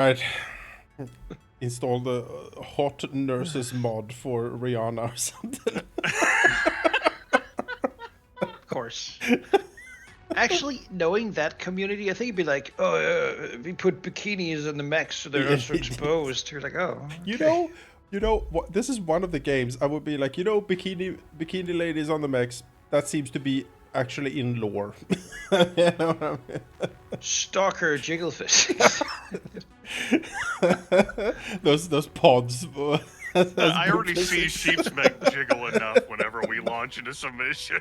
Right. Install the hot nurses mod for Rihanna or something. Of course. Actually, knowing that community, I think it'd be like, we put bikinis in the mechs so they're also exposed. You're like, oh, okay. You know what? This is one of the games I would be like, bikini ladies on the mechs. That seems to be actually in lore. You know what I mean? Stalker jigglefish. those pods. I already see Sheep's Meg jiggle enough whenever we launch into submission.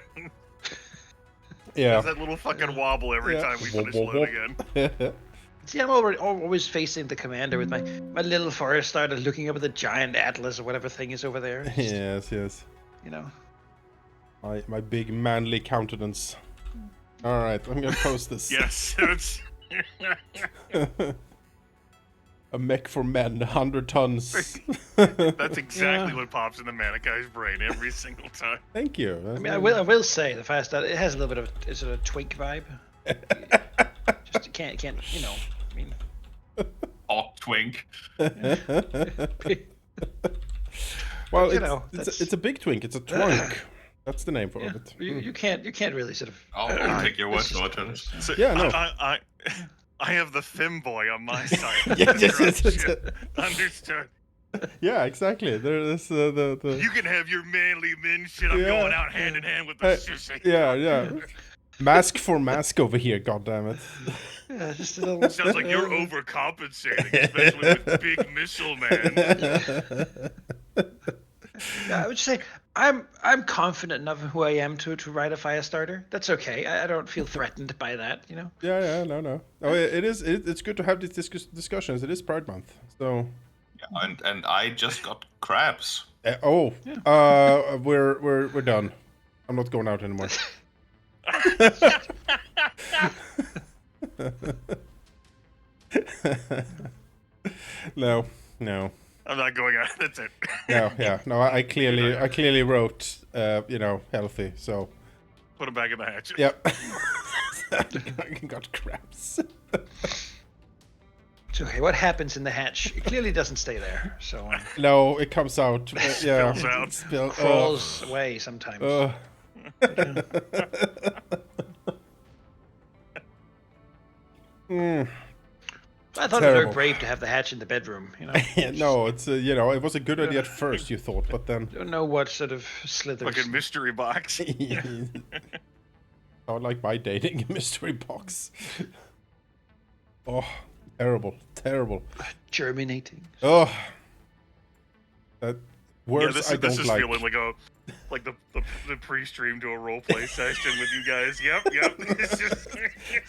Yeah. There's that little fucking wobble every time we finish loading in. See, I'm always facing the commander with my little forest starter looking up at the giant atlas or whatever thing is over there. Yes. You know. My big manly countenance. All right, I'm gonna post this. Yes, it's a mech for men, 100 tons. That's exactly what pops in the Manakai's brain every single time. Thank you. I mean, I will say the fast that it has a little bit of sort of twink vibe. Just you can't you know. I mean, hot twink. Well, you know, it's a big twink. It's a twunk. That's the name for it. You can't really sort of. I'll take your word for it. So Yeah, no. I have the femboy on my side. Yes. Understood. Yeah, exactly. There's the. You can have your manly men shit. I'm going out hand in hand with the sissy. Yeah. Mask for mask over here, goddammit. Yeah, just a little. Sounds like you're overcompensating, especially with Big Missile Man. Yeah, I would say I'm confident enough in who I am to ride a fire starter. That's okay. I don't feel threatened by that, you know. Yeah, no. Oh, it's good to have these discussions. It is Pride Month, so. Yeah, and I just got crabs. We're done. I'm not going out anymore. No. I'm not going out. That's it. No. I clearly wrote, healthy. So. Put them back in the hatch. Yep. I got crabs. It's okay. What happens in the hatch? It clearly doesn't stay there. So. No, it comes out. Yeah. Spills out. Crawls away sometimes. I thought it was very brave to have the hatch in the bedroom. You know. No, it's it was a good idea at first. You thought, but then. Don't know what sort of slithers. Fucking mystery box. Sound like my dating mystery box. Oh, terrible. Germinating. Oh, that words this I don't is like. feeling like the pre-stream to a roleplay session with you guys. Yep. It's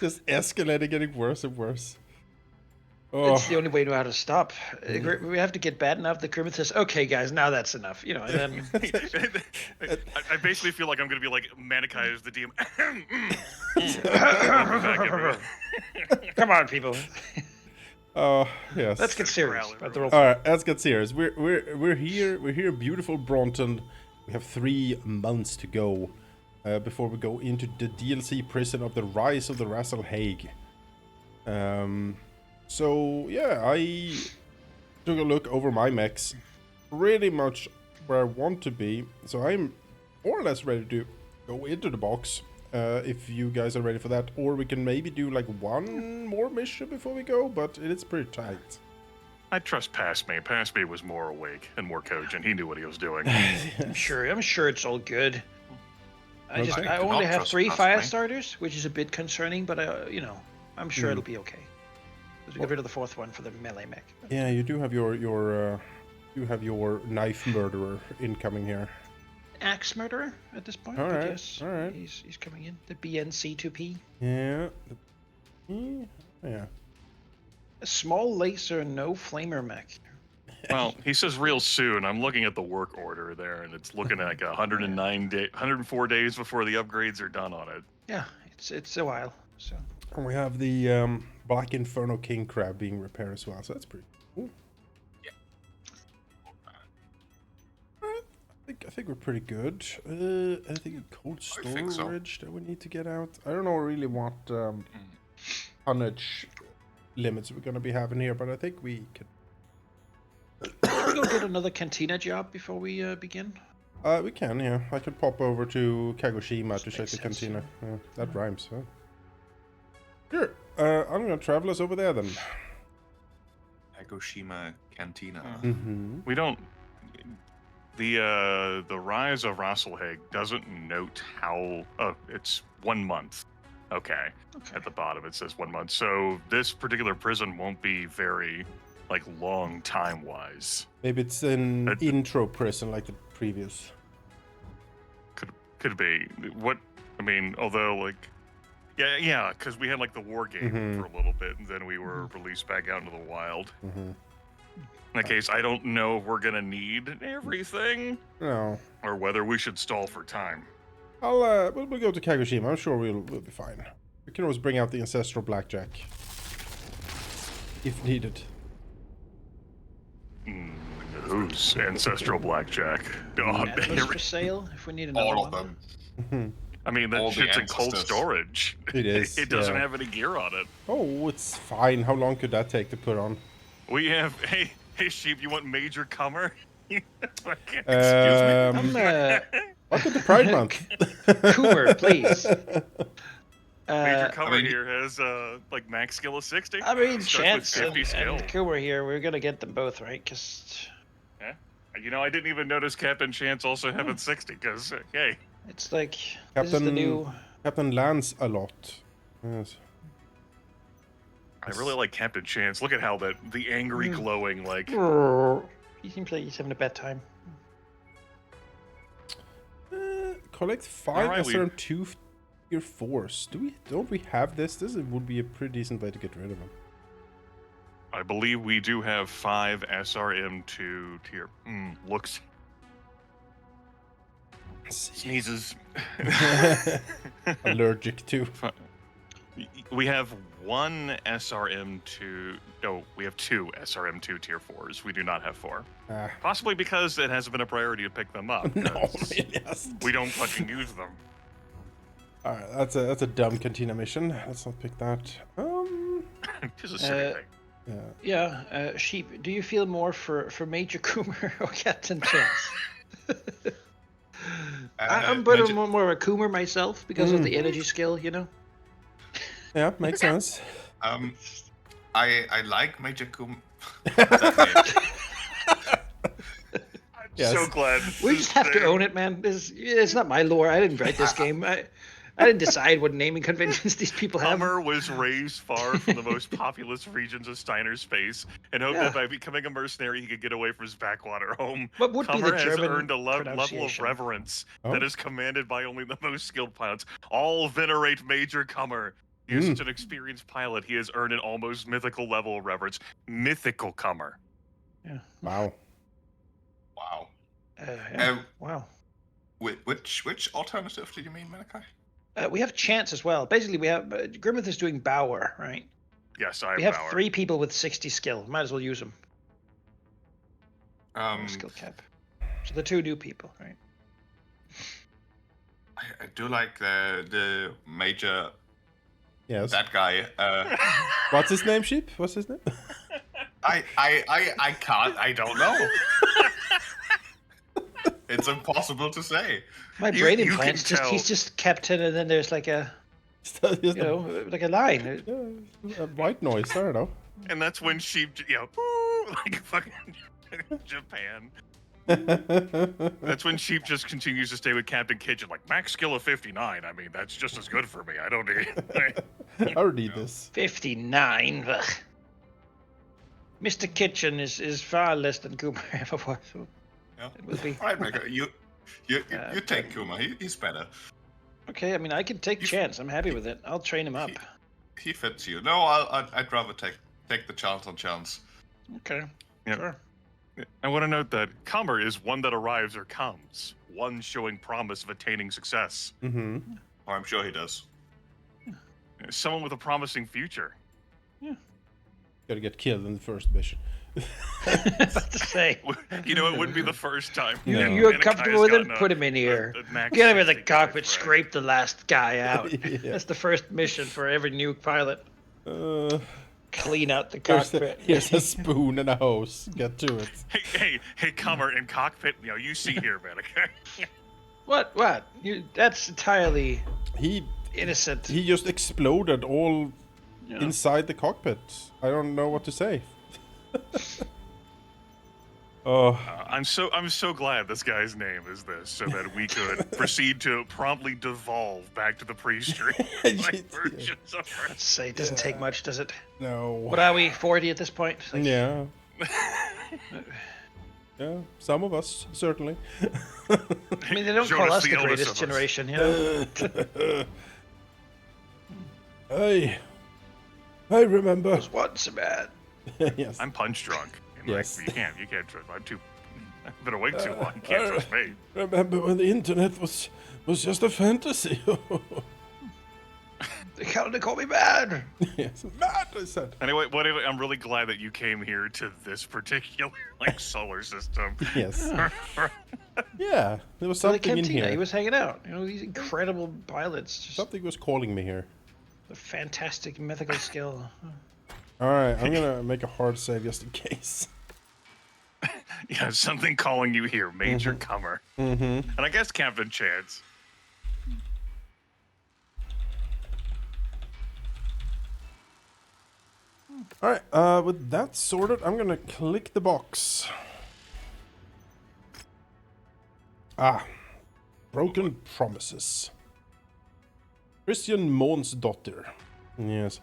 just escalating, getting worse and worse. Oh. It's the only way to know how to stop. We have to get bad enough. The Grimith says, "Okay, guys, now that's enough." You know, and then I basically feel like I'm gonna be like Manikai is the DM. Come on, people. Oh yes. Let's get serious. All right, let's get serious. We're here. We're here, beautiful Bronton. We have 3 months to go before we go into the DLC prison of the Rise of the Rassel Hague. So yeah, I took a look over my mechs, pretty much where I want to be. So I'm more or less ready to go into the box. If you guys are ready for that, or we can maybe do like one more mission before we go, but it's pretty tight. I trust Past Me. Past Me was more awake and more cogent. He knew what he was doing. I'm sure it's all good. I I only have trust 3 Past fire Me. starters, which is a bit concerning, but I'm sure it'll be okay. Because we got rid of the 4th one for the melee mech. Yeah, you do have your knife murderer incoming here. Axe murderer at this point. All but right, yes, all right. He's coming in. The BNC2P. Yeah. Yeah. A small laser, no flamer mech. Well, he says real soon. I'm looking at the work order there, and it's looking like 104 days before the upgrades are done on it. Yeah, it's a while. So. And we have the Black Inferno King Crab being repaired as well, so that's pretty cool. Yeah. Alright, I think we're pretty good. I think a cold storage that we need to get out. I don't know really what tonnage limits we're gonna be having here, but I think we can. Can we go get another cantina job before we begin? We can, yeah. I could pop over to Kagoshima to check makes the sense, cantina. Yeah, that rhymes, huh? Sure. I'm gonna travel us over there then. Kagoshima Cantina. Mm-hmm. We don't. The Rise of Rasselhag doesn't note how. Oh, it's 1 month. Okay. At the bottom it says 1 month. So this particular prison won't be very, like, long time wise. Maybe it's an intro prison like the previous. Could be. What I mean, although like, yeah, because we had like the war game for a little bit, and then we were released back out into the wild. Mm-hmm. In that case, I don't know if we're gonna need everything, No. or whether we should stall for time. We'll go to Kagoshima. I'm sure we'll be fine. We can always bring out the ancestral blackjack if needed. Who's ancestral blackjack? God, Atlas for sale if we need another All of one. them. I mean, that all the shit's in cold ancestors. storage. It is. It doesn't yeah. have any gear on it. Oh, it's fine. How long could that take to put on? We have. Hey, sheep. You want Major Comer? Excuse me. I'm Welcome to Pride Month. Coomer, please. Major Comer I mean, here has like max skill of 60. I mean, Starts Chance with 50 skill. and Coomer here, we're gonna get them both, right? Because You know, I didn't even notice Captain Chance also having 60. Because hey, it's like this is the new. Captain Lance a lot. Yes. I really like Captain Chance. Look at how the angry glowing like. He seems like he's having a bad time. Collect 5 Alright, we- SRM2 tier 4s. Don't we have this? This would be a pretty decent way to get rid of them. I believe we do have 5 SRM2 tier. Looks. Sneezes. Allergic to. We have 1 SRM2. No, we have 2 SRM2 tier 4s. We do not have 4. Possibly because it hasn't been a priority to pick them up. No, 'cause it hasn't. we don't fucking use them. Alright, that's a dumb cantina mission. Let's not pick that. Just a silly thing. Yeah. Sheep, do you feel more for Major Coomer or Captain Chance? I'm better more of a Coomer myself because of the energy skill, you know. Yeah, makes sense. I like Major Kum. Yes. So glad. We just have to own it, man. It's not my lore. I didn't write this game. I didn't decide what naming conventions these people have. Hummer was raised far from the most populous regions of Steiner space and hoped that by becoming a mercenary he could get away from his backwater home. What would be Hummer the has German earned a level of pronunciation? reverence that is commanded by only the most skilled pilots. All venerate Major Cummer. He is such an experienced pilot, he has earned an almost mythical level of reverence. Mythical Cummer. Yeah. Wow. Wow. Yeah. Wow. Which alternative did you mean, Manaki? We have Chance as well. Basically, we have Grimith is doing Bower, right? Yes, I We have Bauer. 3 people with 60 skill. Might as well use them. Um, Skill cap. So the 2 new people, right? I do like the major. Yes. That guy. What's his name, Sheep? What's his name? I can't. I don't know. It's impossible to say. My brain you implants can he's just captain, and then there's like a like a line. A white noise. I don't know. And that's when she, like fucking Japan. That's when Sheep just continues to stay with Captain Kitchen, like max skill of 59. I mean, that's just as good for me. I don't need. I don't need this. 59. Ugh. Mr. Kitchen is far less than Cooper ever was. So Yeah. it will be. All right, Mega, you take Kuma. He's better. Okay, I mean, I can take Chance. I'm happy with it. I'll train him up. He fits you. No, I'd rather take the chance on chance. Okay. Yeah. Sure. I want to note that Comer is one that arrives or comes, one showing promise of attaining success. Mm-hmm. Oh, I'm sure he does. Someone with a promising future. Gotta get killed in the first mission. About to say. You know, it wouldn't be the first time. No. You're Manakai's comfortable with it? gotten Put him in here. a max Get him in the 60 cockpit, guys, right? scrape the last guy out. Yeah. That's the first mission for every new pilot. clean out the Here's cockpit. here's a spoon and a hose. Get to it. Hey, comer in cockpit. You see here, man. Okay. What? That's entirely He innocent. he just exploded all Yeah. inside the cockpit. I don't know what to say. Oh, I'm so glad this guy's name is this, so that we could proceed to promptly devolve back to the pre-stream versions of our. Let's say it doesn't take much, does it? no. What are we? 40 at this point? Like, Yeah. Yeah, some of us, certainly. I mean, they don't Showed call us us the the eldest greatest of us. generation, you know? I remember. Was once a man. Yes. I'm punch drunk. And Yes. you can't trust. I've been awake too long. You can't trust me. Remember when the internet was just a fantasy? They counted to call me mad. Yes, mad, I said. Anyway, I'm really glad that you came here to this particular solar system. Yes. Yeah, there was To the something in cantina. here. He was hanging out. You know, these incredible pilots. Just Something was calling me here. a fantastic mythical skill. Alright, I'm gonna make a hard save just in case. Yeah, something calling you here, Major Comer. Mm-hmm. And I guess Captain Chance. Alright, with that sorted, I'm gonna click the box. Ah, broken promises. Christian Månsdottir. Yes.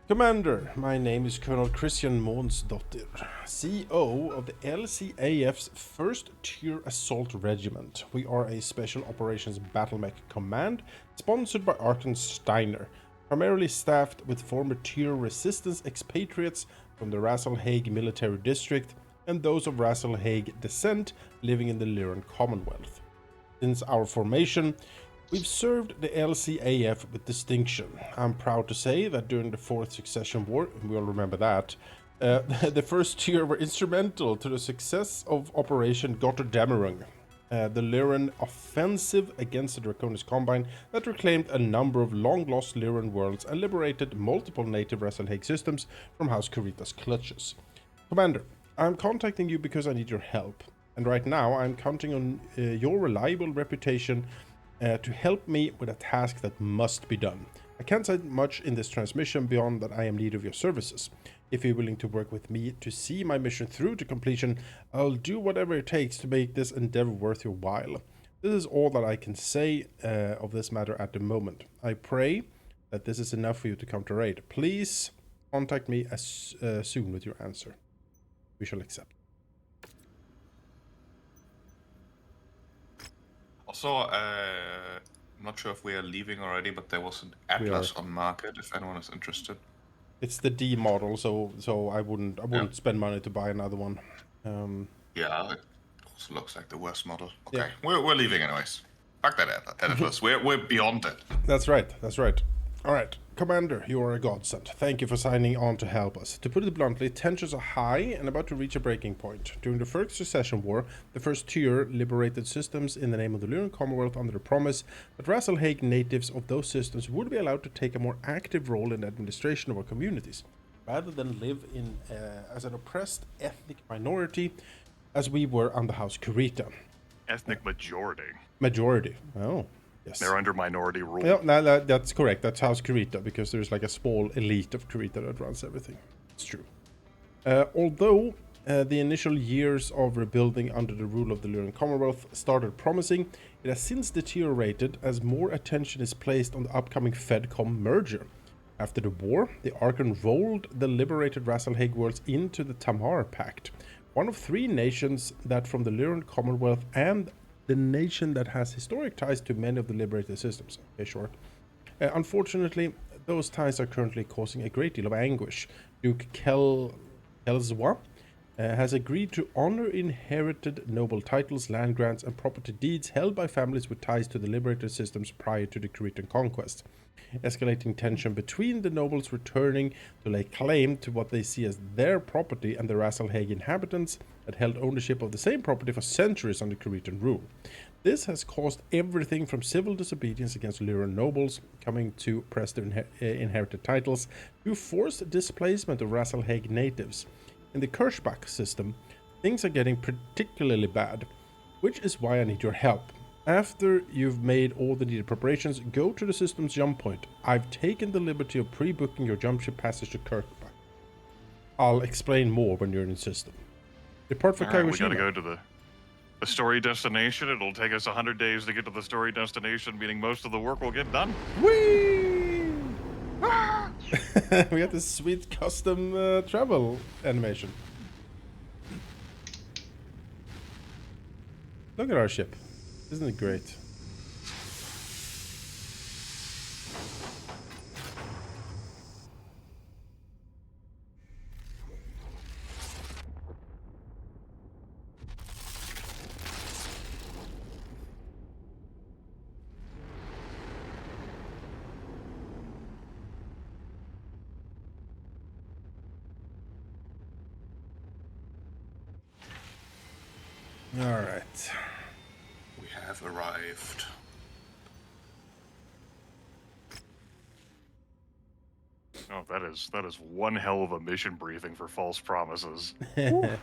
Commander, my name is Colonel Christian Månsdottir, CO of the LCAF's 1st Tier Assault Regiment. We are a Special Operations Battle Mech Command, sponsored by Arten Steiner, primarily staffed with former Tier Resistance expatriates from the Rasselhague Military District and those of Rasselhague descent living in the Lyran Commonwealth. Since our formation, we've served the LCAF with distinction. I'm proud to say that during the 4th Succession War, we'll remember that, the 1st Tier were instrumental to the success of Operation Gotterdammerung, the Lyran offensive against the Draconis Combine that reclaimed a number of long-lost Lyran worlds and liberated multiple native Rasselhague systems from House Kurita's clutches. Commander, I'm contacting you because I need your help, and right now I'm counting on your reliable reputation to help me with a task that must be done. I can't say much in this transmission beyond that I am in need of your services. If you're willing to work with me to see my mission through to completion, I'll do whatever it takes to make this endeavor worth your while. This is all that I can say of this matter at the moment. I pray that this is enough for you to come to aid. Please contact me as soon with your answer. We shall accept. Also, I'm not sure if we are leaving already, but there was an Atlas on market if anyone is interested. It's the D model, so I wouldn't spend money to buy another one. Yeah, it also looks like the worst model. Okay, Yeah. we're leaving anyways. Fuck that Atlas. We're beyond it. That's right. All right, Commander, you are a godsend. Thank you for signing on to help us. To put it bluntly, tensions are high and about to reach a breaking point. During the 1st Succession War, the 1st Tier liberated systems in the name of the Lyran Commonwealth under the promise that Rasselhague natives of those systems would be allowed to take a more active role in the administration of our communities, rather than live in as an oppressed ethnic minority, as we were under House Kurita. Ethnic majority. Majority. Oh. Yes. They're under minority rule. Yeah, no, that's correct. That's House Kurita, because there's like a small elite of Kurita that runs everything. It's true. Although the initial years of rebuilding under the rule of the Lyran Commonwealth started promising, it has since deteriorated as more attention is placed on the upcoming FedCom merger. After the war, the Archon rolled the liberated Rasselhague worlds into the Tamar Pact, one of 3 nations that from the Lyran Commonwealth and the nation that has historic ties to many of the liberated systems. Okay, sure. Unfortunately, those ties are currently causing a great deal of anguish. Duke Kelzwa has agreed to honor inherited noble titles, land grants, and property deeds held by families with ties to the liberator systems prior to the Cretan conquest, escalating tension between the nobles returning to lay claim to what they see as their property and the Rasalhague inhabitants that held ownership of the same property for centuries under Cretan rule. This has caused everything from civil disobedience against Lyran nobles coming to press their inherited titles to forced displacement of Rasalhague natives. In the Kirschbach system, things are getting particularly bad, which is why I need your help. After you've made all the needed preparations, go to the system's jump point. I've taken the liberty of pre-booking your jump ship passage to Kirkbach. I'll explain more when you're in the system. Depart for Alright, Kagoshima. we gotta go to the story destination. It'll take us 100 days to get to the story destination, meaning most of the work will get done. Whee! We got this sweet custom travel animation. Look at our ship. Isn't it great? All right. We have arrived. Oh, that is one hell of a mission briefing for false promises. I'm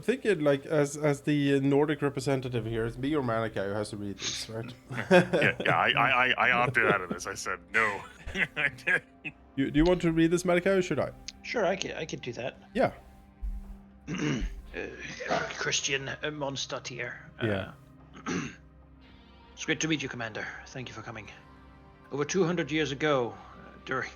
thinking, like, as the Nordic representative here, it's me or Manaki who has to read this, right? I opted out of this. I said no. Do you want to read this, Manaki, or should I? Sure, I could do that. Yeah. Christian Mondstadt here. Yeah. It's great to meet you, Commander. Thank you for coming. Over 200 years ago, during...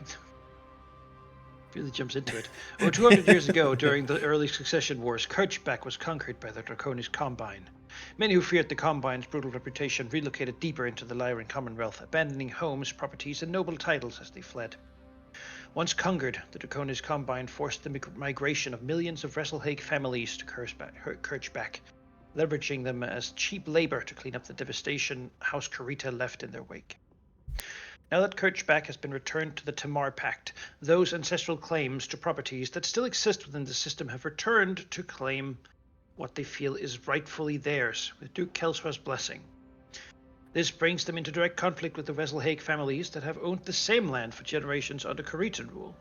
really jumps into it. Over 200 years ago, during the early succession wars, Kirchbach was conquered by the Draconis Combine. Many who feared the Combine's brutal reputation relocated deeper into the Lyran Commonwealth, abandoning homes, properties, and noble titles as they fled. Once conquered, the Draconis Combine forced the migration of millions of Rasalhague families to Kirchbach, leveraging them as cheap labor to clean up the devastation House Karita left in their wake. Now that Kirchbach has been returned to the Tamar Pact, those ancestral claims to properties that still exist within the system have returned to claim what they feel is rightfully theirs, with Duke Kelswar's blessing. This brings them into direct conflict with the Rasalhague families that have owned the same land for generations under Karitan rule.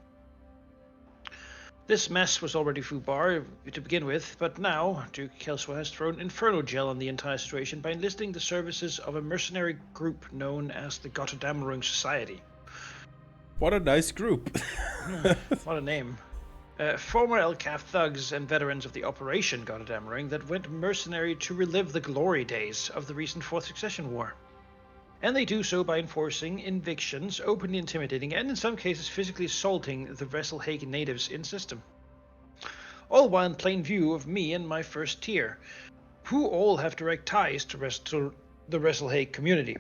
This mess was already foobar to begin with, but now Duke Kelswar has thrown Inferno Gel on the entire situation by enlisting the services of a mercenary group known as the Gotterdammerung Society. What a nice group. What a name. Former Elcaf thugs and veterans of the Operation Gotterdammerung that went mercenary to relive the glory days of the recent Fourth Succession War. And they do so by enforcing evictions, openly intimidating, and in some cases physically assaulting the Rasalhague natives in system. All while in plain view of me and my first tier, who all have direct ties to the Rasalhague community.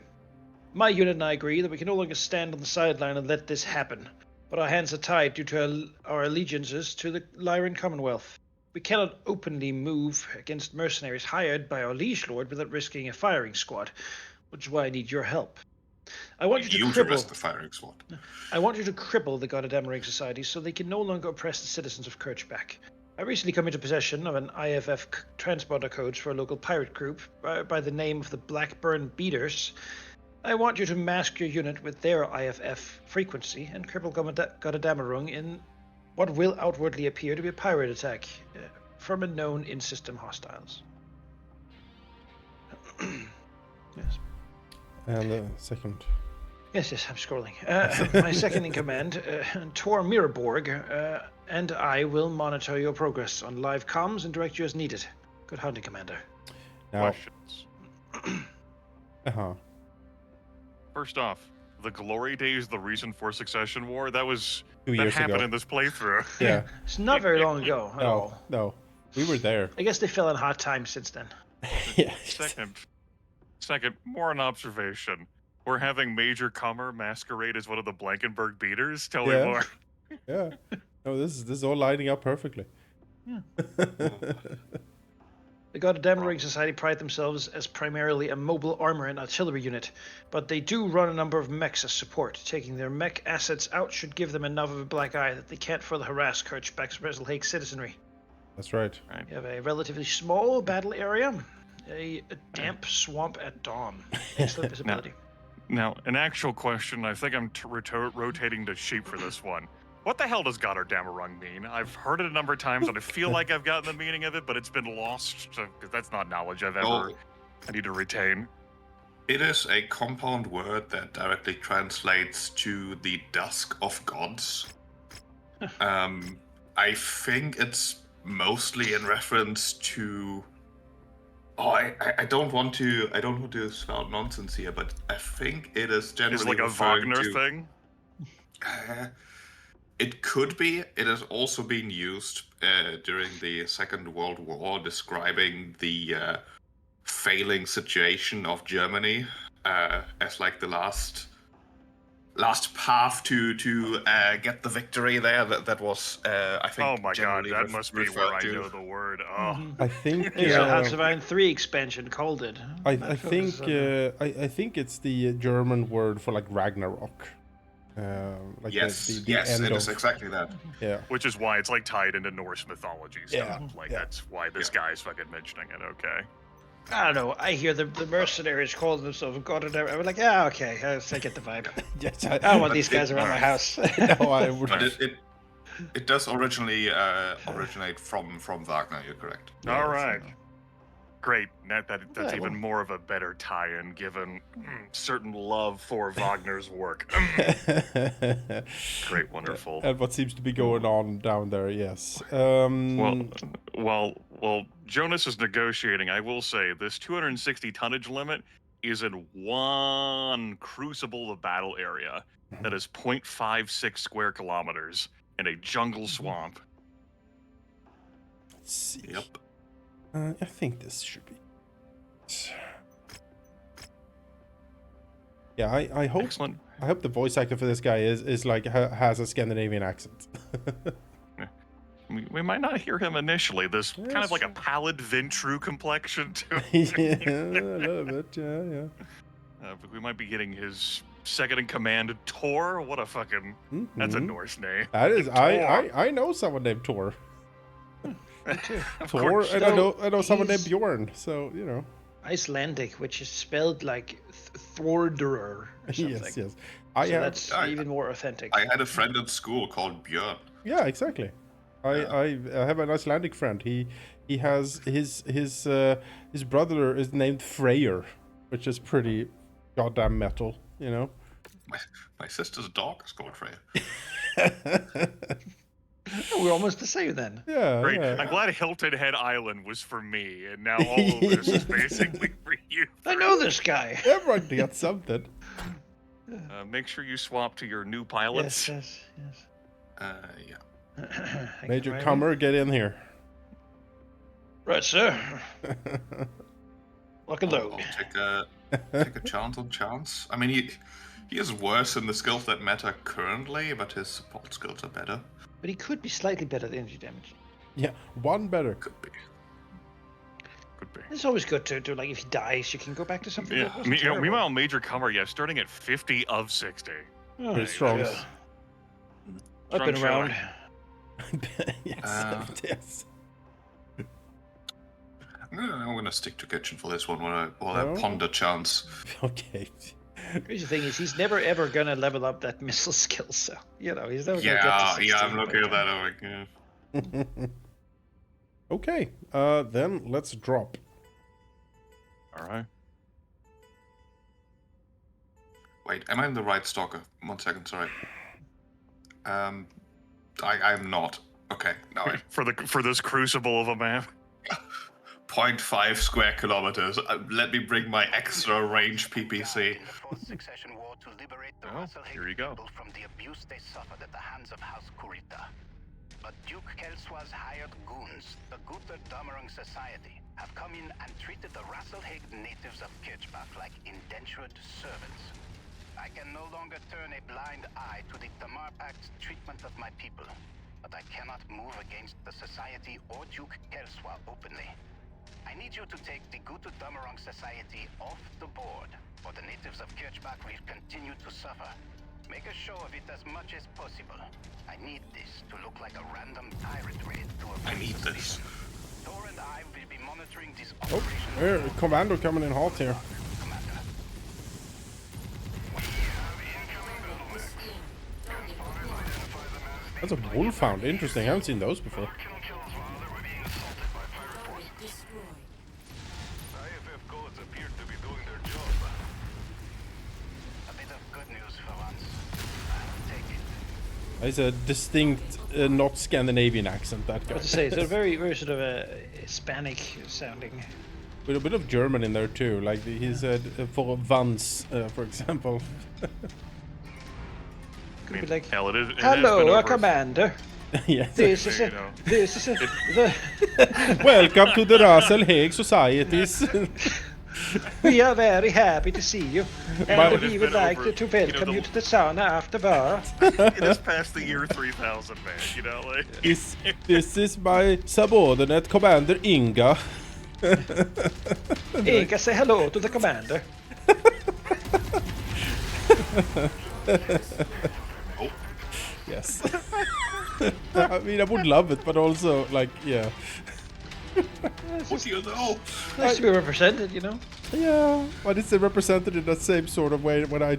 My unit and I agree that we can no longer stand on the sideline and let this happen, but our hands are tied due to our allegiances to the Lyran Commonwealth. We cannot openly move against mercenaries hired by our liege lord without risking a firing squad, which is why I need your help. I want you to risk the firing squad. I want you to cripple the Gotterdammerung Society so they can no longer oppress the citizens of Kirchbach. I recently come into possession of an IFF transponder codes for a local pirate group by the name of the Blackburn Beaters. I want you to mask your unit with their IFF frequency and cripple Gotterdammerung in what will outwardly appear to be a pirate attack from a known in-system hostiles. Yes. And second. Yes, I'm scrolling. My second in command, Tor Miraborg, and I will monitor your progress on live comms and direct you as needed. Good hunting, Commander. Now, Questions. First off, the glory days of the recent Fourth Succession War, that 2 years happened ago. in this playthrough. Yeah. It's not very long ago at all. No. We were there. I guess they fell in hot times since then. Yeah. Second, more an observation. We're having Major Comer masquerade as one of the Blankenberg beaters. Tell me more. Yeah. No, this is all lining up perfectly. The God of Dammering Society pride themselves as primarily a mobile armor and artillery unit, but they do run a number of mechs as support. Taking their mech assets out should give them enough of a black eye that they can't further harass Kirchbeck's Wrestlehake citizenry. That's right. You have a relatively small battle area, a damp swamp at dawn. Excellent visibility. Now, an actual question. I think I'm rotating to sheep for this one. What the hell does Goddardammerung mean? I've heard it a number of times, and I feel like I've gotten the meaning of it, but it's been lost, because that's not knowledge I need to retain. It is a compound word that directly translates to the dusk of gods. I think it's mostly in reference to... I don't want to spout nonsense here, but I think it is generally It's like a referring Wagner to... thing? It could be. It has also been used during the Second World War, describing the failing situation of Germany as like the last path to get the victory there. That was, I think. Oh my god, that must be where I to. know the word. Oh. I think. There's a House of Iron 3 expansion called it. I think it's the German word for like Ragnarok. Like yes, the yes, end it is of, exactly that. Yeah. Which is why it's like tied into Norse mythology stuff. Yeah, Like yeah. that's why this guy's fucking mentioning it. Okay. I don't know. I hear the mercenaries call themselves God of Dammering. I'm like, yeah, okay. I get the vibe. Yes, I don't want these guys around my house. No, I would. But it does originally originate from Wagner. You're correct. Yeah, All right. Great. That's Yeah, even more of a better tie-in, given certain love for Wagner's work. Great, wonderful. And what seems to be going on down there, yes. Well, Jonas is negotiating. I will say this 260 tonnage limit is in one crucible of battle area that is 0.56 square kilometers in a jungle swamp. Let's see. Yep. I think this should be. Yeah, I hope. Excellent. I hope the voice actor for this guy is like has a Scandinavian accent. We might not hear him initially. There's kind of like a pallid Ventru complexion to him. Yeah, a little bit. Yeah. But we might be getting his second in command, Tor. What a fucking... That's a Norse name. That is. Tor. I know someone named Tor. Of Tor, course. and I know someone named Bjorn. So you know. Icelandic, which is spelled like Thorderer or something. Yes. That's even more authentic. I had a friend at school called Björn. Yeah, exactly. I have an Icelandic friend. He has his brother is named Freyr, which is pretty goddamn metal, you know. My sister's dog is called Freya. Oh, we're almost the same then. Yeah. Great. Yeah. I'm glad Hilton Head Island was for me, and now all of this is basically for you. I know this guy. Everyone gets something. Make sure you swap to your new pilots. Yes. Yeah. Major Comer, get in here. Right, sir. Lock and I'll load. take a chance on chance. I mean, he is worse in the skills that matter currently, but his support skills are better. But he could be slightly better at energy damage. Yeah, one better. Could be. It's always good to like, if he dies, you can go back to something that wasn't terrible. Meanwhile, Major Comer, starting at 50 of 60. Oh, Pretty strong. yeah. I've been Strong around. Yes. I'm gonna stick to kitchen for this one while I ponder chance. Okay. Crazy thing is, he's never ever gonna level up that missile skill. So he's never gonna get to Yeah, 16. I'm looking at that. I'm like, yeah. Okay. Then let's drop. All right. Wait, am I in the right stalker? 1 second, sorry. I'm not. Okay, now For this crucible of a map. 0.5 square kilometers. Let me bring my extra range PPC. Oh, here you go. From the abuse they suffered at the hands of House Kurita. But Duke Kelsoi's hired goons, the Götterdammerung Society, have come in and treated the Rasselhage natives of Kirchbach like indentured servants. I can no longer turn a blind eye to the Tamar Pact's treatment of my people. but I cannot move against the Society or Duke Kelswa openly. I need you to take the Gutu Damarang Society off the board, or the natives of Kirchbach will continue to suffer. Make a show of it as much as possible. I need this to look like a random pirate raid to a I need this. Thor and I will be monitoring this Oh, operation. there, Commando coming in hot here. Commander. That's a wolfhound. Interesting. I haven't seen those before. IFF codes appear to be doing their job. A bit of good news for once. I'll take it. It's a distinct, not Scandinavian accent, that guy. What to say? It's a very, very sort of Hispanic sounding. With a bit of German in there too, like he said for Vans, for example. Could be like, Hell, it has been hello, over- Commander. Yes. This is There a, you go. this is a, the, Welcome to the Russell Hague Societies. we are very happy to see you, Well, and it we has would been like over, to you know, welcome the- you to the sauna after bar. It is past the year 3000, man. You know, like this is my subordinate, Commander Inga. Inga, say hello to the Commander. Yes. I mean, I would love it, but also, like, yeah. What do you know? Nice to be represented, you know. Yeah, but it's represented in that same sort of way when I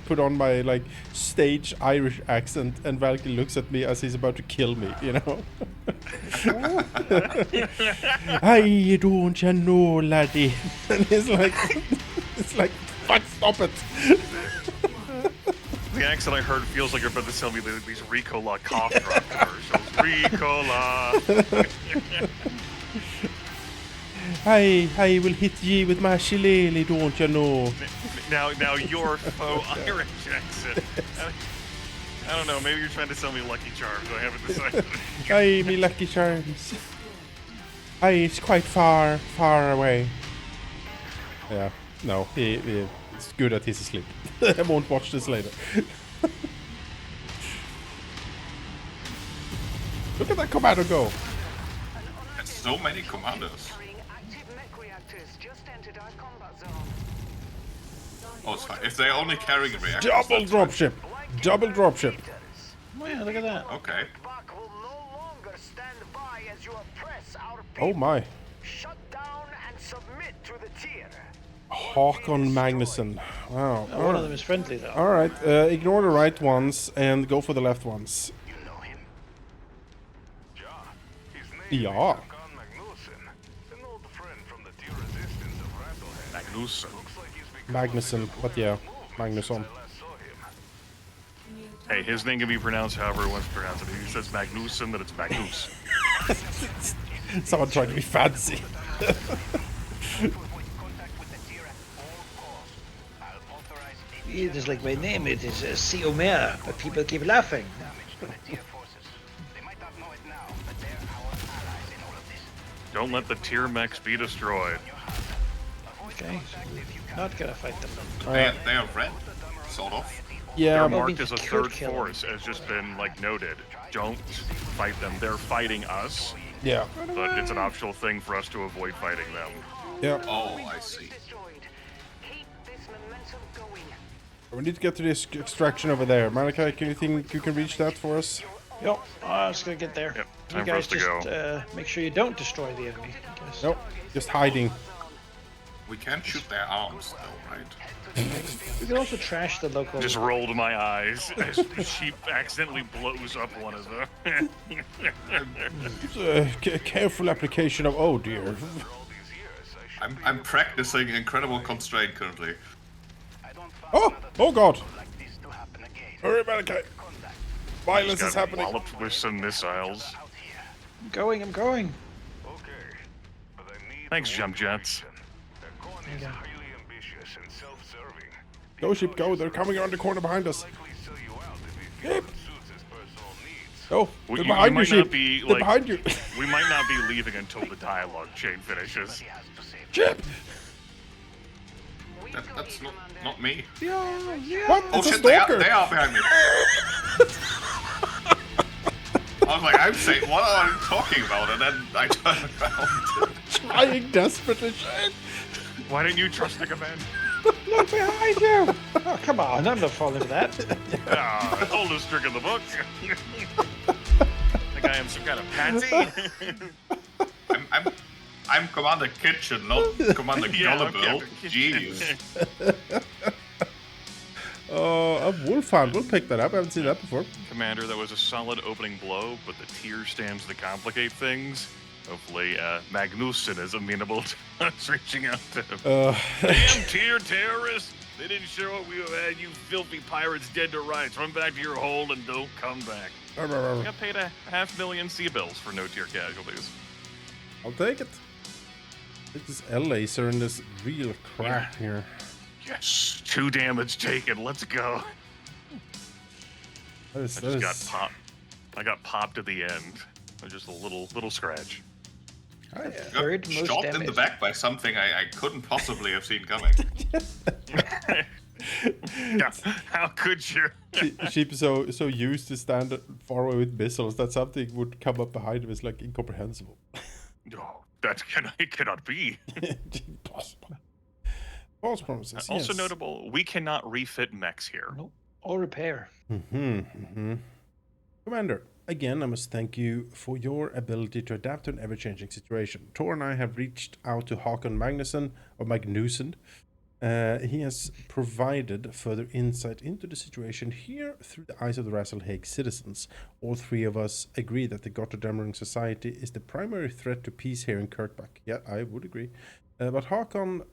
put on my like stage Irish accent and Valky looks at me as he's about to kill me, you know. I don't you know, laddie, and it's like, fuck, stop it. the accent I heard feels like you're about to sell me these Ricola cough drop commercials. Ricola. I will hit ye with my shillelagh, don't you know? Now your faux Irish accent. I don't know. Maybe you're trying to sell me Lucky Charms. I haven't decided. Aye, me lucky charms. Aye, it's quite far away. Yeah, no, it's good that he's asleep. I won't watch this later. Look at that Commando go. There's so many commanders. Active mech reactors just entered our combat zone. Oh, it's fine. If they're only carrying reactors. Double that's fine. dropship. Double dropship. Oh yeah, look at that. Okay. Bach will no longer stand by as you oppress our Oh people. my. Shut down and submit to the tier. Håkon Magnusson. Wow. Oh, one of them is friendly though. Alright, ignore the right ones and go for the left ones. You know him? Ja. Magnus. Magnusson, but yeah, Magnusson. Hey, his name can be pronounced however he wants to pronounce it. If he says Magnuson, then it's Magnus. Someone trying to be fancy. It is like my name. It is Siomer, but people keep laughing. Don't let the tier mechs be destroyed. Okay, so we're not gonna fight them then. They are red, sort of. Yeah, They're but marked as a could third kill them. force, has just been like noted. Don't fight them. They're fighting us, yeah, but it's an optional thing for us to avoid fighting them. yeah. Oh, I see. Destroyed. Keep this momentum going. We need to get to this extraction over there. Manaki, can you think you can reach that for us? Yep, I was gonna get there. Yep, You time for guys us to just go. make sure you don't destroy the enemy. I guess. Nope, just hiding. We can't shoot their arms, though, right? We can also trash the local. Just rolled my eyes as Sheep accidentally blows up one of them. It's a careful application of. Oh dear. I'm practicing incredible constraint currently. Oh god. Hurry, Manaki. Violence Got is happening. walloped with some missiles. I'm going. Thanks, jump jets. There you go. Go, ship, go. They're coming around the corner behind us. Ship. Go. We- They're you behind you, might ship. not be, They're like- behind you. We might not be leaving until the dialogue chain finishes. Ship. That's not me. What? Oh It's a shit, they stalker. are behind me. I was like, I'm saying, what are you talking about? And then I turned around. Trying desperately. Shit. Why didn't you trust the command? Look behind you! Oh, come on, I'm not falling for that. Ah, oldest trick in the book. Think I am some kind of patsy? I'm Commander Kitchen, not Commander Yeah, I'm Gullible. Captain Jeez. Oh, a Wolfhound. We'll pick that up. I haven't seen that before. Commander, that was a solid opening blow, but the tier stands to complicate things. Hopefully, Magnussen is amenable to us reaching out to him. Damn tier terrorists! They didn't show up. We had you filthy pirates dead to rights. Run back to your hold and don't come back. We got paid a 500,000 sea bills for no tier casualties. I'll take it. Take this L-laser and this real crap here. Yes, 2 damage taken. Let's go. I got popped. I got popped at the end. Just a little scratch. Oh, yeah. Third most Shot in the damage. back by something I couldn't possibly have seen coming. Yeah, how could you? Sheep so used to stand far away with missiles that something would come up behind him is like incomprehensible. No, it cannot be. Impossible. False promises. Also yes. notable, we cannot refit mechs here. Nope. Or repair. Commander, again, I must thank you for your ability to adapt to an ever-changing situation. Tor and I have reached out to Håkon Magnussen. He has provided further insight into the situation here through the eyes of the Rasselhague citizens. All 3 of us agree that the Götterdämmerung Society is the primary threat to peace here in Kirkbach. Yeah, I would agree. But Håkon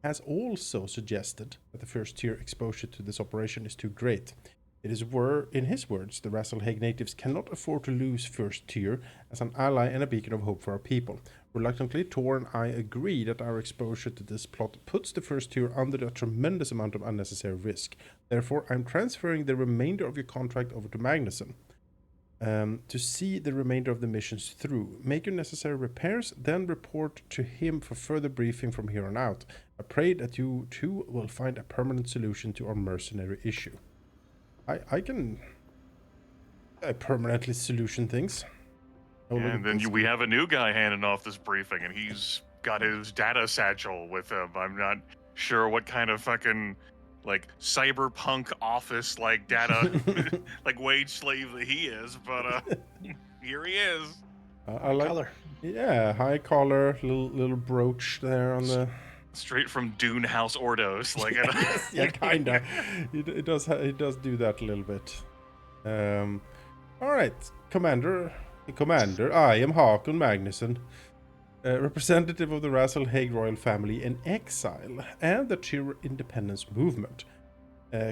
has also suggested that the first tier exposure to this operation is too great. It is in his words, the Rasselhague natives cannot afford to lose first tier as an ally and a beacon of hope for our people. Reluctantly, Tor and I agree that our exposure to this plot puts the first tier under a tremendous amount of unnecessary risk. Therefore, I'm transferring the remainder of your contract over to Magnussen to see the remainder of the missions through. Make your necessary repairs, then report to him for further briefing from here on out. I pray that you too will find a permanent solution to our mercenary issue. I can permanently solution things. And then we have a new guy handing off this briefing, and he's got his data satchel with him. I'm not sure what kind of fucking like cyberpunk office like data like wage slave that he is, but here he is. I like Color. Yeah, high collar, little brooch there on the. Straight from Dune House Ordos, like Yeah, kinda. It does do that a little bit. All right, Commander, I am Håkon Magnussen, representative of the Rasselhague royal family in exile and the Tyr independence movement.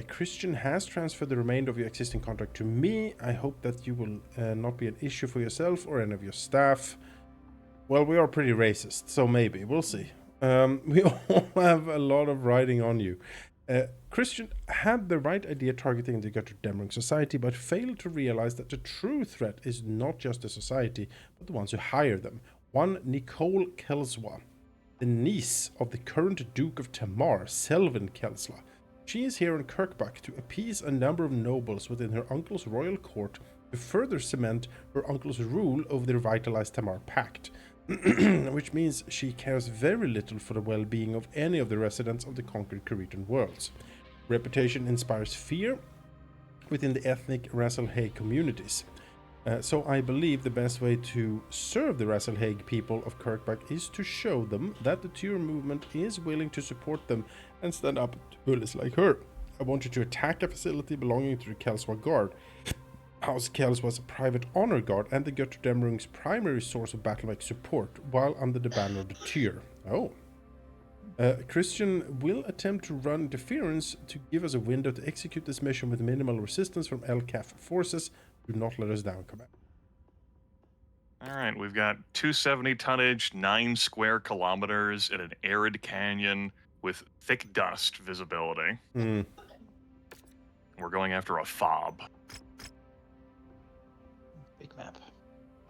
Christian has transferred the remainder of your existing contract to me. I hope that you will not be an issue for yourself or any of your staff. Well, we are pretty racist, so maybe we'll see. We all have a lot of riding on you. Christian had the right idea targeting the Götterdämmerung Society, but failed to realize that the true threat is not just the society, but the ones who hire them. One Nicole Kelswa, the niece of the current Duke of Tamar, Selvin Kelsla. She is here in Kirkbach to appease a number of nobles within her uncle's royal court to further cement her uncle's rule over the revitalized Tamar Pact. Which means she cares very little for the well-being of any of the residents of the conquered Cretan worlds. Reputation inspires fear within the ethnic Rasselhague communities. So I believe the best way to serve the Rasselhague people of Kirkbach is to show them that the Tyr movement is willing to support them and stand up to bullies like her. I want you to attack a facility belonging to the Kelswa Guard. House Kels was a private honor guard and the Götterdämmerung's primary source of battle-mech support while under the banner of the Tyr. Christian will attempt to run interference to give us a window to execute this mission with minimal resistance from LCAF forces. Do not let us down, Commander. All right, we've got 270 tonnage, 9 square kilometers in an arid canyon with thick dust visibility. We're going after a fob.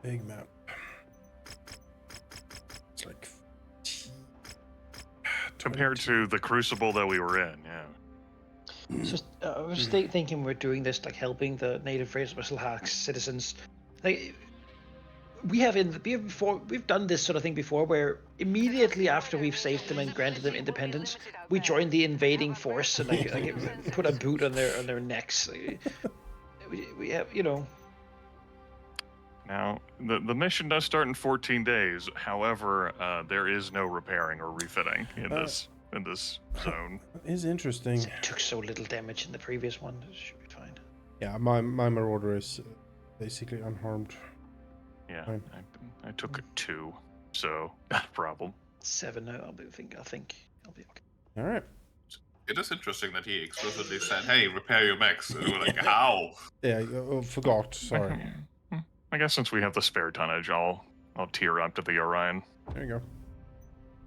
Big map. It's like compared to the crucible that we were in, yeah. So I was thinking we're doing this like helping the native Rasselhague citizens. Like we've done this sort of thing before, where immediately after we've saved them and granted them independence, we join the invading force and like put a boot on their necks. We have, you know. Now, the mission does start in 14 days. However, there is no repairing or refitting in this zone. It is interesting. It took so little damage in the previous one. It should be fine. Yeah, my Marauder is basically unharmed. Yeah, Fine. I took 2, so not a problem. 7 now. I think I'll be okay. All right. It is interesting that he explicitly said, "Hey, repair your mechs." And we're like, "How?" Yeah, I forgot. Sorry. I guess since we have the spare tonnage, I'll tier up to the Orion. There you go.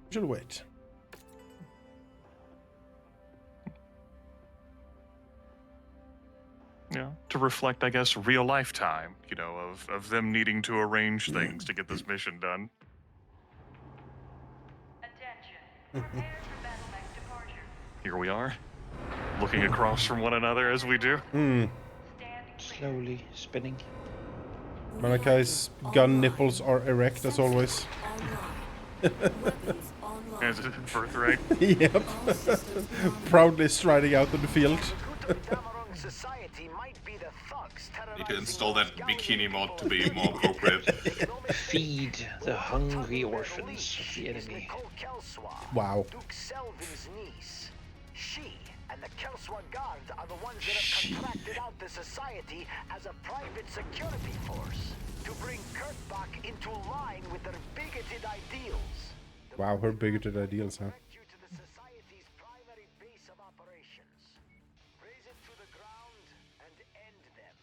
Should wait. Yeah, to reflect, I guess, real life time, you know, of them needing to arrange things to get this mission done. Attention. Prepare for battle mech departure. Here we are, looking across from one another as we do. Stand clear. Slowly spinning. Manakai's gun nipples are erect as always. As a birthright. Yep. Proudly striding out on the field. Society might be the thugs Need to install that bikini mod to be more appropriate. Feed the hungry orphans of the enemy. Wow. Duke Selvin's niece. She and the Kelswa Guard are the ones that have contracted out the society as a private security force to bring Kurt back into line with their bigoted ideals. Wow, her bigoted ideals, huh? Direct you to the society's primary base of operations. Raise it to the ground and end them.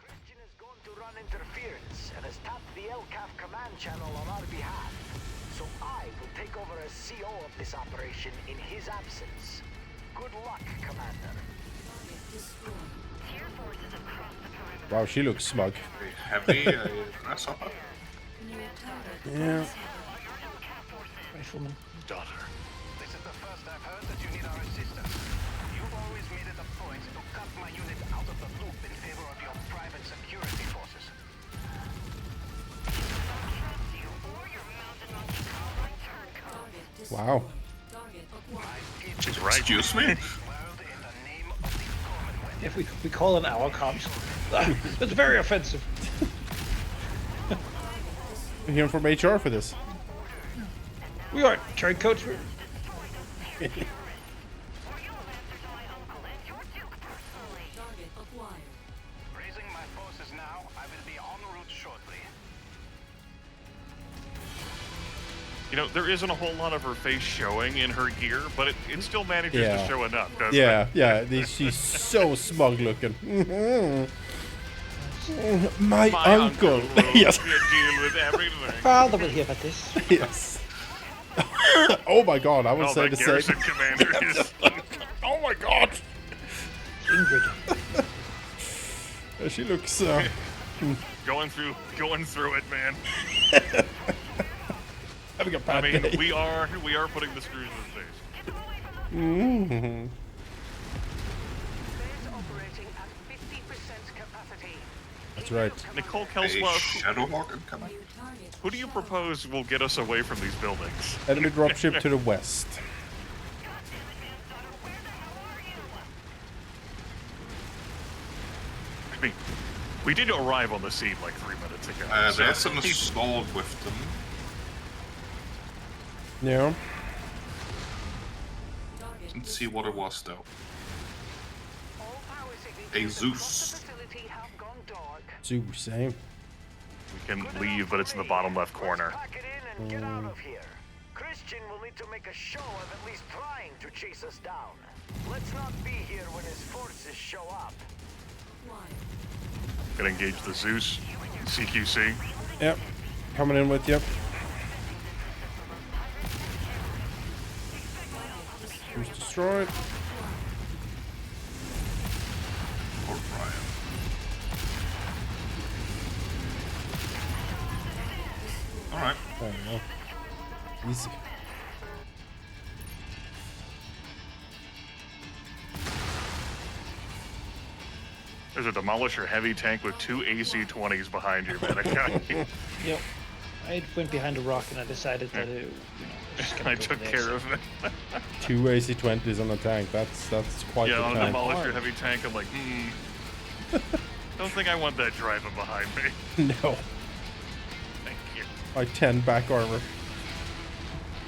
Christian is going to run interference and has tapped the LCAF command channel on our behalf. So I will take over as CO of this operation in his absence. Good luck, Commander. Tier forces across the perimeter. Wow, she looks smug. Heavy grasshopper. Yeah. Rifleman. Daughter. This is the first I've heard that you need our assistance. You've always made it a point to cut my unit out of the loop in favor of your private security forces. Trust you or your mounted monkey cowboy turncoat. Wow. She's right. Excuse me? World in the name of the Commonwealth. If we call in our comms. That's very offensive. We're hearing from HR for this. We aren't turncoats. Or you'll answer to my uncle and your duke personally. Raising my forces now, I will be en route shortly. You know, there isn't a whole lot of her face showing in her gear, but it still manages Yeah. to show enough, doesn't Yeah, it? yeah. She's so smug looking. My uncle. Will Yes. deal with everything. Father will hear about this. Yes. Oh my god, I would Oh, say that the garrison same. commander is Oh my god. Ingrid. She looks. going through it, man. Having a I bad mean, day. we are putting the screws in his face. Mhm. Base operating at 50% capacity. That's right. Nicole A Kelswa, Shadowhawk incoming. who do you propose will get us away from these buildings? Enemy dropship to the west. I mean, we did arrive on the scene like 3 minutes ago. There's some assault with them. Yeah. Didn't see what it was though. All power A signatures across Zeus. the facility have gone dark. Zeus, eh? We can leave, but it's in the bottom left corner. Let's pack it in and get out of here. Christian will need to make a show of at least trying to chase us down. Let's not be here when his forces show up. Gonna engage the Zeus, CQC. Yep. Coming in with you. Zeus destroyed. Or Brian. Alright. I don't know. Easy. There's a Demolisher heavy tank with 2 AC-20s behind you, Manaki. Yep. I went behind a rock and I decided that just gonna I go took for this. care of it. 2 AC-20s on a tank. That's quite Yeah, the on a tank. Demolisher heavy tank, I'm like, don't think I want that driving behind me. No. Thank you. My 10 back armor.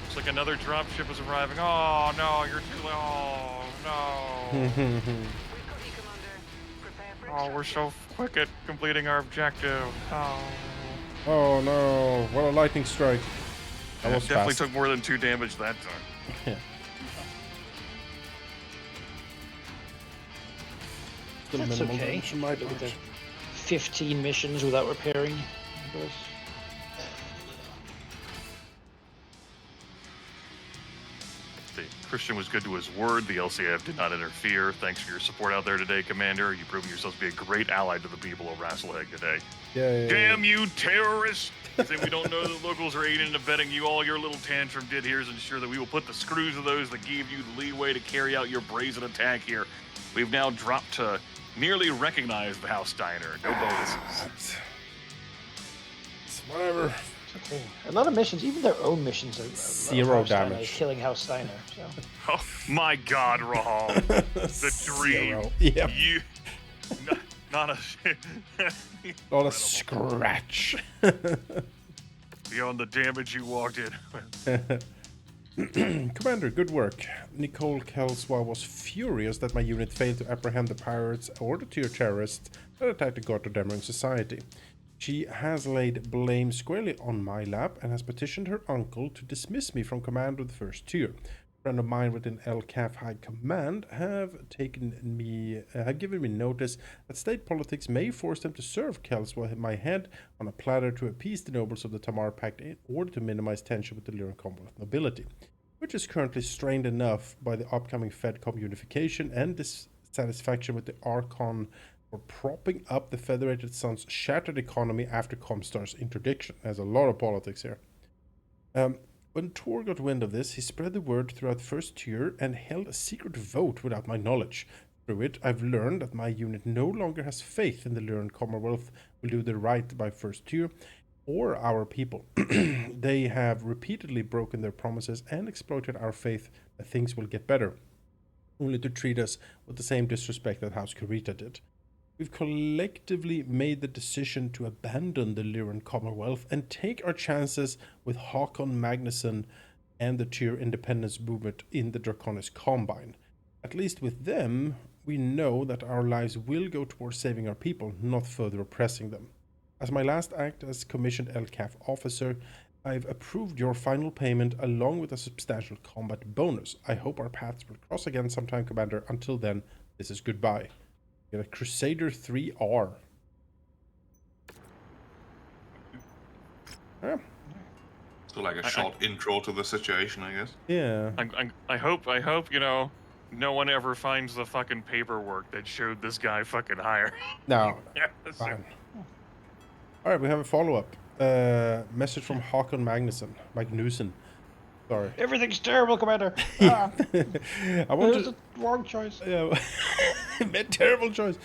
Looks like another dropship is arriving. Oh no, you're too low. Oh no. We've got you, Commander. Prepare for Oh, we're so quick at completing our objective. Oh. Oh no, what a lightning strike. That was Definitely fast. took more than 2 damage that time. Yeah. Still That's minimal okay. damage on my Look at part. the 15 missions without repairing. Those. The Christian was good to his word. The LCF did not interfere. Thanks for your support out there today, Commander. You've proven yourself to be a great ally to the people of Rasselheg today. Yay. Damn you, terrorists! You think we don't know that locals are aiding and abetting you? All your little tantrum did here is ensure that we will put the screws to those that gave you the leeway to carry out your brazen attack here. We've now dropped to nearly recognize the House Steiner. No bonuses. It's whatever. Okay. A lot of missions, even their own missions, are Zero House Steiner, damage. killing House Steiner. So. Oh my God, Rahal. The dream. Zero. Yep. You. Not a. Not a scratch. Beyond the damage you walked in. Commander, good work. Nicole Kelswa was furious that my unit failed to apprehend the pirates or the tier terrorists that attacked the Gotterdammerung Society. She has laid blame squarely on my lap and has petitioned her uncle to dismiss me from command of the first tier. A friend of mine within LCAF High Command have given me notice that state politics may force them to serve Kelswa my head on a platter to appease the nobles of the Tamar Pact in order to minimize tension with the Lyran Commonwealth nobility, which is currently strained enough by the upcoming FedCom unification and dissatisfaction with the Archon for propping up the Federated Sun's shattered economy after Comstar's interdiction. There's a lot of politics here. When Tor got wind of this, he spread the word throughout the first tier and held a secret vote without my knowledge. Through it, I've learned that my unit no longer has faith in the Lyran Commonwealth will do the right by first tier or our people. They have repeatedly broken their promises and exploited our faith that things will get better, only to treat us with the same disrespect that House Kurita did. We've collectively made the decision to abandon the Lyran Commonwealth and take our chances with Håkon Magnusson and the tier independence movement in the Draconis Combine. At least with them, we know that our lives will go towards saving our people, not further oppressing them. As my last act as commissioned LCAF officer, I've approved your final payment along with a substantial combat bonus. I hope our paths will cross again sometime, Commander. Until then, this is goodbye. You got a Crusader 3R. Yeah. So like a short intro to the situation, I guess. Yeah. I hope, no one ever finds the fucking paperwork that showed this guy fucking higher. No. Yeah, Fine. Alright, we have a follow-up. Message from Håkon Magnusson. Sorry. Everything's terrible, Commander. Ah, I want it was to... the wrong choice. Yeah, terrible choice.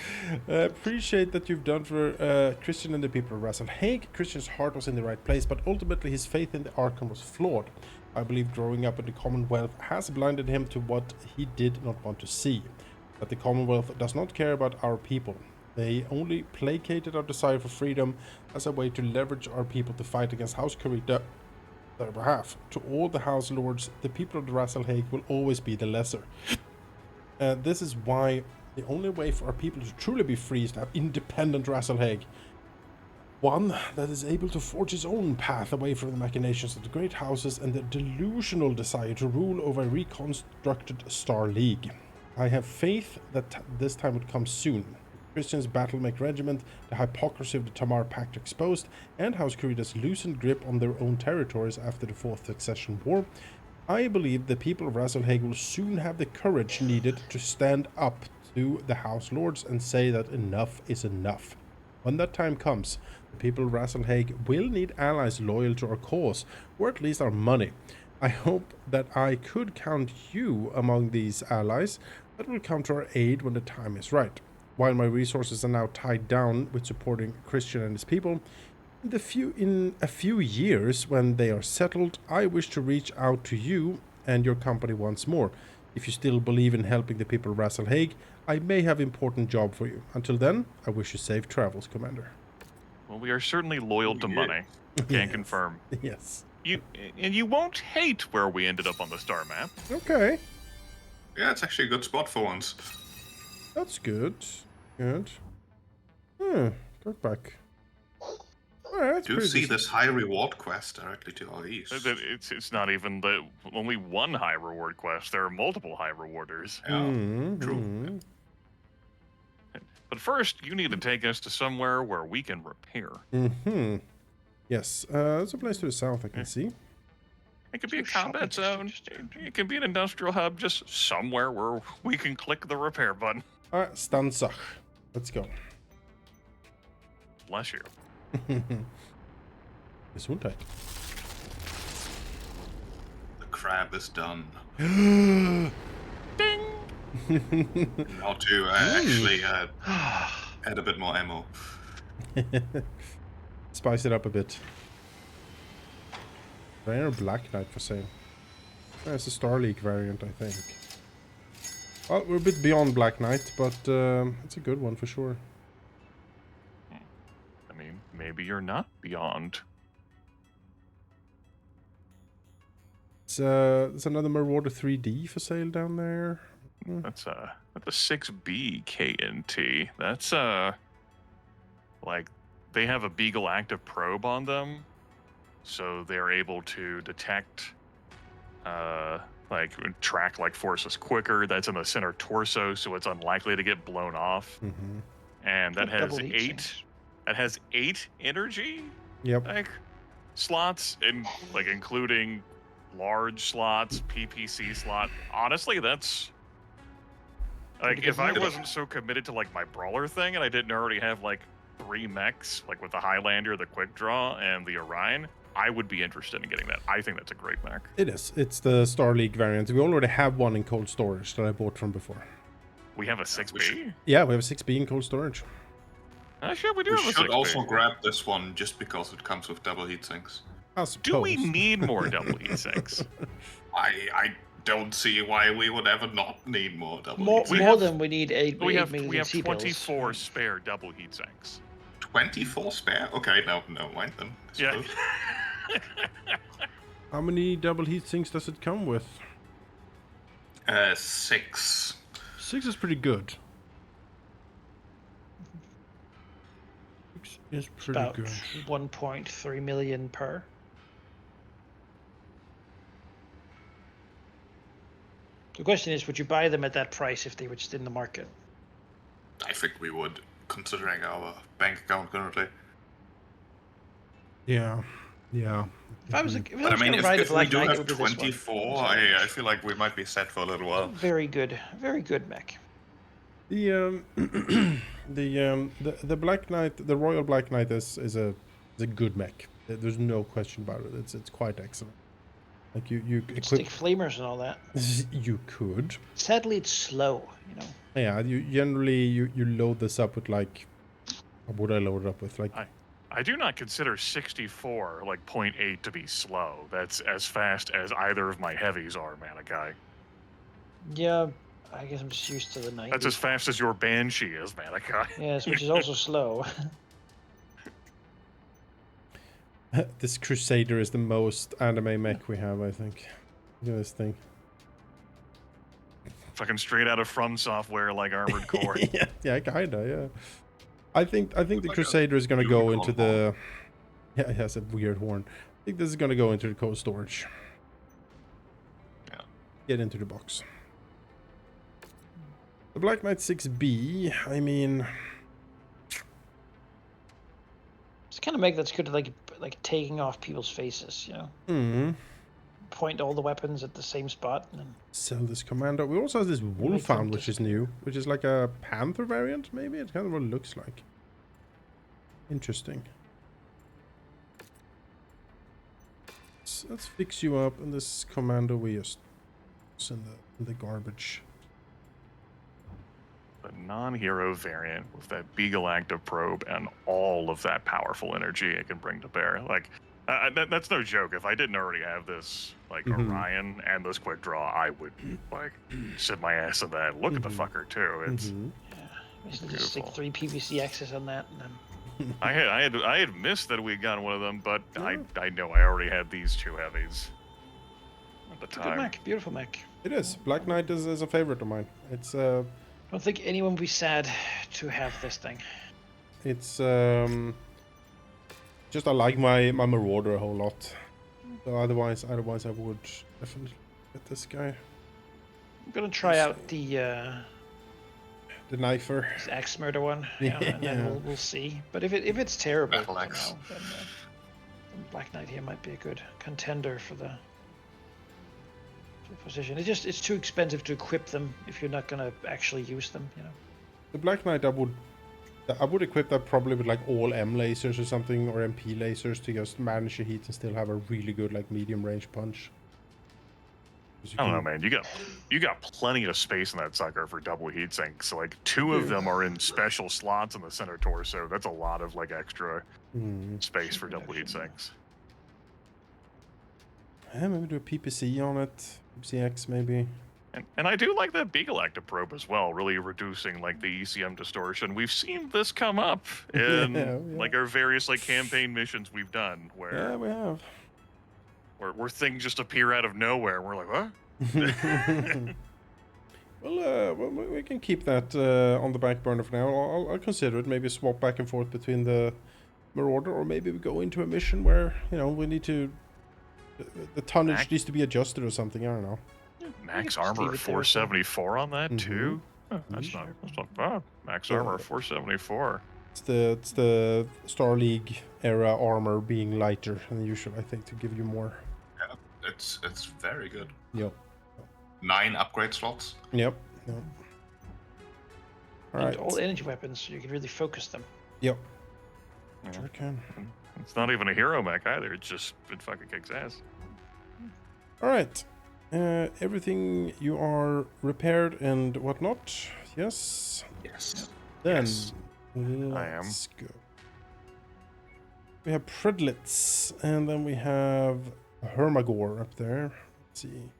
Appreciate that you've done for Christian and the people of Rasselheg. Christian's heart was in the right place, but ultimately his faith in the Archon was flawed. I believe growing up in the Commonwealth has blinded him to what he did not want to see. That the Commonwealth does not care about our people. They only placated our desire for freedom as a way to leverage our people to fight against House Kurita on their behalf. To all the House Lords, the people of the Rasselheg will always be the lesser. This is why the only way for our people to truly be free is to have independent Rasselheg. One that is able to forge its own path away from the machinations of the great houses and the delusional desire to rule over a reconstructed Star League. I have faith that this time would come soon. Christian's Battlemech Regiment, the hypocrisy of the Tamar Pact exposed, and House Kurita's loosened grip on their own territories after the Fourth Succession War, I believe the people of Rasselheg will soon have the courage needed to stand up to the House Lords and say that enough is enough. When that time comes, the people of Rasselheg will need allies loyal to our cause, or at least our money. I hope that I could count you among these allies that will come to our aid when the time is right. While my resources are now tied down with supporting Christian and his people, in a few years, when they are settled, I wish to reach out to you and your company once more. If you still believe in helping the people of Rasselhague, I may have important job for you. Until then, I wish you safe travels, Commander. Well, we are certainly loyal to money. Can Yes. confirm. Yes. You won't hate where we ended up on the star map. Okay. Yeah, it's actually a good spot for once. That's good. Good. Go back. Alright, that's Do pretty see decent. this high reward quest directly to our east. It's not even the only one high reward quest. There are multiple high rewarders. Yeah, true. Mhm. But first, you need to take us to somewhere where we can repair. Mhm. Yes. There's a place to the south I can see. It could be a Your shopping combat zone. district. It could be an industrial hub, just somewhere where we can click the repair button. Alright, Stanzach. Let's go. Bless you. Gesundheit. The crab is done. Ding! Now to actually add a bit more ammo. Spice it up a bit. Rare Black Knight for sale. There's a Star League variant, I think. Well, we're a bit beyond Black Knight, but it's a good one for sure. I mean, maybe you're not beyond. There's another Marauder 3D for sale down there. That's a 6B KNT. That's like they have a Beagle active probe on them, so they're able to detect like track like forces quicker. That's in the center torso, so it's unlikely to get blown off. And that has Double heat 8. sinks. That has 8 energy Yep. like slots, and like including large slots, PPC slot. Honestly, that's like Pretty if good I move. wasn't so committed to like my brawler thing and I didn't already have like 3 mechs, like with the Highlander, the Quick Draw, and the Orion, I would be interested in getting that. I think that's a great mech. It is. It's the Star League variant. We already have one in cold storage that I bought from before. We have a 6B? Yeah, we have a 6B in cold storage. Shit, we do We have a should 6B. also grab this one just because it comes with double heat sinks. I Do we suppose. need more double E6? I don't see why we would ever not need more double More, heat We sinks. more have- than we need 8 we have million sea bills. 24 spare double heat sinks. 24 spare? Okay, no mind then. I Yeah. suppose. How many double heat sinks does it come with? 6. 6 is pretty good. 6 is pretty About good. 1.3 million per. The question is, would you buy them at that price if they were just in the market? I think we would, considering our bank account currently. Yeah. Yeah. If I was, if I But I was mean, going to ride a if we Black do Knight, it have would be this one. 24, I feel like we might be set for a little while. Very good mech. The the Black Knight, the Royal Black Knight is a good mech. There's no question about it. It's quite excellent. Like you It's stick flamers and all that. you could. Sadly, it's slow. You know. Yeah, you generally you load this up with like, what would I load it up with? Like I do not consider 64, like 0.8, to be slow. That's as fast as either of my heavies are, Manaki. Yeah, I guess I'm just used to the 90. That's as fast as your Banshee is, Manaki. Yes, which is also slow. this Crusader is the most anime mech we have, I think. Look at this thing. Fucking straight out of From Software, like Armored Core. yeah, kinda, yeah. I think the Crusader is gonna go into the. Yeah, it has a weird horn. I think this is gonna go into the cold storage. Yeah. Get into the box. The Black Knight 6B. I mean, It's kind of mech that's good at like taking off people's faces. You know, point all the weapons at the same spot. And then sell this Commando. We also have this Wolfhound, which is new, which is like a Panther variant. Maybe it's kind of what it looks like. Interesting. Let's fix you up, and this Commando we just send in the garbage. non-hero variant with that Beagle active probe and all of that powerful energy it can bring to bear. Like, that's no joke. If I didn't already have this, like, Orion and this quick draw, I would, like, sit my ass in that. Look at the fucker, too. It's Basically just stick 3 PVC axes on that, and then I had missed that we had gotten one of them, but I know I already had these 2 heavies at the good time. mech, beautiful mech. It is. Black Knight is a favorite of mine. It's I don't think anyone would be sad to have this thing. it's just I like my Marauder a whole lot. So otherwise I would definitely get this guy. I'm gonna try out the Knifer. this axe murder one, and then we'll see. But if it's terrible, Battle axe. then Black Knight here might be a good contender for the position. It's too expensive to equip them if you're not gonna actually use them. The Black Knight I would equip that probably with like all M lasers or something, or MP lasers, to just manage the heat and still have a really good like medium range punch. I don't know, man. You got plenty of space in that sucker for double heat sinks. So, like, 2 of them are in special slots in the center torso. That's a lot of like extra space for double heat sinks. Yeah, maybe do a PPC on it. PPCX maybe. And I do like that Beagle active probe as well, really reducing like the ECM distortion. We've seen this come up in like our various like campaign missions we've done, where we have. Where things just appear out of nowhere, and we're like, what? Well, we can keep that on the back burner for now. I'll consider it. Maybe swap back and forth between the Marauder, or maybe we go into a mission where we need to. The tonnage needs to be adjusted or something. I don't know. Max armor 474 on that too. That's not bad. Max armor 474. It's the Star League era armor being lighter than usual, I think, to give you more. Yeah, it's very good. Yep. 9 upgrade slots. Yep. And all energy weapons, you can really focus them. Yep. Yeah. Sure can. It's not even a hero mech either. It fucking kicks ass. All right. Everything you are repaired and whatnot. Yes. Yes. Then Yes. let's go. We have Predlitz, and then we have Hermagor up there. Let's see.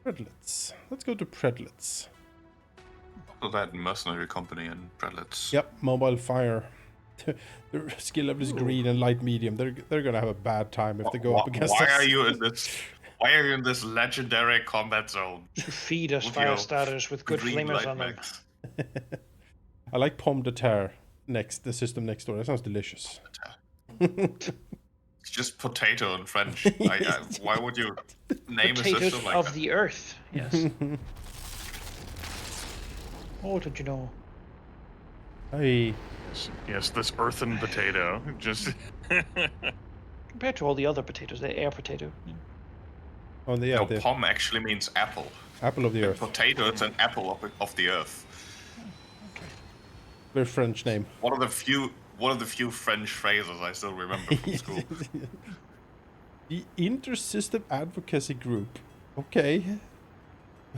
Predlitz. Let's go to Predlitz. So that mercenary company in Predlitz. Yep, mobile fire. Their skill level is green and light medium. They're gonna have a bad time if they go up against us. Why are you in this? Why are you in this legendary combat zone? To feed us With fire your starters with good green flamers light on them. mechs. I like pomme de terre the system next door. That sounds delicious. It's just potato in French. Why would you name a Potatoes system like of that? the earth, yes. Oh, did you know? Hey. Yes, this earthen potato. Just Compared to all the other potatoes, they're air potato. Oh, the No, pomme actually means apple. apple of the earth. Potato, it's an apple of the earth. Very French name. One of the few French phrases I still remember from school. The Intersystem Advocacy Group. Okay.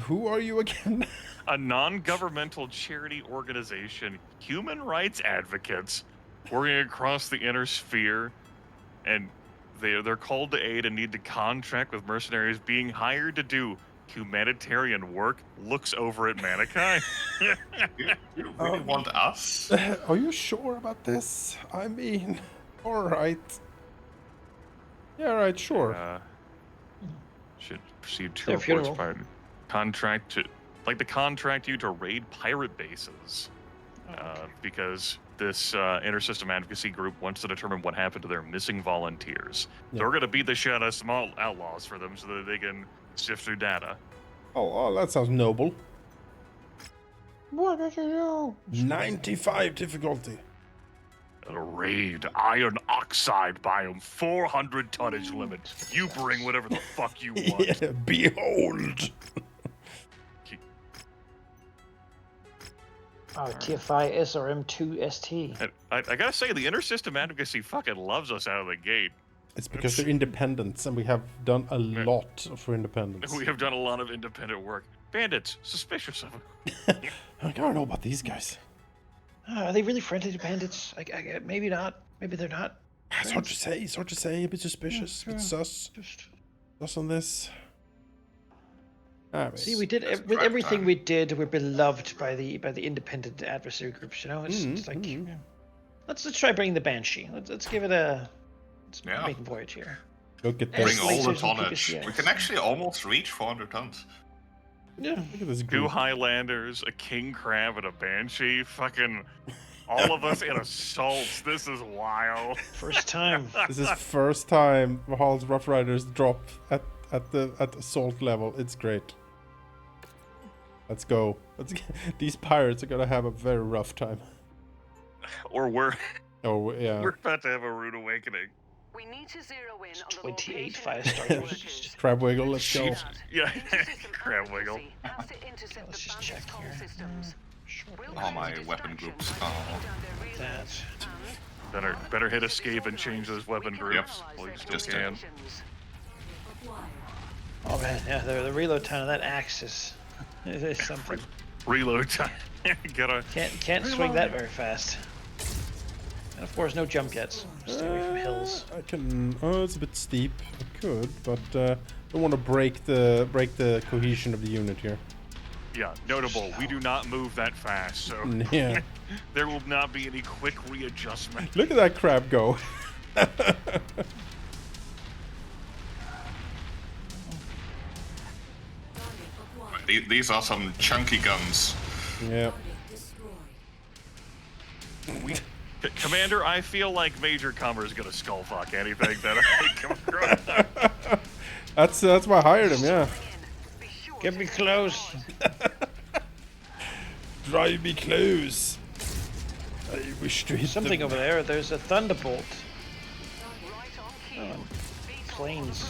Who are you again? a non-governmental charity organization, human rights advocates working across the inner sphere, and they're called to aid and need to contract with mercenaries being hired to do humanitarian work. Looks over at Manaki. You really want us? Are you sure about this? I mean, alright. Yeah, right, sure. Should receive 2 Their reports funeral. by to contract you to raid pirate bases. Because this inter-system advocacy group wants to determine what happened to their missing volunteers. Yeah. They're going to beat the shit out of small outlaws for them so that they can sift through data. Oh, that sounds noble. What did you do? 95 difficulty. A raid iron oxide biome, 400 tonnage limit. You bring whatever the fuck you want. Yeah, behold. Oh, TFI SRM2 ST. I gotta say, the inter-system advocacy fucking loves us out of the gate. It's because they're independents, and we have done a lot for independents. We have done a lot of independent work. Bandits, suspicious of them. I don't know about these guys. Are they really friendly to bandits? Maybe not. Maybe they're not. It's hard to say. It's hard to say. A bit suspicious. A bit sus. Just Sus on this. Anyways. see, we did with everything we did. We're beloved by the independent adversary groups. You know, it's like yeah. let's try bringing the Banshee. Let's give it a maiden voyage here. Look at Bring this. all the lasers and tonnage. PPCs. We can actually almost reach 400 tons. Yeah. Look at this 2 group. Highlanders, a king crab, and a banshee. Fucking all of us in assaults. This is wild. First time. This is first time Mahal's Rough Riders drop at assault level. It's great. Let's go. These pirates are gonna have a very rough time. Or we're Yeah. we're about to have a rude awakening. We need to zero in on the 28 location of 5-star the users. workers. Crab wiggle. Let's go. Yeah, Intersystem crab wiggle. accuracy has to intercept Let's the just bandits' check comm here. systems. We'll Oh, my create a weapon distraction groups. by Oh. taking down their That. reloads and Better hit escape and change those weapon we can groups. neutralize Well, you their still Just can. communications. Oh man, yeah, the reload time of that axe is something. Reload time. Gotta Can't swing that very fast. And of course, no jump yet. Stay away from hills. I can. Oh, it's a bit steep. I could, but don't want to break the cohesion of the unit here. Yeah, notable. We do not move that fast, so Yeah. there will not be any quick readjustment. Look at that crab go. These are some chunky guns. Yeah. Commander, I feel like Major Comer is gonna skullfuck anything that I come across. That's why I hired him. Yeah. Get me close. Drive me close. I wish to hit Something them. over there. There's a thunderbolt. Right on cue. Oh, Beat planes.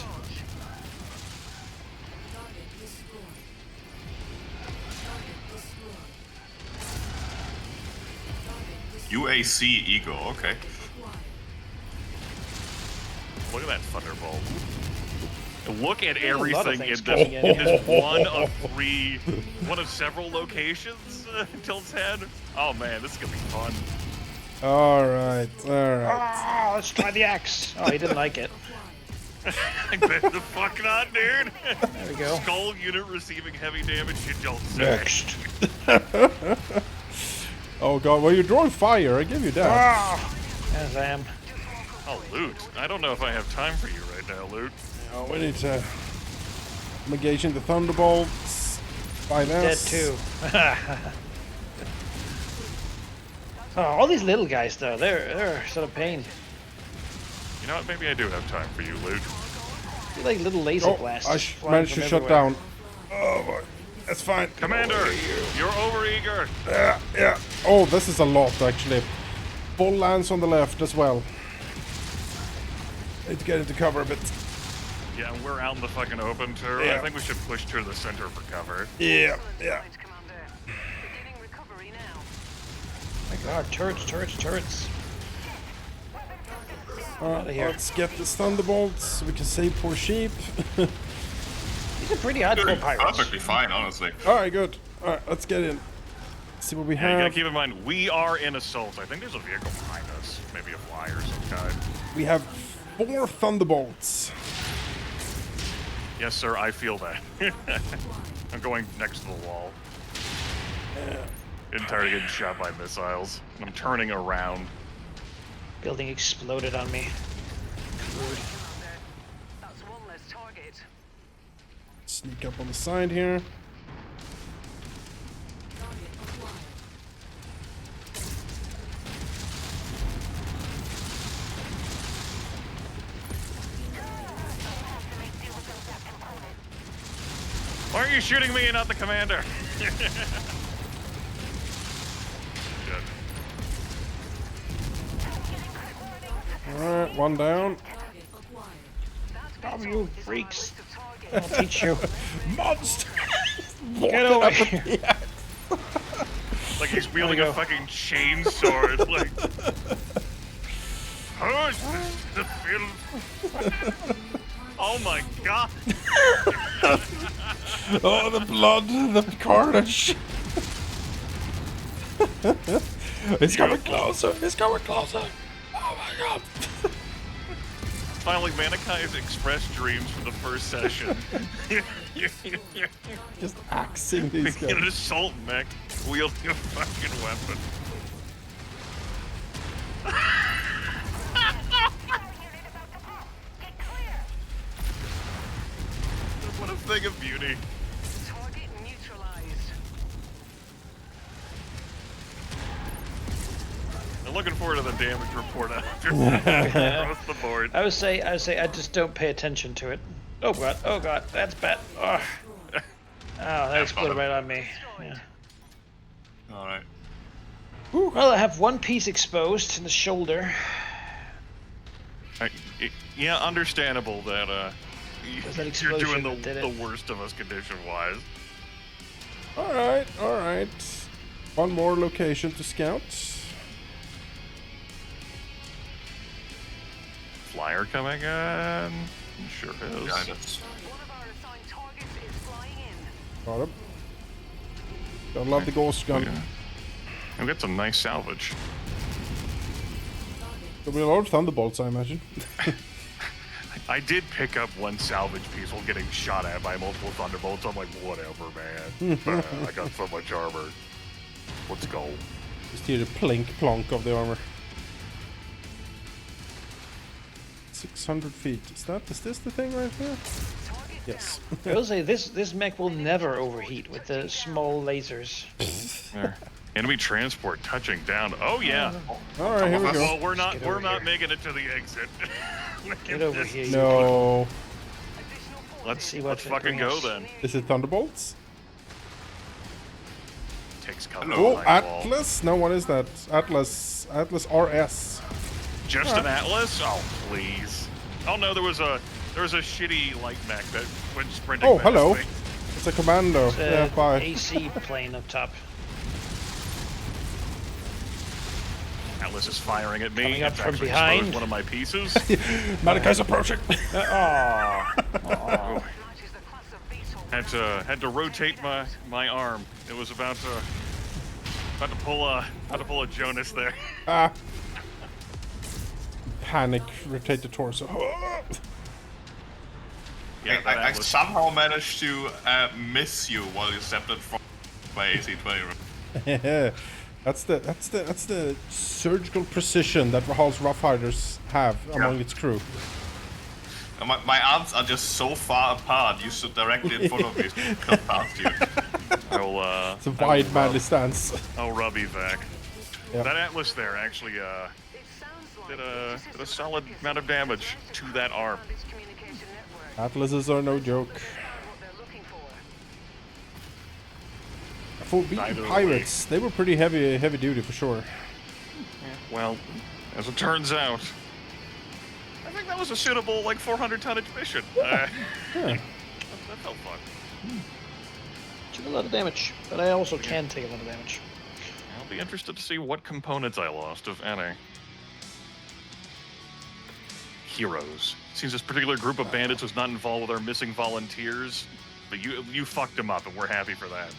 UAC Eagle, okay. Look at that thunderbolt. Look at There's a lot of everything in things coming this, in. in this one of several locations until 10. Oh man, this is gonna be fun. All right. Ah, let's try the axe. Oh, he didn't like it. I bet the fuck not, dude. There we go. Skull unit receiving heavy damage, you don't say. Next. Oh god, well you're drawing fire. I give you that. Ah, yes, I am. Oh, Loot. I don't know if I have time for you right now, Loot. Oh, we need to engaging the thunderbolts. 5S. Dead too. Oh, all these little guys though, they're sort of pain. You know what? Maybe I do have time for you, Loot. They're like little laser Oh, blasts. I flying managed to from shut everywhere. down. Oh, boy. That's fine. Commander, you're overeager. Yeah. Oh, this is a lot actually. Full lance on the left as well. Need to get into cover a bit. Yeah, we're out in the fucking open too. Yeah. I think we should push to the center for cover. Yeah. Right, Commander. Beginning recovery now. Oh my god, turrets. Outta here. Let's get this thunderbolts so we can save poor sheep. These are pretty hardcore Doing pirates. perfectly fine, honestly. Alright, good. Alright, let's get in. See what we Yeah, you gotta have. keep in mind, we are in assault. I think there's a vehicle behind us. Maybe a flyer of some kind. We have 4 thunderbolts. Yes, sir, I feel that. I'm going next to the wall. Getting tired of getting shot by missiles. And I'm turning around. Building exploded on me. Commander, that's one less target. Sneak up on the side here. Why are you shooting me and not the commander? Shit. Alright, one down. Stop you freaks. I'll teach you. Monster! Get over here. Like he's wielding There a you go. fucking chainsword. Like, Oh, the film. Oh my god. Oh, the blood, the carnage. It's coming closer. It's coming closer. Oh my god. Finally, Manakai's expressed dreams for the first session. Just axing these Being an guys. assault mech wielding a fucking weapon. What a thing of beauty. Target neutralized. I'm looking forward to the damage report after across the board. I would say I just don't pay attention to it. Oh god, that's bad. Oh, that exploded right on me. Yeah. Alright. Well, I have one piece exposed in the shoulder. Yeah, understandable that Was that you're doing explosion that did the it? worst of us condition-wise. Alright. One more location to scout. Flyer coming in. Sure is. Behind us. One of our assigned targets is flying in. Got him. Don't love the ghost gun. Yeah. We got some nice salvage. There'll be a lot of thunderbolts, I imagine. I did pick up one salvage piece while getting shot at by multiple thunderbolts. I'm like, whatever, man. I got so much armor. Let's go. Just hear the plink plonk of the armor. 600 feet. Is this the thing right here? Yes. I will say this mech will never overheat with the small lasers. There. Enemy transport touching down. Oh yeah. Alright, here we go. Well, we're not get over here. making it to the exit. Get over here. you No. Let's See what let's they fucking bring go us. then. Is it thunderbolts? Takes cover. Oh, behind the wall. Atlas? No, what is that? Atlas RS. Just an Atlas? Oh please. Oh no, there was a shitty light mech that went sprinting. Oh, past hello. me. It's a commando. It's Yeah, bye. AC plane up top. Atlas is firing at me. Coming up It's from actually behind. exposed one of my pieces. Manakai's approaching. Oh. Matches the class of beetle. Had to rotate my arm. It was about to pull a Jonas there. Ah. Panic. Rotate the torso. Yeah, that I Atlas. somehow managed to miss you while you stepped in front of my AC-20. That's the surgical precision that Valhall's Rough Riders have among its crew. And my arms are just so far apart. You stood directly in front of me, so I cut past you. It's a wide manly stance. I'll rub evac. Yeah. That Atlas there actually It sounds like did a solid amount of damage to that arm. this communication network. Atlases are no joke. What they're looking for. For being Neither pirates, they were pretty heavy duty for sure. Well, as it turns out, I think that was a suitable 400 tonnage mission. Yeah. That felt fun. Took a lot of damage, but I also can take a lot of damage. I'll be interested to see what components I lost, if any. Heroes. Seems this particular group of bandits was not involved with our missing volunteers, but you fucked them up, and we're happy for that.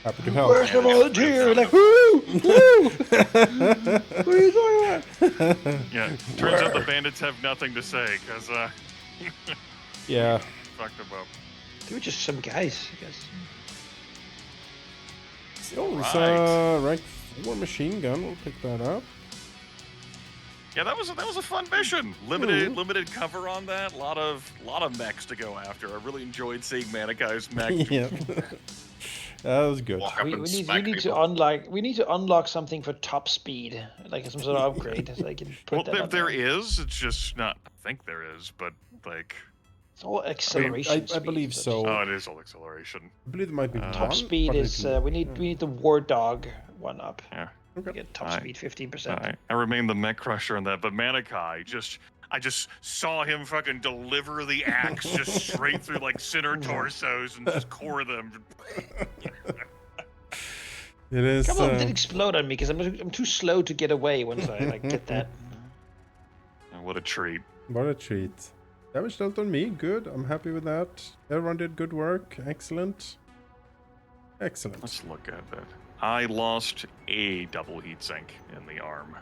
Happy to help. Where's the volunteer? Like, woo! Woo! What are you talking about? Yeah, turns out the bandits have nothing to say, because, Yeah. fucked them up. They were just some guys, I guess. Oh, it's rank 4 machine gun. We'll pick that up. Yeah, that was a fun mission. Limited cover on that. A lot of mechs to go after. I really enjoyed seeing Manakai's mech. Yeah. That was good. Walk up We and need smack to people. unlock something for top speed, like some sort of upgrade, so I can put Well, that on there is. It's just not. I think there is, but It's all acceleration. I speed, believe so. oh, it is all acceleration. I believe there might be Top one, speed but is we need the War Dog one up. Yeah. We get top Alright. speed 15%. I remain the mech crusher on that, but Manakai I just saw him fucking deliver the axe just straight through center torsos and just core them. It is. A couple of them did explode on me because I'm too slow to get away once I get that. What a treat. What a treat. Damage dealt on me. Good. I'm happy with that. Everyone did good work. Excellent. Excellent. Let's look at that. I lost a double heatsink in the arm.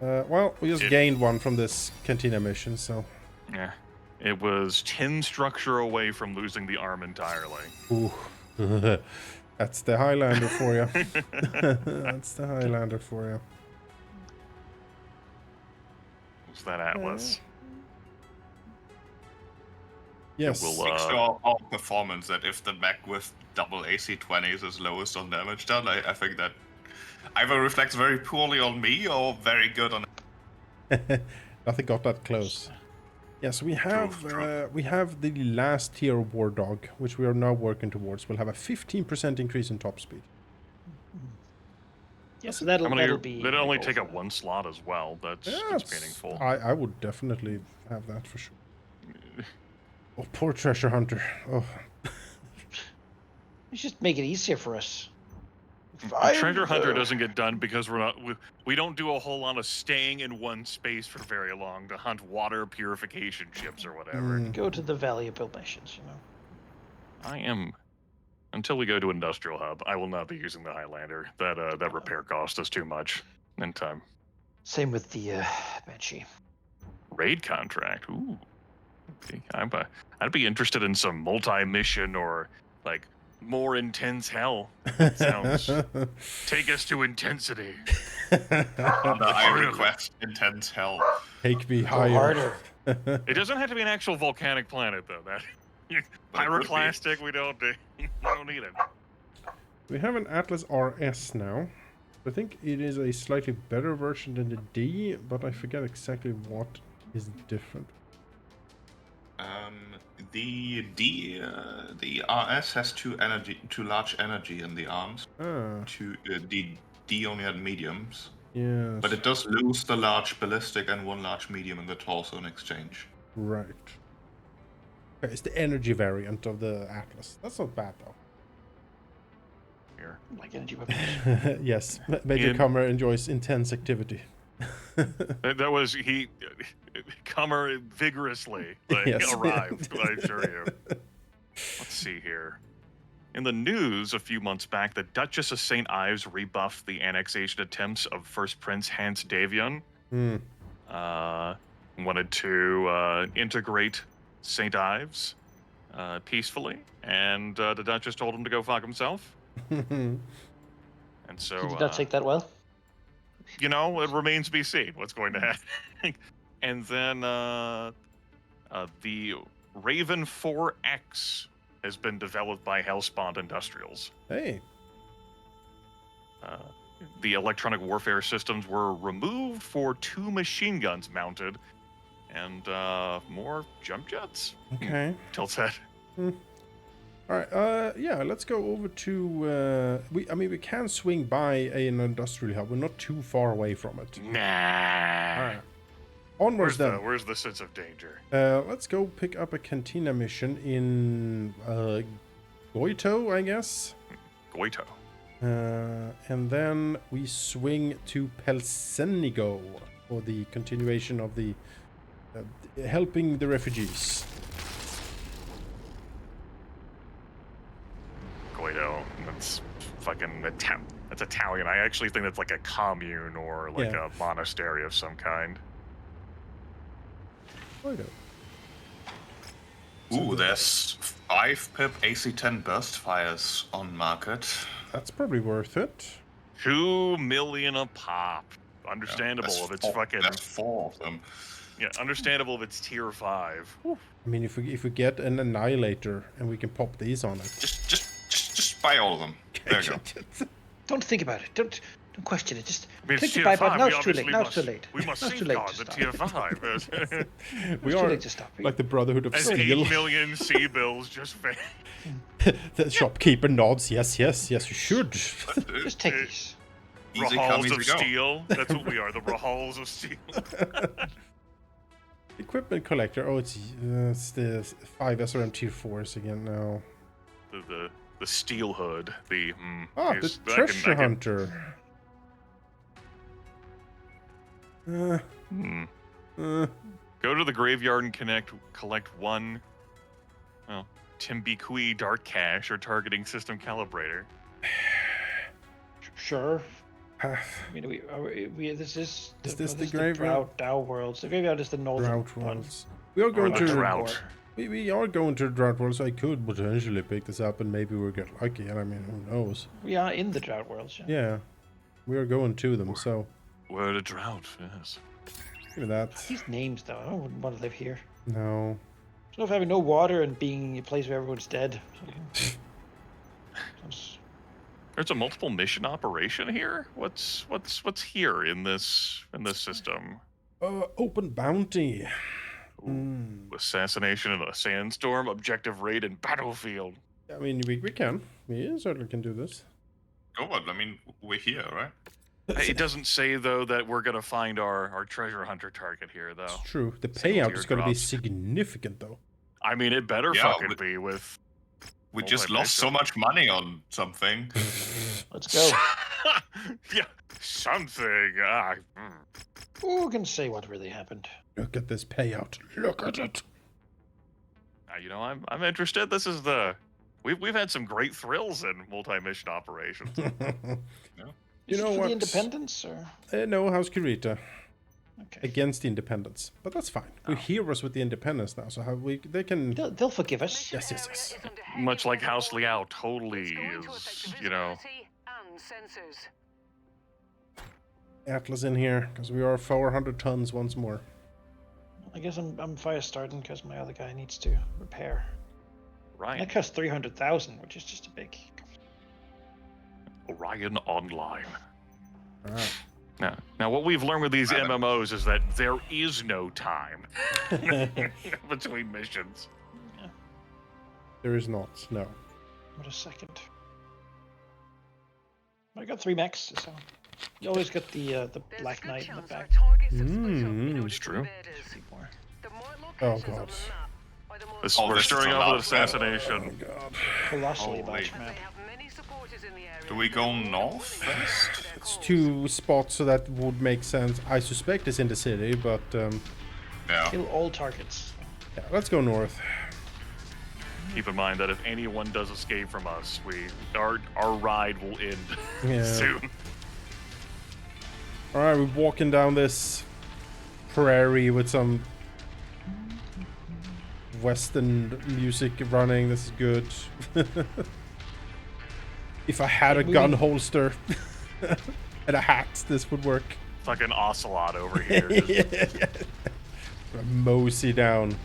Well, we just It- gained one from this Cantina mission, so... Yeah. It was 10 structure away from losing the arm entirely. Ooh. That's the Highlander for you. That's the Highlander for you. What's that Atlas? Yes. will, Speaks to our performance that if the mech with double AC-20s is lowest on damage done, I think that either reflects very poorly on me or very good on. Nothing got that close. Yes, we have True. we have the last tier War Dog, which we are now working towards. We'll have a 15% increase in top speed. Yeah, so that'll be. They'd only the take goal up for one slot as well. That's meaningful. I would definitely have that for sure. Oh, poor treasure hunter. Oh, Let's just make it easier for us. Treasure Hunter doesn't get done because we don't do a whole lot of staying in one space for very long to hunt water purification ships or whatever. Go to the valuable missions, you know. I am until we go to Industrial Hub. I will not be using the Highlander. That repair cost is too much in time. Same with the Banshee. Raid contract. Ooh, I'd be interested in some multi-mission or like more intense hell. That sounds. Take us to intensity. I request intense hell. take me Go higher. harder. It doesn't have to be an actual volcanic planet though. That pyroclastic, we don't need it. We have an Atlas RS now. I think it is a slightly better version than the D, but I forget exactly what is different. The RS has too large energy in the arms. The D only had mediums, Yes. but it does lose the large ballistic and one large medium in the torso in exchange. Right. Okay, it's the energy variant of the Atlas. That's not bad though. Here. Like energy weapons. Yes, Major Comer enjoys intense activity. That was he. Comer vigorously Yes. arrived. I assure you. Let's see here. In the news a few months back, the Duchess of St. Ives rebuffed the annexation attempts of First Prince Hans Davion. Wanted to integrate St. Ives peacefully, and the Duchess told him to go fuck himself. And so He did not take that well. You know, it remains to be seen what's going to happen. And then the Raven 4X has been developed by Hellspawn Industrials. Hey. The electronic warfare systems were removed for 2 machine guns mounted and more jump jets. Okay. Tilt's head. All right. Yeah. Let's go over to. We can swing by an industrial hub. We're not too far away from it. Nah. All right. Onwards then. Where's the sense of danger? Let's go pick up a Cantina mission in Goito, I guess. Goito. And then we swing to Pelsenigo for the continuation of the helping the refugees. Goito. That's fucking that's Italian. I actually think that's like a commune or like a monastery of some kind. Goito. Ooh, there's 5-pip AC-10 burst fires on market. That's probably worth it. 2 million a pop. Understandable if it's fucking. That's 4 of them. Yeah, understandable if it's tier 5. Whew. I mean, if we get an annihilator and we can pop these on it. Just buy all of them. There you go. Don't think about it. Don't question it. Just I mean, click it's the tier buy 5. button. Now We it's too late. obviously Now it's too late. We must Now it's too late safeguard to the stop. tier 5. We It's too are late to stop. like the Brotherhood of As Steel. 8 million sea bills just fail. The shopkeeper nods. Yes, you should. Just take these. Easy come, Rahals easy of go. steel. That's what we are. The Rahals of steel. Equipment collector. Oh, it's the 5 SRM tier 4s again now. The steel hood. The The treasure hunter. Go to the graveyard and collect one, well, Timbuktu Dark Cache or Targeting System Calibrator. Sure. I mean, this is this the the graveyard? Drought Worlds. The graveyard is the northern Drought one. Worlds. We are going the to drought. We are going to Drought Worlds. I could potentially pick this up and maybe we'll get lucky. And I mean, who knows? We are in the Drought Worlds. Yeah. Yeah, we are going to them. So We're the drought, yes. give me that. These names, though, I wouldn't want to live here. No. So if having no water and being a place where everyone's dead. Sounds- There's a multiple mission operation here. What's here in this system? Open bounty. Assassination in a sandstorm, objective raid, and battlefield. I mean, we can. We certainly can do this. Oh, what? I mean, we're here, right? It doesn't say though that we're gonna find our treasure hunter target here, though. It's true. The Single payout is going to be teardrops. significant, though. I mean, it better Yeah, fucking but- be with. We just lost so much money on something. Let's go. Yeah, something. Who can say what really happened? Look at this payout. Look at it. You know, I'm interested. This is the. We've had some great thrills in multi-mission operations. You Is it know for what? the Independence or? No, House Kurita. Okay. Against the Independence. But that's fine. We're heroes with the Independence now, so how they can... They'll forgive us. Yes, yes, yes. Much like House Liao totally is, you know. Atlas in here, because we are 400 tons once more. I guess I'm fire starting because my other guy needs to repair. Ryan. That costs 300,000, which is just a big. Orion Online. Alright. Now, what we've learned with these MMOs is that there is no time between missions. There is not, no. What a second. I got 3 mechs, so you always get the Black Knight in the back. It's true. 3 more. Oh, God. We're this is starting a off lot, with assassination. God. Colossally Holy. large map. Do we go north west? It's 2 spots, so that would make sense. I suspect it's in the city, but... Yeah. Kill all targets. yeah, let's go north. Keep in mind that if anyone does escape from us, our ride will end Yeah. soon. Alright, we're walking down this prairie with some Western music running. This is good. If I had a gun holster and a hat, this would work. Fucking ocelot over here. Yeah. Mosey down.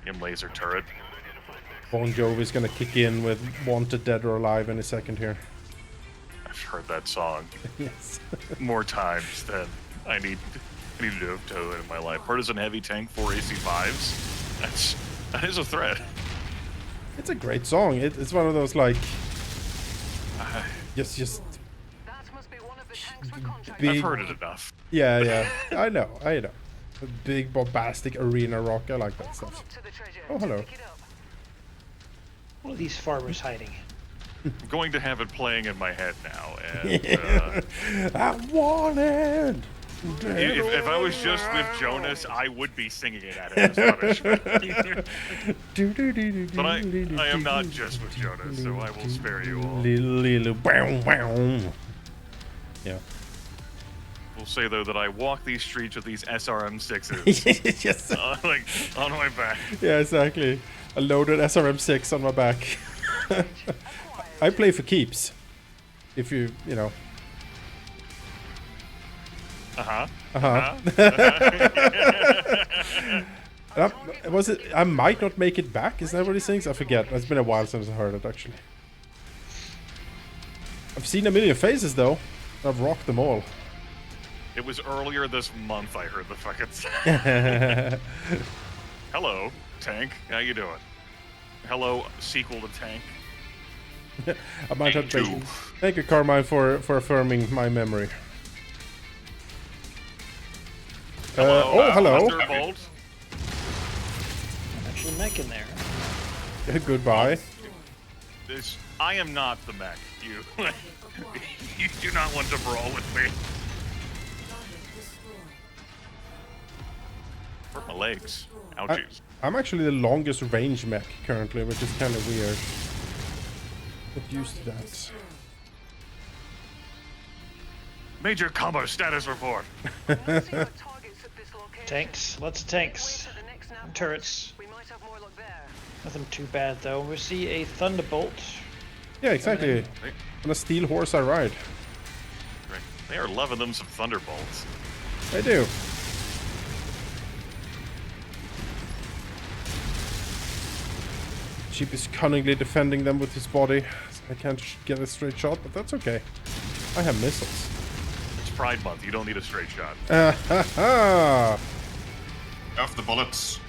In laser turret. Bon Jovi's gonna kick in with Wanted Dead or Alive any second here. I've heard that song Yes. more times than I need to have to in my life. Partisan heavy tank 4 AC5s. That is a threat. It's a great song. It's one of those like just big. I've heard it enough. Yeah. I know. A big bombastic arena rock. I like that stuff. Oh, hello. One of these farmers hiding. I'm going to have it playing in my head now. And I want it. if I was just with Jonas, I would be singing it at his punishment. But I am not just with Jonas, so I will spare you all. Little Yeah. We'll say though that I walk these streets with these SRM6s Yes. on my back. Yeah, exactly. A loaded SRM6 on my back. I play for keeps. If you know. Was it? I might not make it back. Is that what he sings? I forget. It's been a while since I heard it, actually. I've seen a million faces, though. I've rocked them all. It was earlier this month I heard the fucking song. Hello, Tank. How you doing? Hello, sequel to Tank. I might have to thank you, Carmine, for affirming my memory. Hello, hello. Thunderbolt. Actually, mech in there. Goodbye. I am not the mech. You do not want to brawl with me. Hurt my legs. Ouchies. I'm actually the longest range mech currently, which is kind of weird. Get used to that. Major combo status report. Tanks. Lots of tanks. And turrets. We might have more luck there. Nothing too bad though. We see a thunderbolt. Yeah, exactly. On a steel horse I ride. Right. They are loving them some thunderbolts. I do. Sheep is cunningly defending them with his body. So I can't get a straight shot, but that's okay. I have missiles. It's Pride Month. You don't need a straight shot. Off the bullets.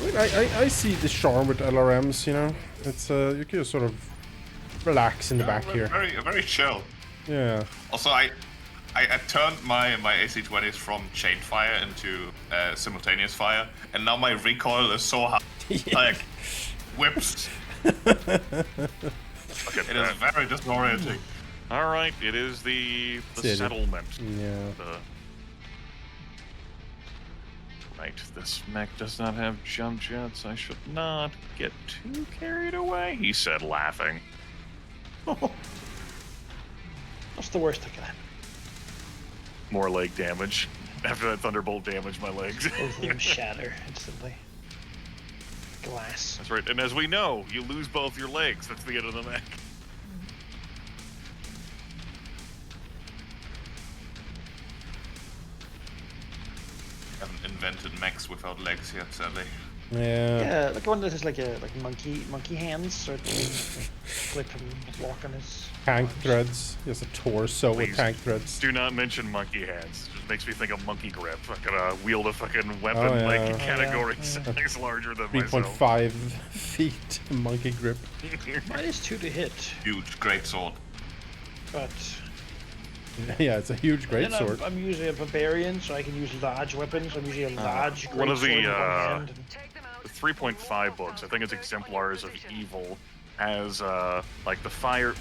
I mean, I see the charm with LRMs, you know. It's you can just sort of relax in the back here. Very chill. Yeah. Also, I turned my AC-20s from chain fire into simultaneous fire, and now my recoil is so high, like whips. It is very disorienting. All right, it is the settlement. Yeah. Right, this mech does not have jump jets. I should not get too carried away, he said, laughing. What's the worst that can happen? More leg damage. After that thunderbolt damaged my legs. Both of them shatter instantly. Glass. That's right, and as we know, you lose both your legs. That's the end of the mech. Haven't invented mechs without legs yet, sadly. Yeah. Yeah, like one that has like monkey hands, sort of flip and block on his Tank arms. threads. He has a torso with Please. tank threads. Do not mention monkey hands. It just makes me think of monkey grip. I gotta wield a fucking weapon Oh, yeah. like Oh, category yeah. size larger than myself. 3.5 feet monkey grip. -2 to hit, Huge, great sword. but Yeah, it's a huge great then sword. I'm usually a barbarian, so I can use large weapons. I'm usually a large One of the, great sword with one hand. The 3.5 books, I think it's Exemplars of Evil, has like the fire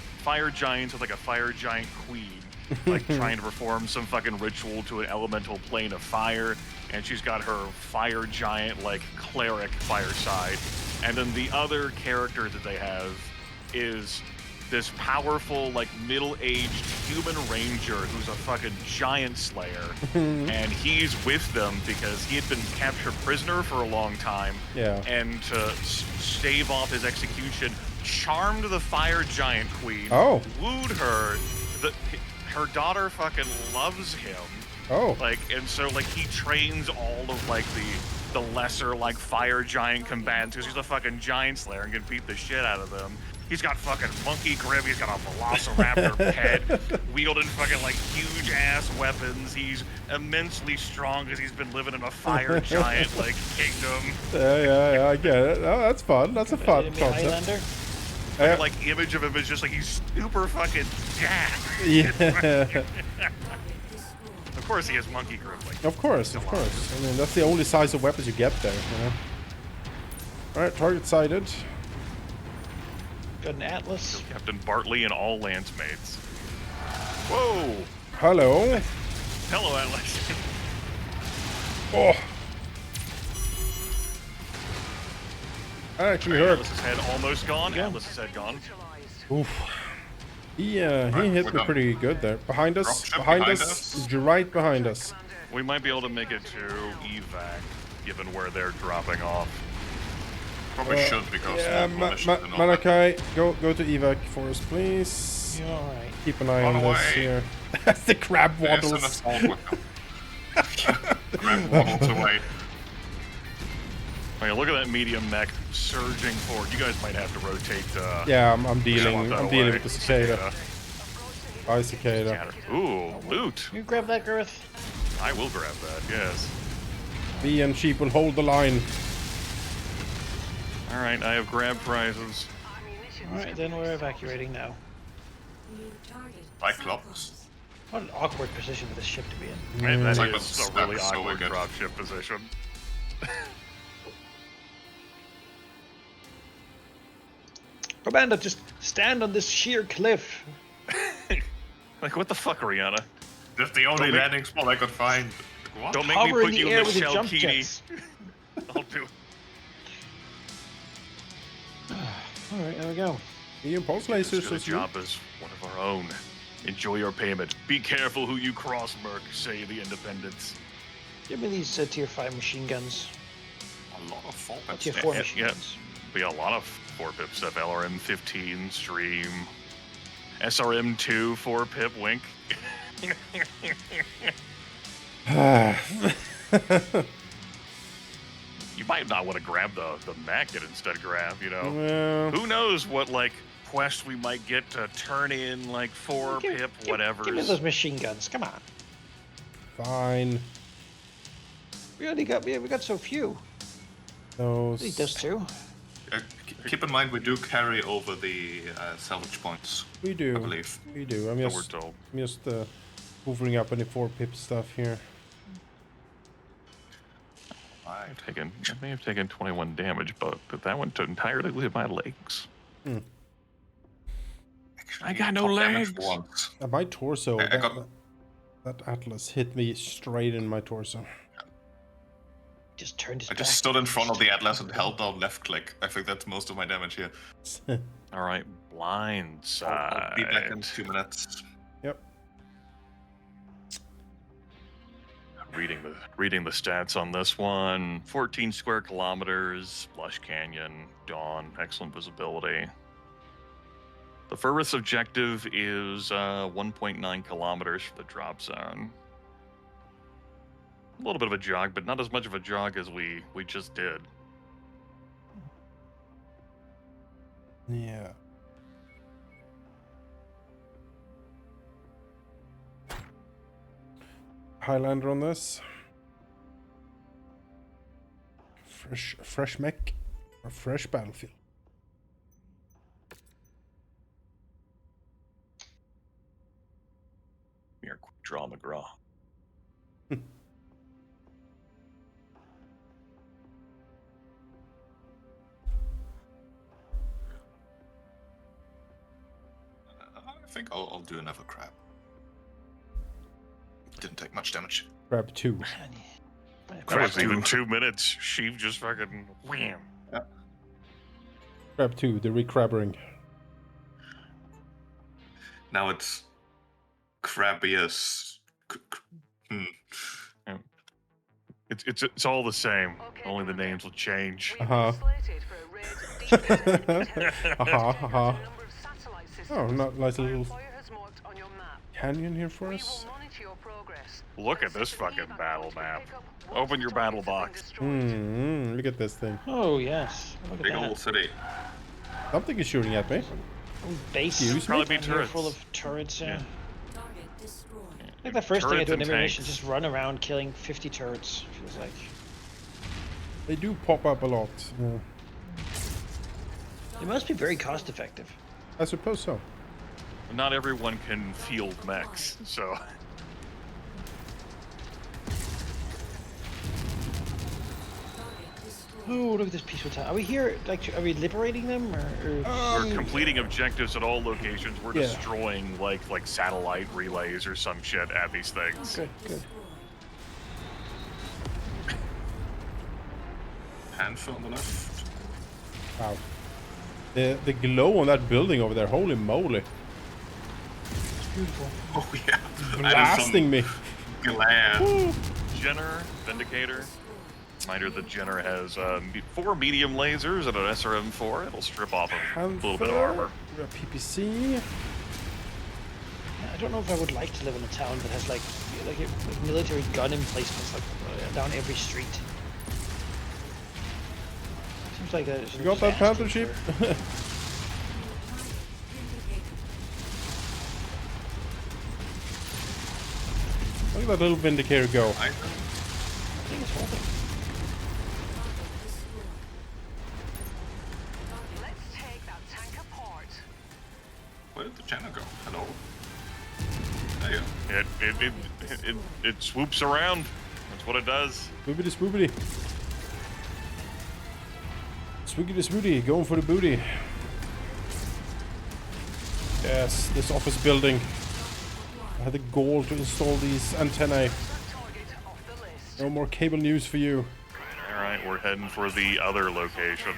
giants with like a fire giant queen, like trying to perform some fucking ritual to an elemental plane of fire, and she's got her fire giant like cleric fireside, and then the other character that they have is this powerful, like, middle-aged human ranger who's a fucking giant slayer, and he's with them because he had been captured prisoner for a long time, Yeah. and to stave off his execution, charmed the fire giant queen, Oh. wooed her, her daughter fucking loves him, Oh. like, and so, like, he trains all of, like, the lesser, like, fire giant combatants, because he's a fucking giant slayer and can beat the shit out of them. He's got fucking monkey grip, he's got a velociraptor head, wielding fucking, like, huge-ass weapons. He's immensely strong because he's been living in a fire giant, like, kingdom. Yeah, I get it. Oh, that's fun. That's a fun Enemy concept. Highlander. Yeah. Like, image of him is just, like, he's super fucking jacked. Yeah. Of course he has monkey grip, like, Of course. I mean, that's the only size of weapons you get there, you know? Alright, target sighted. Got an Atlas. Captain Bartley and all lance mates. Whoa! Hello. Hello, Atlas. Oh. I actually hurt. Atlas's head almost gone. Atlas's head gone. Oof. He hit we're me done. pretty good there. Behind us. Dropship Behind behind us. us. Right behind us. We might be able to make it to evac, given where they're dropping off. Probably should because Yeah, munitions and all that. Malachi, go to evac for us, please. You're alright. Keep an eye On on the this way. here. That's the crab There's an waddles. assault with them. Grab waddles away. I mean, look at that medium mech surging forward. You guys might have to rotate. Yeah, I'm swap dealing. that I'm dealing away. with the cicada. Bye, cicada. Ooh, loot. You grab that, Grimith. I will grab that. Yes. Bee and sheep will hold the line. All right, I have grab prizes. Alright, then we're evacuating now. Cyclops. What an awkward position for this ship to be in. And that Like is a a really so awkward wicked. dropship position. Commander, just stand on this sheer cliff. Like, what the fuck, Rihanna? That's the only Don't make- landing spot I could find. What? Don't make me Hover in put the you in air the with your shell jump kitty. jets. I'll do it. All right, there we go. The impulse As lasers good a is job as one of our own. Enjoy your payment. Be careful who you cross, Merc, say the Independents. Give me these tier 5 machine guns. A lot of fall Tier pits. 4 yeah, machine yeah. guns. We got a lot of 4-pip stuff. LRM 15, Stream. SRM 2, 4-pip, wink. You might not want to grab the mech and instead grab, you know. Well, Who knows what, like, quest we might get to turn in, like, 4-pip, whatever. Give me those machine guns. Come on. fine. We got so few. Those. Need those two. Keep in mind, we do carry over the salvage points, We do. I believe. We do. I'm So just, we're told. hoovering up any 4-pip stuff here. I may have taken 21 damage, but that one took entirely leave my legs. I got no Top damage legs. once. My torso. I got- That Atlas hit me straight in my torso. Just turned his I back. just stood in front of the Atlas and held down left click. I think that's most of my damage here. All right, blind I'll side. be back in 2 minutes. Yep. Reading the stats on this one: 14 square kilometers, lush canyon, dawn, excellent visibility. The furthest objective is 1.9 kilometers for the drop zone. A little bit of a jog, but not as much of a jog as we just did. Yeah. Highlander on this. Fresh mech or fresh battlefield. Here, quick draw McGraw. I think I'll do another crab. Didn't take much damage. Grab 2. That was Crab even two. 2 minutes. Sheev just fucking wham. Grab 2. The recrabbering. Now it's crabbiest. It's all the same. Only the names will change. Uh-huh. Uh-huh. Oh, not nice little canyon here for us. Look at this fucking battle map. Open your battle box. Look at this thing. Oh yes. Look at Big that. old city. Something is shooting at me. Base. Excuse me? Probably be Down here turrets. full of turrets. Yeah. Yeah. I think the first thing I Turrets do in and every mission tanks. is just run around killing 50 turrets. Feels like. They do pop up a lot. Yeah. It must be very cost effective. I suppose so. Not everyone can field mechs, so. Oh, look at this peaceful town. Are we here? Like, are we liberating them, or? We're completing objectives at all locations. We're Yeah. destroying like satellite relays or some shit at these things. Good, good. Handful on the left. Wow. The glow on that building over there, holy moly. Beautiful. Oh yeah. Blasting me. Glare. Jenner, Vindicator. Reminder that Jenner has 4 medium lasers and an SRM4. It'll strip off a little bit of armor. A PPC. I don't know if I would like to live in a town that has like military gun emplacements like down every street. Seems like that. You got that panther sheep? Look at that little Vindicator go. I think it's holding. Let's take that tank apart. Where did the channel go? Hello. There you go. It swoops around. That's what it does. Swoopity swoopity. Swoogity swooty, going for the booty. Yes, this office building. I had the goal to install these antennae. No more cable news for you. Alright, we're heading for the other location.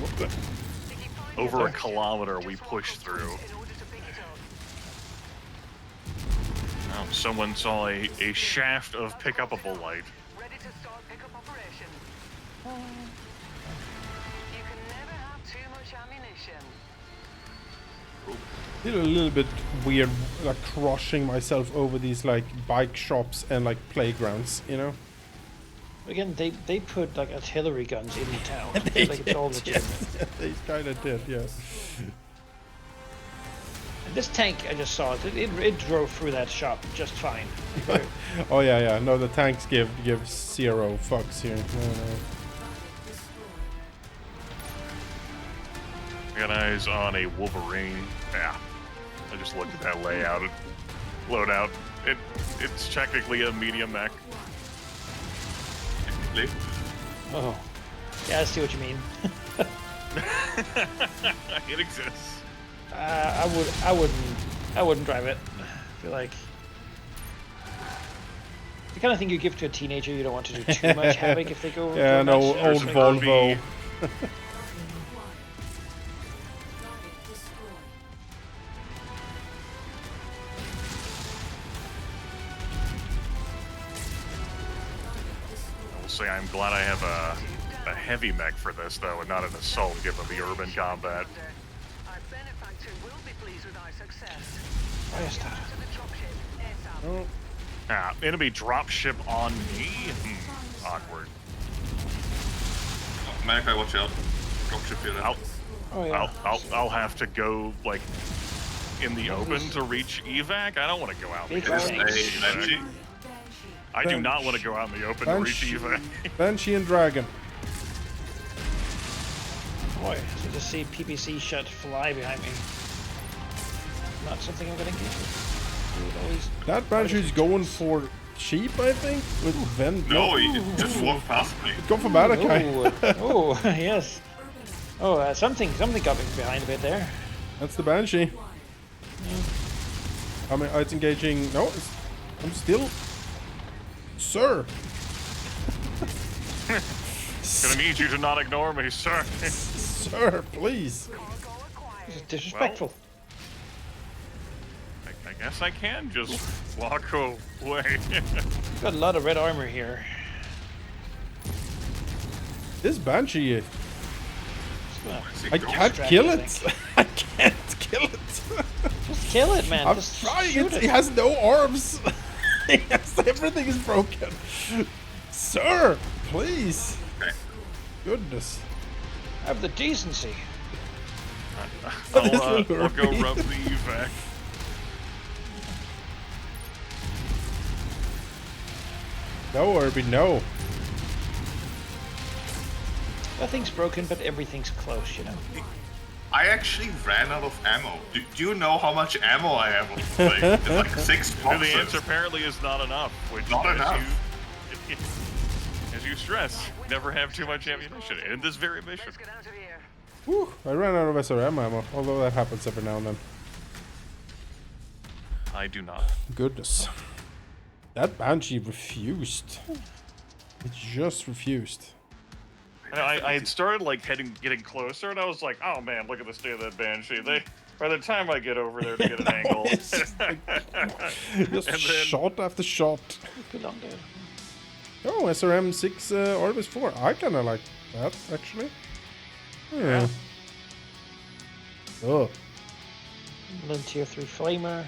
What the? Over a kilometer we push through. Oh, someone saw a shaft of pick-upable light. Ready to start pickup operation. You can never have too much ammunition. Feel a little bit weird, like crushing myself over these like bike shops and like playgrounds, you know? Again, they put like artillery guns in the town. They Like it's all did, legitimate. yes. They kind of did, yeah. And this tank, I just saw it drove through that shop just fine. Oh yeah. No, the tanks give zero fucks here. No. I got eyes on a Wolverine. Yeah, I just looked at that layout and loadout. It's technically a medium mech. Oh, yeah, I see what you mean. It exists. I wouldn't drive it. I feel like the kind of thing you give to a teenager. You don't want to do too much havoc if they go. Yeah, no, nuts. old Volvo. I'm glad I have a heavy mech for this, though, and not an assault, given the urban combat. Our benefactor will be pleased with our success. Why is that? To the dropship, ASAP. Oh, Enemy dropship on me? Awkward. Manaki, watch out. Dropship here. Oh yeah. I'll have to go, like, in the open to reach evac? I don't want to go out in the Big open. tanks. to reach evac. I do not want to go out in the open to reach evac. Banshee and Dragon. Boy, so just see PPC shut fly behind me. Not something I'm gonna get to. That Banshee's going for sheep, I think? With Ven. No, you just walked past me. Go for Manaki. Oh, yes. Oh, something got me behind a bit there. That's the Banshee. I mean, it's engaging. No, I'm still. Sir. Gonna need you to not ignore me, sir. Sir, please. This is disrespectful. I guess I can just walk away. Got a lot of red armor here. This Banshee, Just gonna I can't distract kill this it. I can't kill it. Just kill it, man. I'm Just trying. shoot He has no arms. Everything is broken. Sir, please. Okay. Goodness. Have the decency. I'll go rub the evac. No, Irby, no. Nothing's broken, but everything's close, you know. I actually ran out of ammo. Do you know how much ammo I have? Like, it's like 6 And boxes. the answer apparently is not enough, which Not enough. As you stress, never have too much ammunition in this very mission. Let's get out of here. Whew, I ran out of SRM ammo, although that happens every now and then. I do not. Goodness. That Banshee refused. It just refused. I had started like getting closer, and I was like, "Oh man, look at the state of that Banshee." By the time I get over there to get an angle, It's just like- just And then- shot after shot. Good long day. Oh, SRM 6 Orbis 4. I kind of like that, actually. Yeah. Oh. And then tier 3 flamer.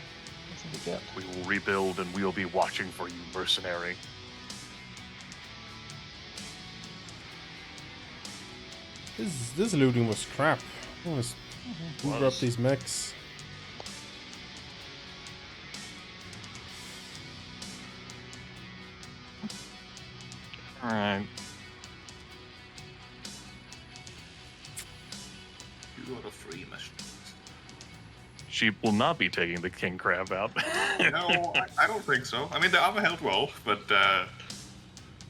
That's what we get. we will rebuild, and we will be watching for you, mercenary. This looting was crap. I want to move up these mechs. All right. You got a free mission. She will not be taking the king crab out. No, I don't think so. I mean, the armor held well, but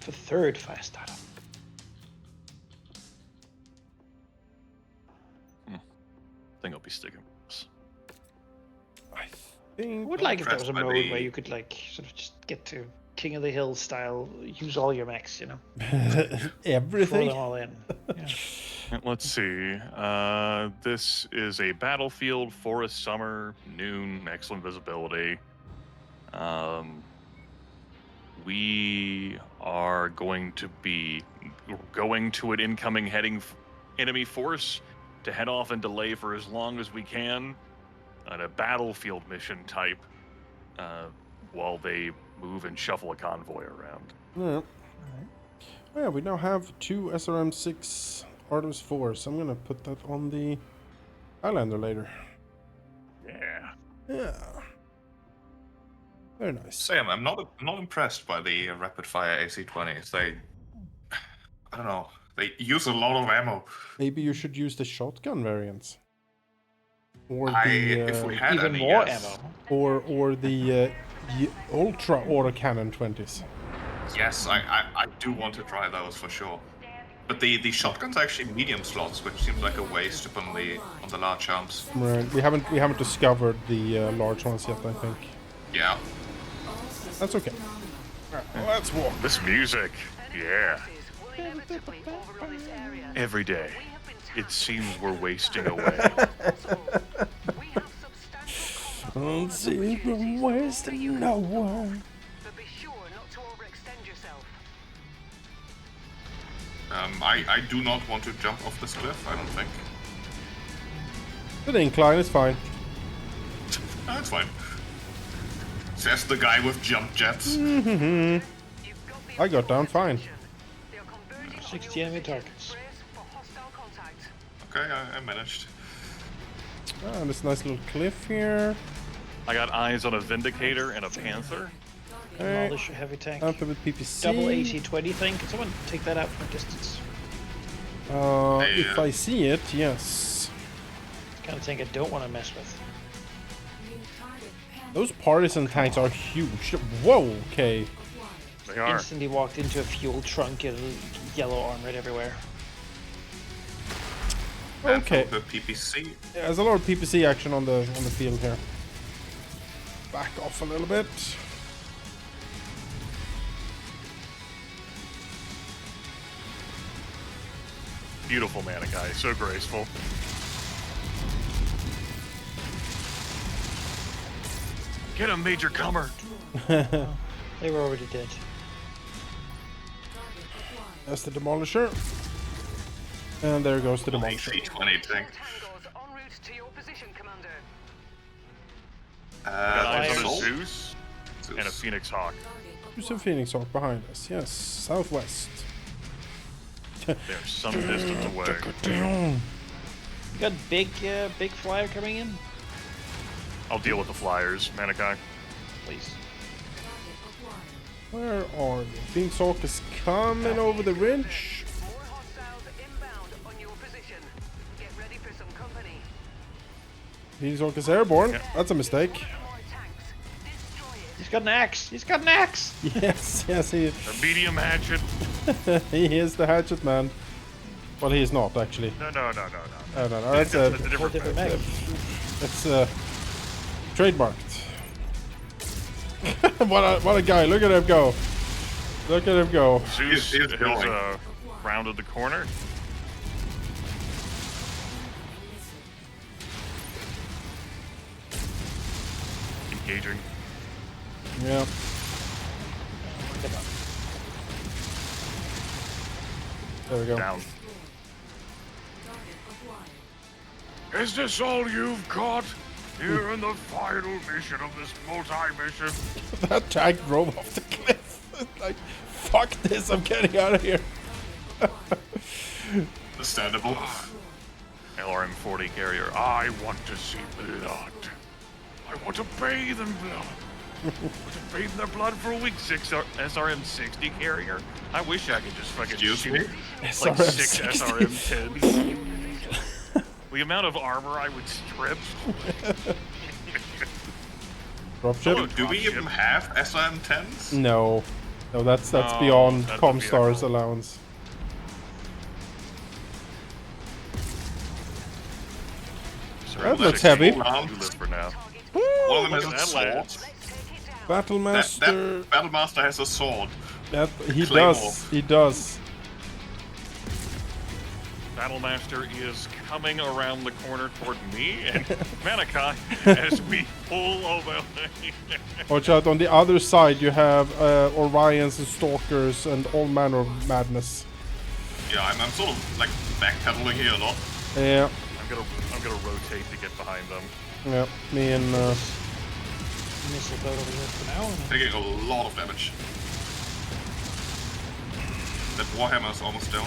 For third fast item. sticking with us. I I think would like if there was a Impressed by mode the- where you could like sort of just get to King of the Hill style, use all your mechs, you know, throw everything. them all in. Yeah. And let's see. This is a battlefield, forest, summer, noon, excellent visibility. We are going to be going to an incoming enemy force to head off and delay for as long as we can on a battlefield mission type while they move and shuffle a convoy around. Yeah. Yeah, we now have 2 SRM-6 Artemis 4, so I'm gonna put that on the Highlander later. Yeah. Yeah. Very nice. Sam, I'm not impressed by the rapid fire AC-20s. They, I don't know, they use a lot of ammo. Maybe you should use the shotgun variants. Or If we the had Even any, more yes. ammo. or the ultra autocannon 20s. Yes, I do want to try those for sure. But the shotgun's actually medium slots, which seems like a waste on the large arms. Right. We haven't discovered the large ones yet, I think. Yeah. That's okay. Let's walk. This music, yeah. Every day, it seems we're wasting away. Don't see them wasting no one. But be sure not to overextend yourself. I do not want to jump off this cliff, I don't think. The incline is fine. That's fine. Says the guy with jump jets. I got down fine. 60 enemy targets. Okay, I managed. Ah, this nice little cliff here. I got eyes on a Vindicator and a Panther. Alright. Demolish your heavy tank. After with PPC. Double AC-20 thing. Can someone take that out from a distance? If I see it, yes. Kind of thing I don't want to mess with. Those partisan tanks are huge. Whoa, okay. They are. Instantly walked into a fuel trunk and yellow arm right everywhere. Okay. The PPC. Yeah, there's a lot of PPC action on the field here. Back off a little bit. Beautiful Manaki, so graceful. Get him, Major Comer. They were already dead. That's the Demolisher. And there goes the Demolisher. AC-20 tank. Tangos en route to your position, Commander. Got eyes on a Soul? Zeus and a Phoenix Hawk. There's a Phoenix Hawk behind us. Yes, southwest. They're some distance away. You got big flyer coming in? I'll deal with the flyers, Manaki. Please. Where are you? Phoenix Hawk is coming over the ridge. More hostiles inbound on your position. Get ready for some company. Phoenix Hawk is airborne. Yeah. That's a mistake. More tanks. Destroy it. He's got an axe. He's got an axe. Yes, he A medium hatchet. he is the hatchet man. Well, he is not actually. No. No. That's That's a a Whole different different mech. mech. that's trademarked. what a guy! Look at him go! Look at him go! Zeus He's has going. rounded the corner. Engaging. Yeah. There we go. Down. Is this all you've got? Here in the final mission of this multi-mission. That tank drove off the cliff. It's like, fuck this! I'm getting out of here. Understandable. LRM-40 carrier. I want to see blood. I want to bathe in blood. I want to bathe in their blood for a week. SRM-60 carrier. I wish I could just fucking Excuse shoot me? like SRM-60. 6 SRM-10s. The amount of armor I would strip. Dropship? Oh, Do we even have SRM-10s? No, that's No, beyond that's a Comstar's vehicle. allowance. That looks heavy. You live for now. One of them Look has at a that sword. lad. Battle Master. That Battlemaster has a sword. That he Claymore. does. He does. Battlemaster is coming around the corner toward me and Manaki as we pull over. Watch out! On the other side, you have Orions and Stalkers and all manner of madness. Yeah, I'm sort of like backpedaling here a lot. Yeah. I'm gonna rotate to get behind them. Yeah. Me and. Missile boat over here for now. And Taking a lot of damage. That Warhammer is almost down.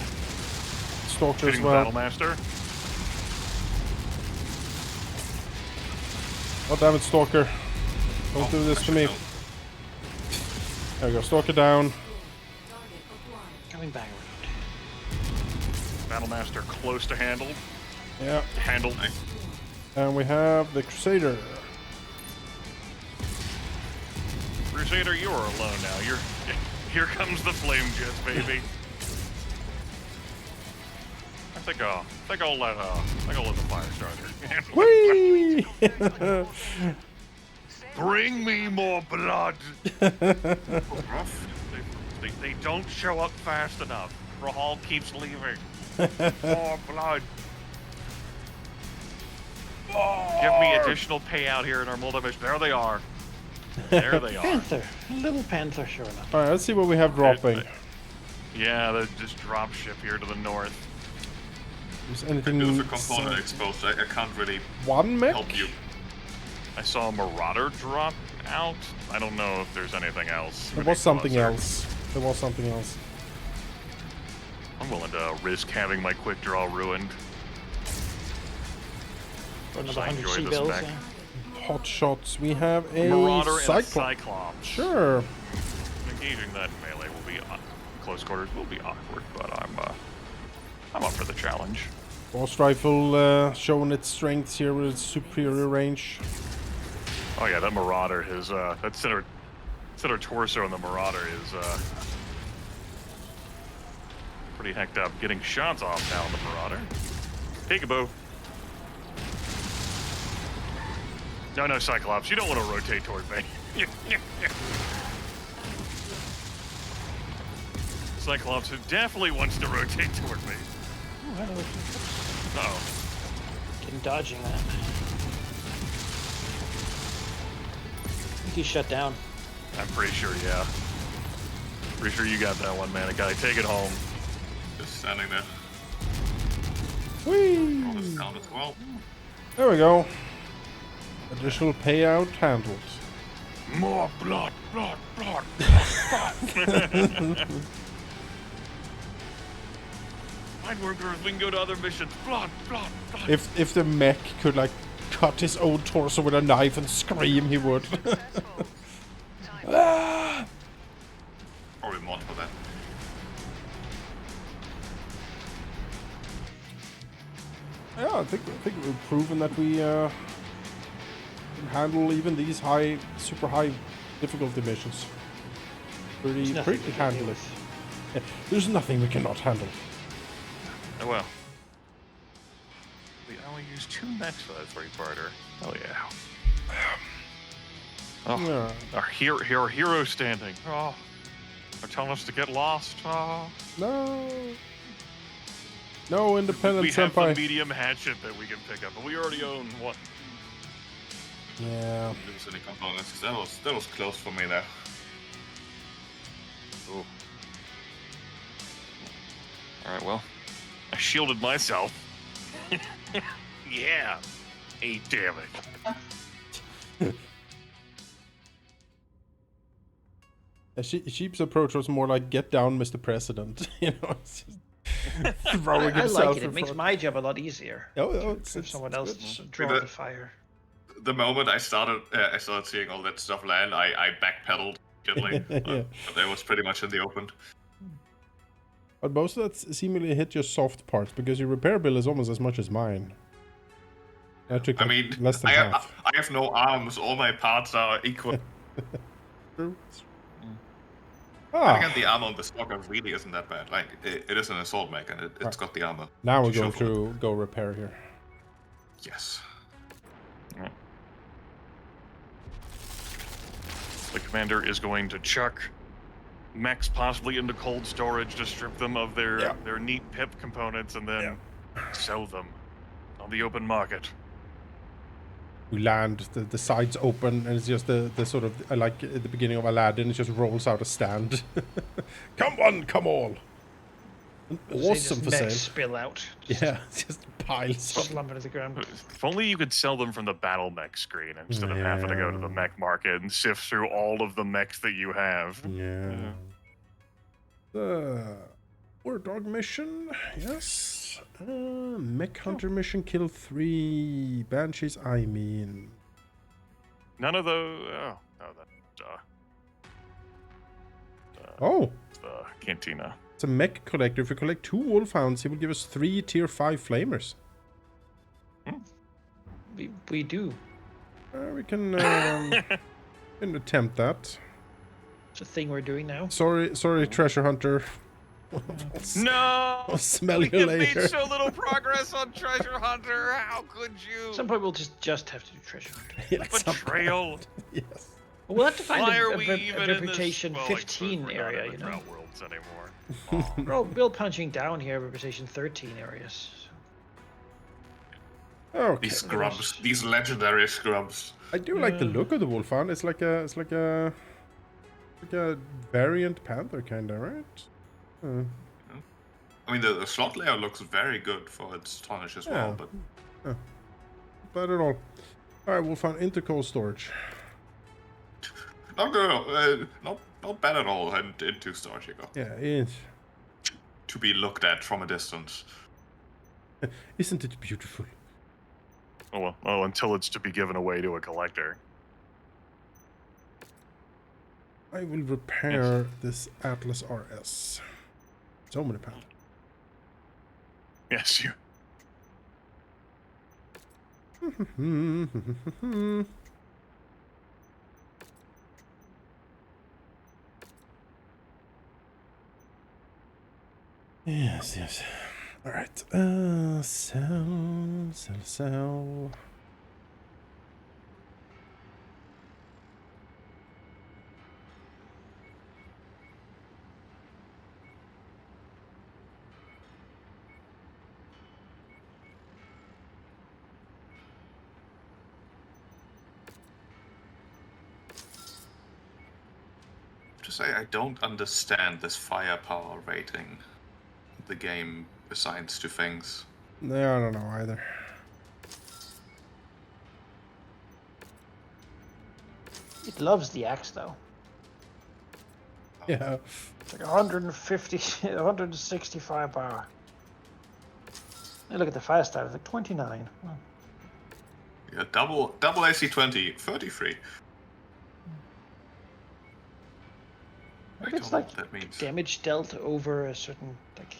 Stalker as Shooting the well. Battlemaster. Oh damn it, Stalker! Don't do this to me. actually, There we go. Stalker down. coming back around. Battlemaster close to handled. Yeah. Handled. Nice. And we have the Crusader. Crusader, you're alone now. You're here comes the flame jets, baby. I think I'll let the fire starter. Whee! Bring me more blood. Rough. They don't show up fast enough. Rahal keeps leaving. More blood. Give me additional payout here in our multi-mission. There they are. There they are. Panther, a little panther, sure enough. All right, let's see what we have dropping. Yeah, the just drop ship here to the north. Is anything? There's a component exposed. I can't really One mech? help you. I saw a Marauder drop out. I don't know if there's anything else. There Maybe was something closer. else. There was something else. I'm willing to risk having my quick draw ruined. For another I 100 enjoy sea this bells. mech. Hot shots. We have a Marauder and a Cyclops. Cyclops. Sure. Engaging that in melee will be close quarters will be awkward, but I'm up for the challenge. Boss rifle showing its strengths here with its superior range. Oh yeah, that Marauder, his that center torso on the Marauder is pretty hecked up. Getting shots off now on the Marauder. Peekaboo. No, Cyclops, you don't want to rotate toward me. Cyclops who definitely wants to rotate toward me. Oh, hello. Uh-oh. Getting dodging that. I think he's shut down. I'm pretty sure, yeah. Pretty sure you got that one, man. Guy, take it home. Just standing there. Whee! All this down as well. There we go. Additional payout handled. More blood. Lightworkers, we can go to other missions. Blood. If the mech could like cut his own torso with a knife and scream, he would. Ah! Probably mod for that. Yeah, I think we've proven that we can handle even these super high difficulty missions. There's nothing Pretty we can handle do it. with. Yeah, there's nothing we cannot handle. Oh well. We only use 2 mechs for that 3-parter. Oh yeah. Oh, Yeah. our hero standing. Oh, they're telling us to get lost. Oh, No independent we have the senpai. medium hatchet that we can pick up, but we already own one. Yeah. Lose any components, 'cause that was close for me there. Oh. All right, well, I shielded myself. Yeah, 8 damage. Sheep's approach was more like "Get down, Mr. President." You know, it's just throwing I himself like it. in It makes front. my job a lot easier. It's Someone good. else draw But- the fire. The moment I started seeing all that stuff land, I backpedaled gently. Yeah. But that was pretty much in the open. But most of that seemingly hit your soft parts because your repair bill is almost as much as mine. I took I like, mean, less than half. I have no arms. All my parts are equal. True. I think Ah, the armor on the Stalker really isn't that bad. Like, it is an assault mech, and it's got the armor. now we're to going show for it. to go repair here. Yes. the commander is going to chuck mechs possibly into cold storage to strip them of their neat pip components and then sell them on the open market. We land, the sides open, and it's just the sort of, like at the beginning of Aladdin, it just rolls out a stand. Come one, come all. Awesome for sale. Spill out. Yeah, just piles up. Slumber to the ground. If only you could sell them from the battle mech screen instead of having to go to the mech market and sift through all of the mechs that you have. Yeah. War dog mission, yes. Mech hunter mission, kill 3 banshees. I mean, None of those. Oh, no, that's the cantina. It's a mech collector. If we collect 2 wolfhounds, he will give us 3 tier 5 flamers. We do. We can attempt that. It's a thing we're doing now. Sorry, treasure hunter. No! I'll smell We you have later. made so little progress on Treasure Hunter. How could you? At some point we'll just have to do treasure hunter. Yeah, at some Betrayal. point. Yes. Well, we'll have to find Why are a we even in reputation this? Well, 15 we're not area, in you the know. Drought Worlds anymore. We're all Bill punching down here, reputation 13 areas. Okay. These scrubs, these legendary scrubs. I do like the look of the wolfhound. It's like a variant panther kind of, right? I mean, the slot layer looks very good for its tonnage as well, but Not bad at all. Alright, wolfhound into cold storage. not bad at all. And into storage you go. Yeah, it To be looked at from a distance. isn't it beautiful? Oh, well, until it's to be given away to a collector. I will repair this Atlas RS. So many pounds. Yes, you. Yes. All right. Sell. To say, I don't understand this firepower rating the game assigns to things. No, I don't know either. It loves the axe, though. Yeah. It's like 150, 160 firepower. Hey, look at the fire stat. It's like 29. Oh. Yeah, double AC 20, 33. I It's don't know like what that means. damage dealt over a certain, like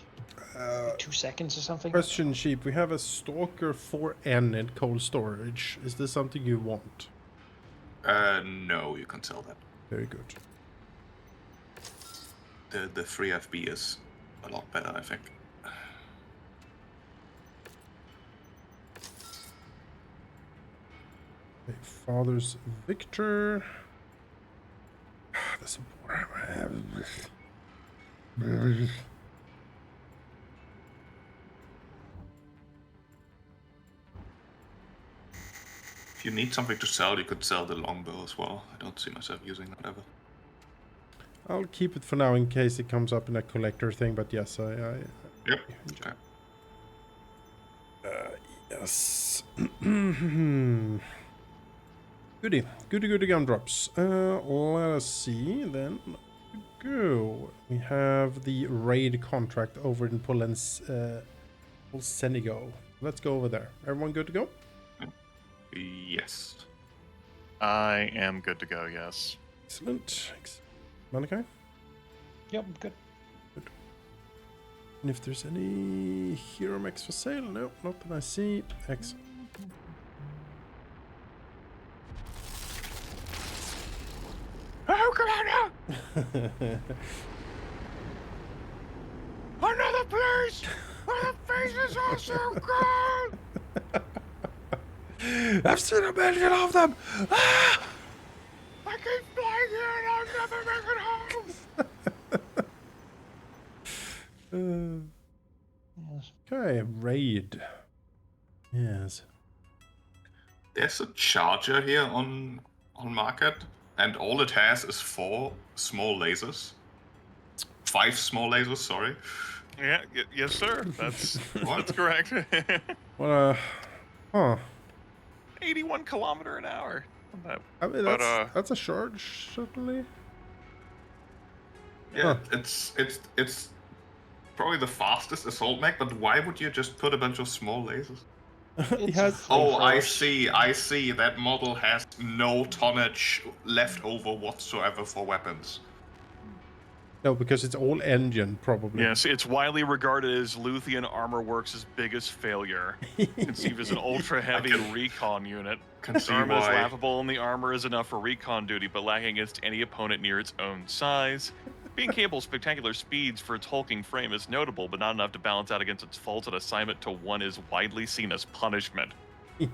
2 seconds or something. Question, Sheep. We have a Stalker 4N in cold storage. Is this something you want? No, you can sell that. Very good. The 3FB is a lot better, I think. Okay, Father's Victor. There's a If you need something to sell, you could sell the longbow as well. I don't see myself using that ever. I'll keep it for now in case it comes up in a collector thing, but yes, Yep. Okay. yes. Goody gumdrops. Let us see then. Go. We have the raid contract over in Polsenigo. Let's go over there. Everyone good to go? Yes. I am good to go, yes. Excellent. Manaki? Yep, good. And if there's any hero mechs for sale? No, not that I see. Excellent. Oh, Commander! Another place where the faces are so good! I've seen a million of them! Ah! I keep flying again. I'll never make it home. Yes. Okay, raid. Yes. There's a charger here on market, and all it has is 4 small lasers. 5 small lasers, sorry. Yeah, yes, sir. That's What? that's correct. What huh. 81 kilometer an hour. But, I mean, but that's a charge, certainly. Yeah, it's probably the fastest assault mech, but why would you just put a bunch of small lasers? He It's has. Oh, I flamethrowers. see. That model has no tonnage left over whatsoever for weapons. No, because it's all engine, probably. yes, it's widely regarded as Luthien Armor Works' biggest failure. Conceived as an ultra-heavy can- recon unit. Can Its see armor is why. laughable, and the armor is enough for recon duty, but lacking against any opponent near its own size. Being capable of spectacular speeds for its hulking frame is notable, but not enough to balance out against its faults, and assignment to one is widely seen as punishment.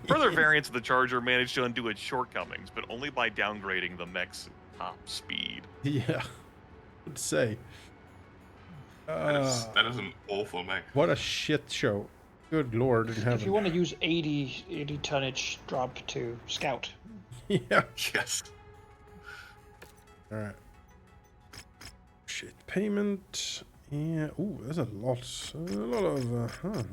Further variants of the Charger managed to undo its shortcomings, but only by downgrading the mech's top speed. Yeah. Would say. That is an awful mech. What a shit show. Good lord in heaven. If you want to use 80 tonnage, drop to scout. Yeah. Yes. Alright. Shit. Payment. Yeah. Ooh, there's a lot. A lot of. Huh.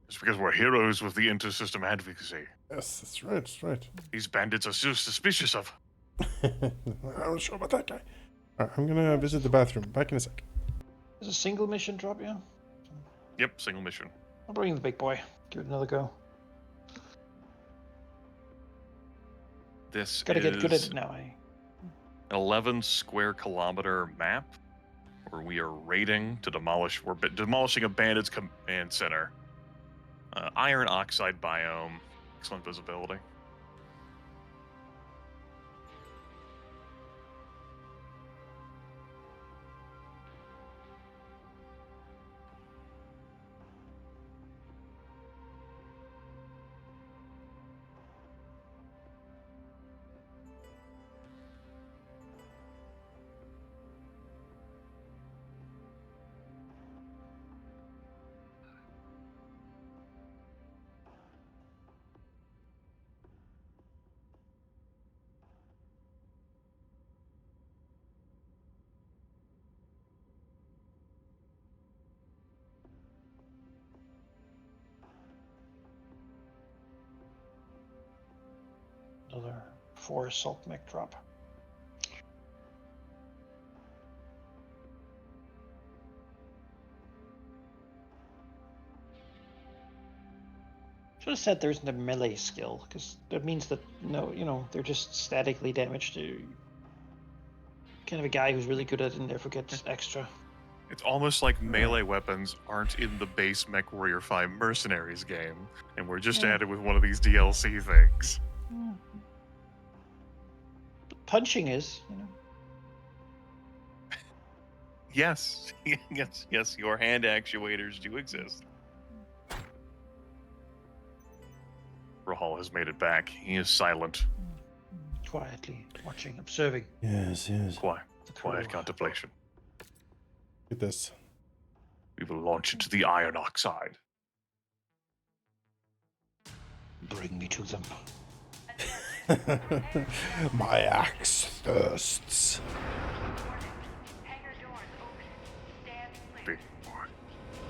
It's because we're heroes with the inter-system advocacy. Yes, that's right. That's right. These bandits are so suspicious of. I'm not sure about that guy. Alright, I'm gonna visit the bathroom. Back in a sec. There's a single mission drop, yeah? Yep, single mission. I'll bring the big boy. Give it another go. This Gotta is get good at it now. an 11 square kilometer map where we are raiding to demolish. We're demolishing a bandit's command center. Iron oxide biome. Excellent visibility. Another 4 assault mech drop. Should have said there isn't a melee skill, because that means that they're just statically damaged. Kind of a guy who's really good at it and therefore gets extra. It's almost like melee weapons aren't in the base Mechwarrior 5 Mercenaries game, and we're just added with one of these DLC things. But punching is, Yes, yes, your hand actuators do exist. Rahal has made it back. He is silent. quietly watching, observing. Yes. Quiet Cool. contemplation. Look at this. We will launch into the iron oxide. Bring me to them. My axe thirsts. Hangar doors open. Stand clear.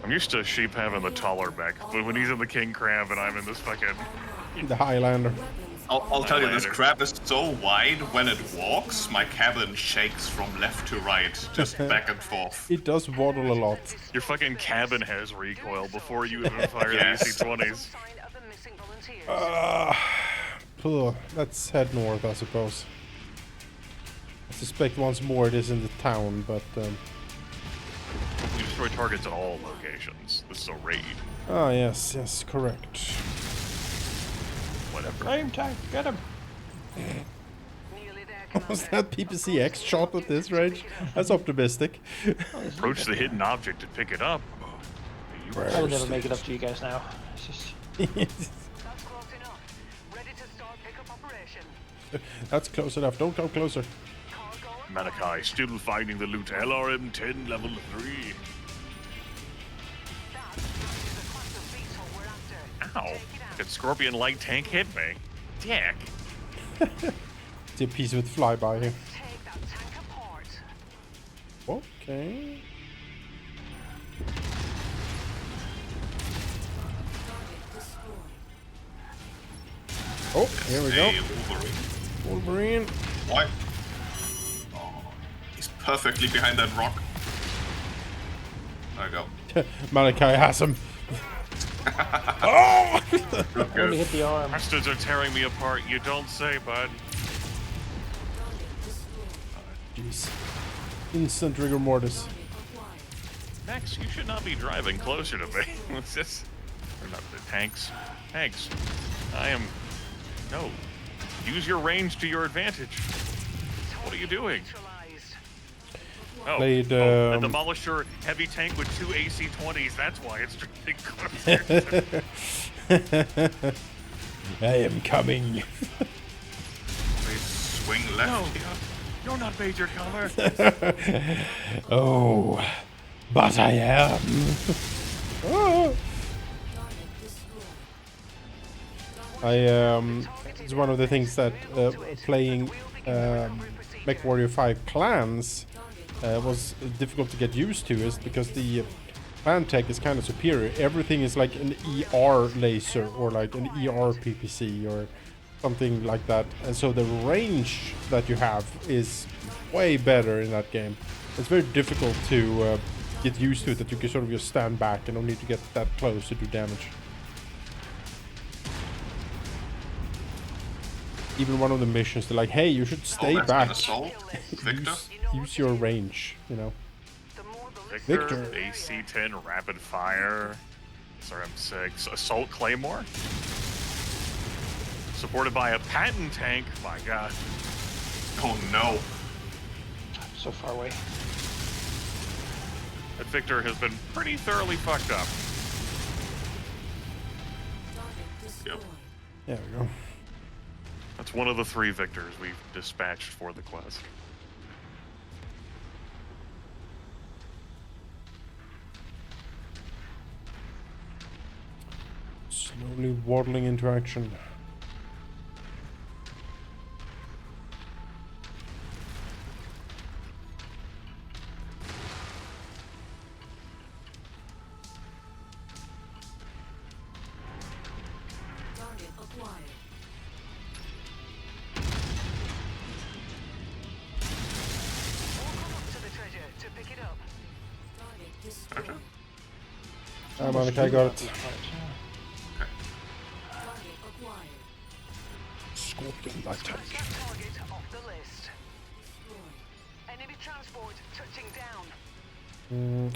I'm used to Sheep having the taller mech, but when he's in the King Crab and I'm in this fucking... The Highlander. I'll tell you, this Highlander. crab is so wide when it walks, my cabin shakes from left to right, just back and forth. It does waddle a lot. Your fucking cabin has recoil before you even fire Yes. the AC-20s. Sign of the missing volunteers. Let's head north, I suppose. I suspect once more it is in the town, but... You destroy targets at all locations. This is a raid. yes, correct. Whatever. Time, get him. Nearly there, Was Commander. that PPCX shot at this range? That's optimistic. Approach the hidden object and pick it up. I would never make it up to you guys now. It's just That's close enough. That's close enough. Don't come closer. Manaki still finding the loot. LRM 10 level 3. Ow! That Scorpion light tank hit me. Dick. See a piece of it fly by here. Okay. Oh, here we go. Hey, Wolverine. Wolverine. Why? Oh, he's perfectly behind that rock. There we go. Manaki has him. Oh! Only hit the arm. Bastards are tearing me apart. You don't say, bud. Jeez. Instant rigor mortis. Max, you should not be driving closer to me. What's this? Or not the tanks. Tanks. I am... No. Use your range to your advantage. What are you doing? Oh, Played, a Demolisher heavy tank with 2 AC-20s. That's why it's drifting closer. I am coming. They swing left. No, you're not Major Color. Oh, but I am. Oh. It's one of the things that playing Mechwarrior 5 clans was difficult to get used to, is because the clan tech is kind of superior. Everything is like an ER laser or like an ER PPC or something like that, and so the range that you have is way better in that game. It's very difficult to get used to it, that you can sort of just stand back and don't need to get that close to do damage. Even one of the missions, they're like, hey, you should stay back. Victor? Use your range, you know. Victor. AC-10 rapid fire. SRM-6 assault claymore. Supported by a patent tank. My God. Oh no. So far away. That Victor has been pretty thoroughly fucked up. Yep. There we go. That's one of the 3 Victors we've dispatched for the quest. Slowly waddling into action. Manaki got it. Scorpion light tank.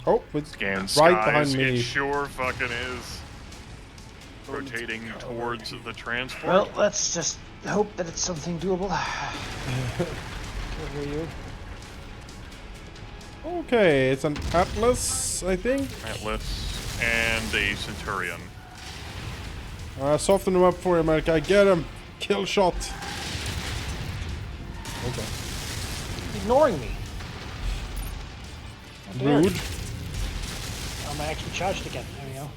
Oh, it's Scan right skies, behind it me. sure fucking is. Rotating towards the transport. Well, let's just hope that it's something doable. Over you. Okay, it's an Atlas, I think. Atlas and a Centurion. Soften him up for you, Manaki. Get him. Kill shot. Okay. He's ignoring me. How dare Rude. you. I'm actually charged again. There we go.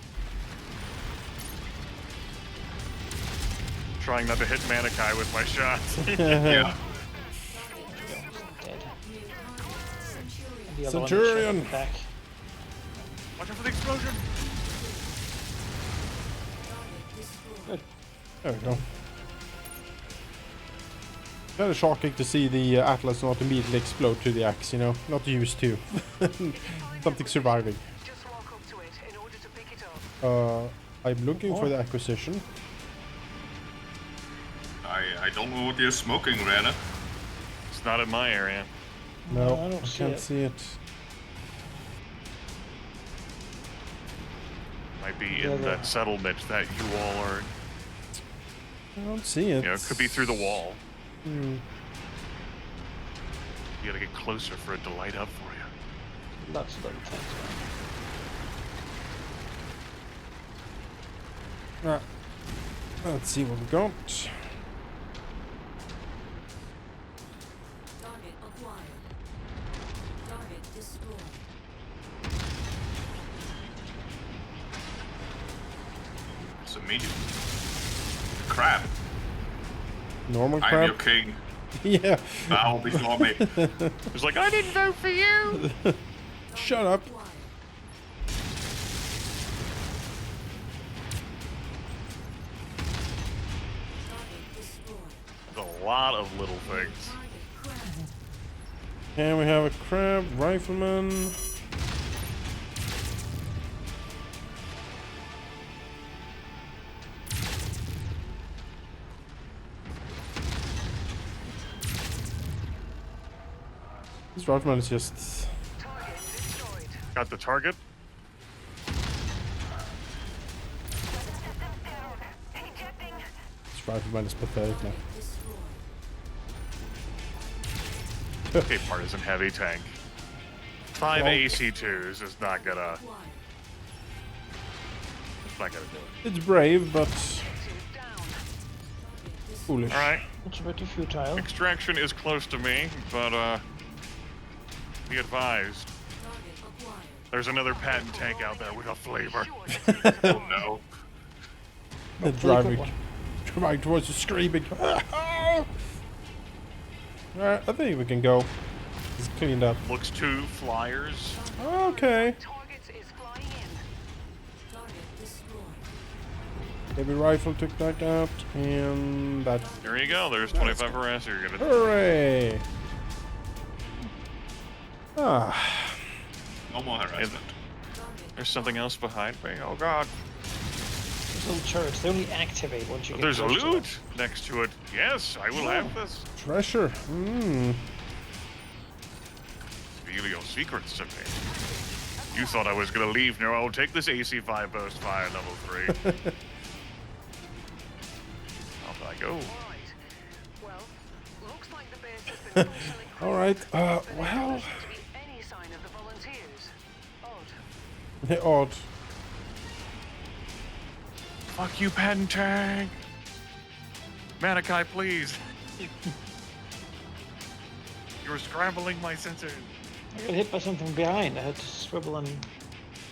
Trying not to hit Manaki with my shots. Yeah. Dead. The other Centurion. One back. Watch out for the explosion. Good. There we go. Kind of shocking to see the Atlas not immediately explode to the axe, you know? Not used to. Something surviving. Just walk up to it in order to pick it up. I'm looking for the acquisition. I don't know what you're smoking, Rana. It's not in my area. No, I don't I see can't it. see it. Might be Yeah, in the- that settlement that you all are. I don't see it. You know, it could be through the wall. Hmm. You gotta get closer for it to light up for you. Lots of little things. Let's see what we got. Medium. Crab. Normal I'm crab. your king. Yeah. Bow before me. It's like, I didn't vote for you! Shut up. There's a lot of little things. And we have a crab rifleman. This rifleman is just... Target destroyed. Got the target. Systems down. Ejecting. This rifleman is pathetic now. Okay, partisan heavy tank. 5 Well- AC2s is not gonna... It's not gonna do it. It's brave, but Down. foolish. Alright, It's a bit futile. extraction is close to me, but be advised. There's another patent tank out there with a flavor. Oh no. The driving towards the screaming. Alright, I think we can go. It's cleaned up. Looks 2 flyers. Okay. Target is flying in. Heavy rifle took that out, and that. There you go, there's 25 harasser. You're gonna... Hooray! Ah, No more harassment. There's something else behind me. Oh god. Those little turrets, they only activate once you get There's a close to them. loot next to it. Yes, I will have this. treasure. Reveal your secrets to me. You thought I was gonna leave. No, I'll take this AC5 burst fire level 3. Off I go. Right. Well, looks like the base has been functionally All right. There Well, doesn't seem to be any sign of the volunteers. Odd. odd. Fuck you, patent tank. Manaki, please. You're scrambling my sensors. I got hit by something behind. I had to swivel and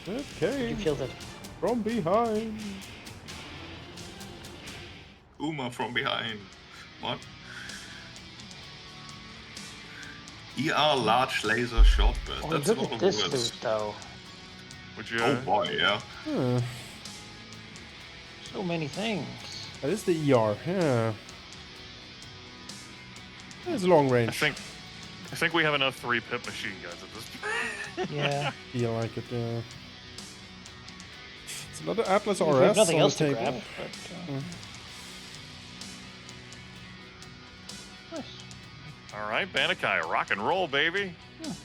Okay. you killed it. From behind. Uma from behind. What? ER large laser short burst. Oh, That's look a lot at of this words. loot, though. Would you? Oh boy, yeah. Huh. So many things. That is the ER. Yeah. It's long range. I think we have enough 3-pip machine guns at this point. Yeah. Feel like it. It's another Atlas We have RS nothing on else the to table. grab, but, nice. All right, Manaki, rock and roll, baby.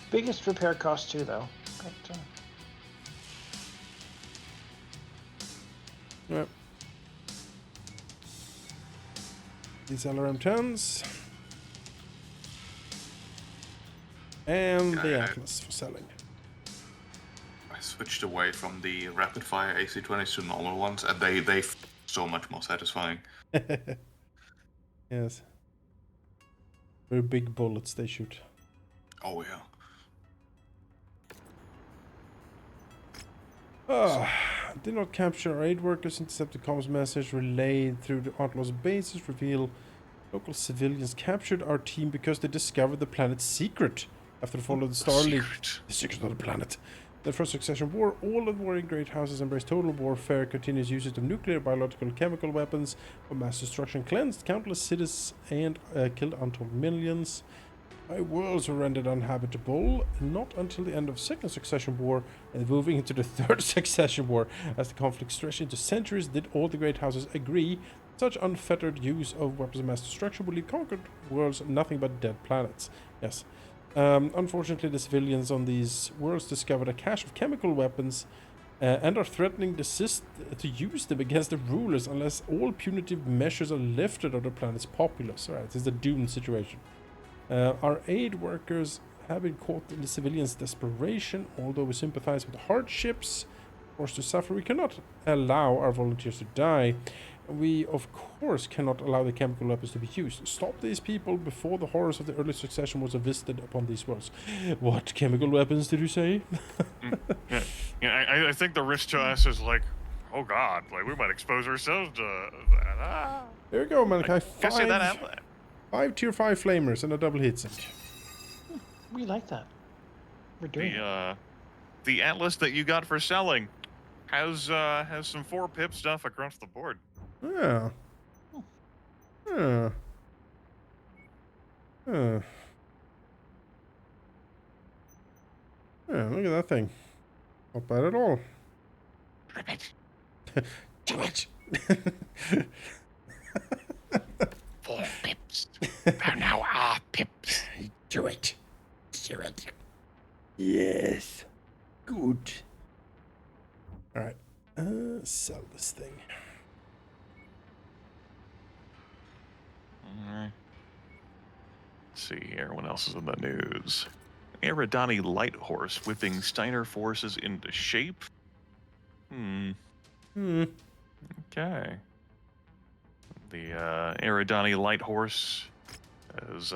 Biggest repair cost too, though. But, Yep. These LRM-10s. And the Yeah. Atlas for selling. I switched away from the rapid fire AC-20s to normal ones, and they so much more satisfying. Yes. Very big bullets they shoot. Oh yeah. Did not capture our aid workers, intercept the comms message relayed through the Outlaws bases, reveal local civilians captured our team because they discovered the planet's secret after the fall of the Star League. Secret. The secret of the planet. The first succession war, all of the warring great houses embrace total warfare, continuous usage of nuclear, biological, chemical weapons for mass destruction, cleansed countless cities and killed untold millions. My worlds were rendered uninhabitable, not until the end of second succession war and moving into the third succession war. As the conflict stretched into centuries, did all the great houses agree such unfettered use of weapons of mass destruction would leave conquered worlds nothing but dead planets? Yes. Unfortunately, the civilians on these worlds discovered a cache of chemical weapons and are threatening to use them against the rulers unless all punitive measures are lifted of the planet's populace. Alright, this is a doomed situation. Our aid workers have been caught in the civilians' desperation. Although we sympathize with the hardships forced to suffer, we cannot allow our volunteers to die. We, of course, cannot allow the chemical weapons to be used. Stop these people before the horrors of the early succession was visited upon these worlds. What chemical weapons did you say? Yeah, I think the risk to us is like, oh god, like we might expose ourselves to that. Ah. There you go, Manaki. Guess say that 5 tier 5 flamers and a double heatsink. We like that. We're doing it. The atlas that you got for selling has some 4 pip stuff across the board. Yeah. Yeah. Yeah. Yeah, look at that thing. Not bad at all. Do it. 4 pips. There now are pips. Do it. Do it. Yes. Good. Alright. Sell this thing. Alright. Let's see here. What else is in the news? Eridani Light Horse whipping Steiner forces into shape. Okay. The Eridani Light Horse is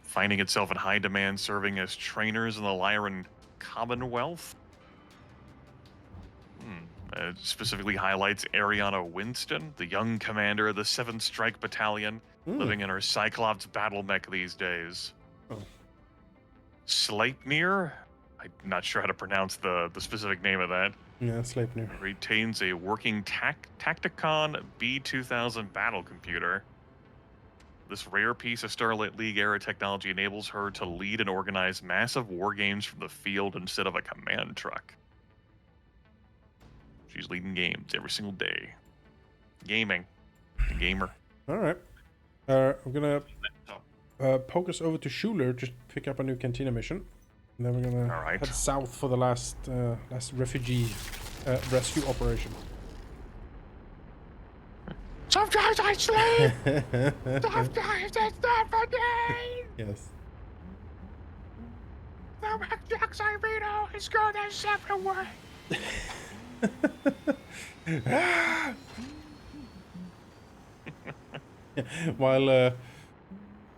finding itself in high demand, serving as trainers in the Lyran Commonwealth. It specifically highlights Ariana Winston, the young commander of the 7th Strike Battalion, living in her Cyclops battle mech these days. Oh. Sleipnir, I'm not sure how to pronounce the specific name of that, Yeah, Sleipnir. retains a working Tacticon B2000 battle computer. This rare piece of Starlight League era technology enables her to lead and organize massive war games from the field instead of a command truck. She's leading games every single day. Gaming. A gamer. Alright. I'm gonna poke us over to Schuler, just pick up a new Cantina mission. And then we're gonna Alright. head south for the last refugee rescue operation. Sometimes I sleep! Sometimes it's not for me! Yes. The Jack's Irino is going to separate away! While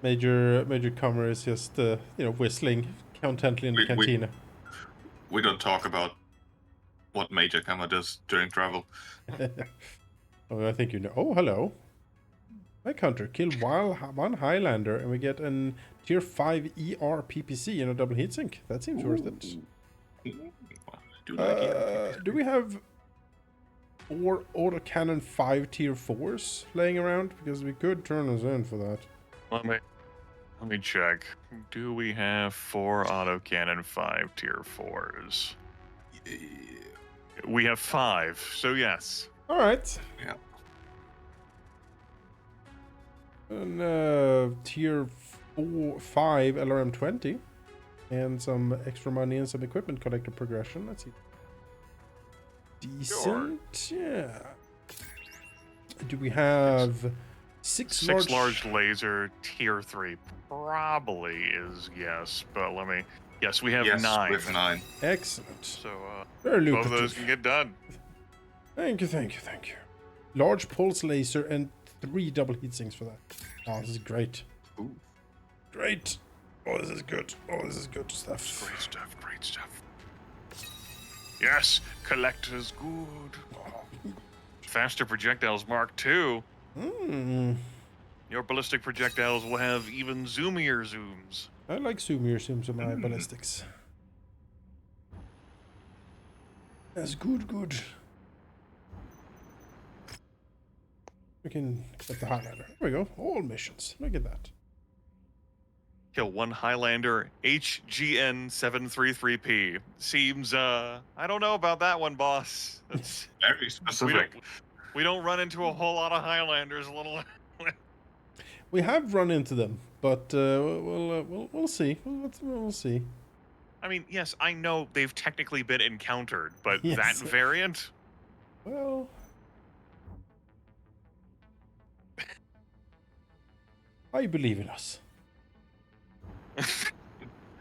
Major Comer is just whistling contently in the cantina. We don't talk about what Major Kama does during travel. Oh, I think you know. Oh, hello. Mech Hunter, kill one Highlander and we get an tier 5 ER PPC and a double heatsink. That seems worth it. Do we have 4 autocannon 5 tier 4s laying around? Because we could turn us in for that. Let me check. Do we have 4 autocannon 5 tier 4s? We have 5, so yes. Alright. Yeah. And tier 5 LRM 20. And some extra money and some equipment collector progression. Let's see. Decent. Yeah. Do we have 6 large laser tier 3? Probably is yes, but yes, we have 9. We have 9. Excellent. So very both lucrative. of those can get done. Thank you. Large pulse laser and 3 double heatsinks for that. Oh, this is great. Ooh. Great. Oh, this is good. Oh, this is good stuff. Great stuff. Yes, collector's good. Faster projectiles Mark II. Your ballistic projectiles will have even zoomier zooms. I like zoomier zooms on my ballistics. That's good. We can get the Highlander. There we go. All missions. Look at that. Kill 1 Highlander HGN 733P. Seems, I don't know about that one, boss. That's Very specific. We don't run into a whole lot of Highlanders, We have run into them, but we'll see. We'll see. I mean, yes, I know they've technically been encountered, but Yes. that variant? Well, I believe in us.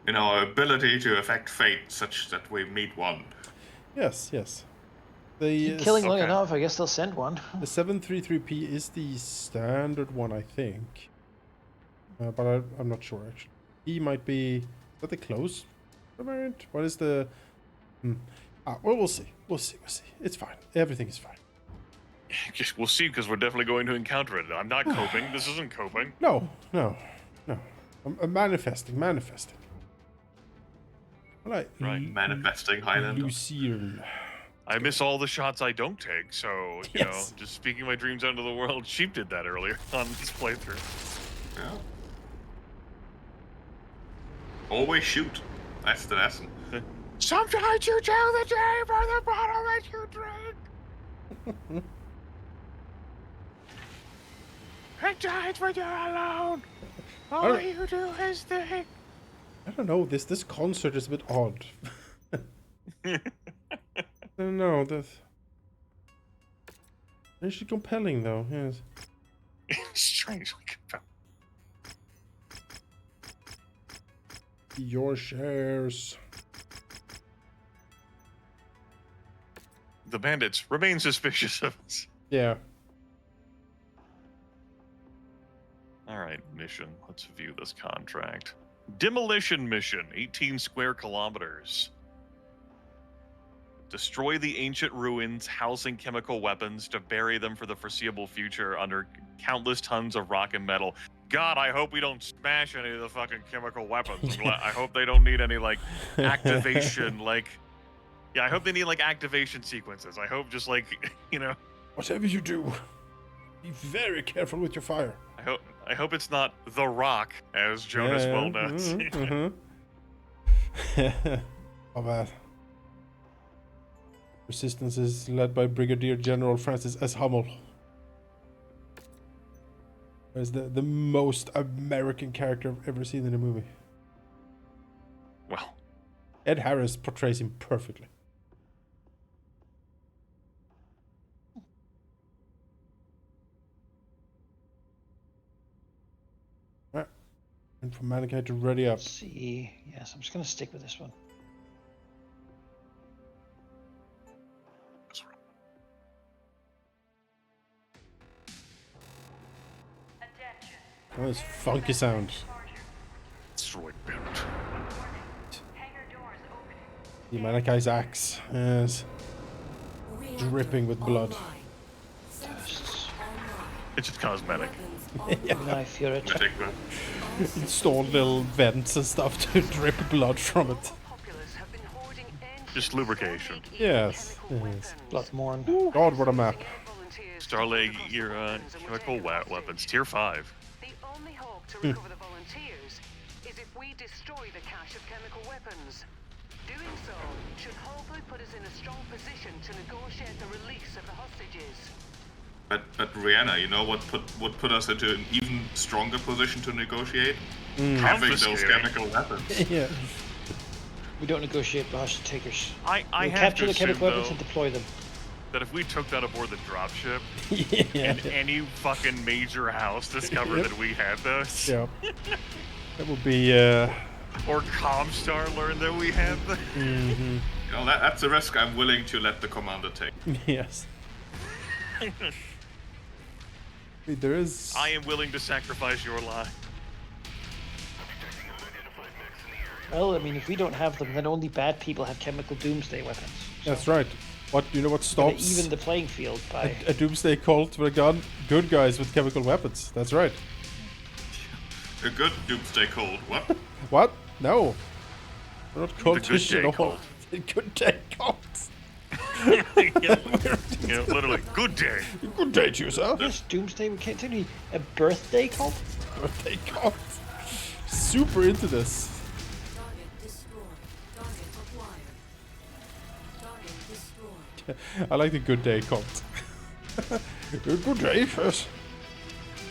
In our ability to affect fate such that we meet one. Yes. Keep killing long okay. enough, I guess they'll send one. The 733P is the standard one, I think. But I'm not sure, actually. He might be... Is that the close variant? What is the... Well, we'll see. We'll see. It's fine. Everything is fine. We'll see, because we're definitely going to encounter it. I'm not coping. This isn't coping. No. I'm manifesting. Right. Manifesting Highlander. Lucerne. I miss all the shots I don't take, so, you know, just speaking my dreams out into the world. Sheep did that earlier on this playthrough. Yeah. Always shoot. That's the lesson. Sometimes you tell the day by the bottle that you drink. At times when you're alone, all you do is think. I don't know. This concert is a bit odd. I don't know. That's actually compelling, though. Yes. Strangely compelling. Your shares. The bandits remain suspicious of us. Yeah. All right, mission. Let's view this contract. Demolition mission, 18 square kilometers. Destroy the ancient ruins housing chemical weapons to bury them for the foreseeable future under countless tons of rock and metal. God, I hope we don't smash any of the fucking chemical weapons. I hope they don't need any, like, activation, like... Yeah, I hope they need, like, activation sequences. I hope just, like, you know... Whatever you do, be very careful with your fire. I hope it's not The Rock, as Jonas well knows. Oh, man. Resistance is led by Brigadier General Francis S. Hummel. Is the most American character I've ever seen in a movie. Well, Ed Harris portrays him perfectly. Right. And for Manaki to ready up. Let's see. Yes, I'm just going to stick with this one. Oh, this funky sound. destroyed Barrett. The Manaki's axe is dripping with blood. It's just cosmetic. I fear it. Installed little vents and stuff to drip blood from it. Just lubrication. Yes. Yes. Bloodmorn. God, what a map. Starleg era chemical weapons, tier 5. The only hope to recover the volunteers is if we destroy the cache of chemical weapons. Doing so should hopefully put us in a strong position to negotiate the release of the hostages. But Rihanna, you know what would put us into an even stronger position to negotiate? Having those chemical weapons. Yeah. We don't negotiate with hostage takers. I We have capture to the assume, chemical weapons though, and deploy them. that if we took that aboard the dropship, Yeah. and any fucking major house discovered that we had those, Yeah. That would be or Comstar learned that we had them, You know, that's a risk I'm willing to let the commander take. yes. Wait, there is. I am willing to sacrifice your life. Well, I mean, if we don't have them, then only bad people have chemical doomsday weapons. That's right. What you know? What Gonna stops even the playing field by. a doomsday cult with a gun? Good guys with chemical weapons. That's right. A good doomsday cult. What? What? No. We're not Good cultish day at all. cult. Good day cults. You know, literally, good day. Good day to yourself. Yes, doomsday. We can't tell you a birthday cult. Birthday cult. Super into this. I like the good day cult. Good day, yes.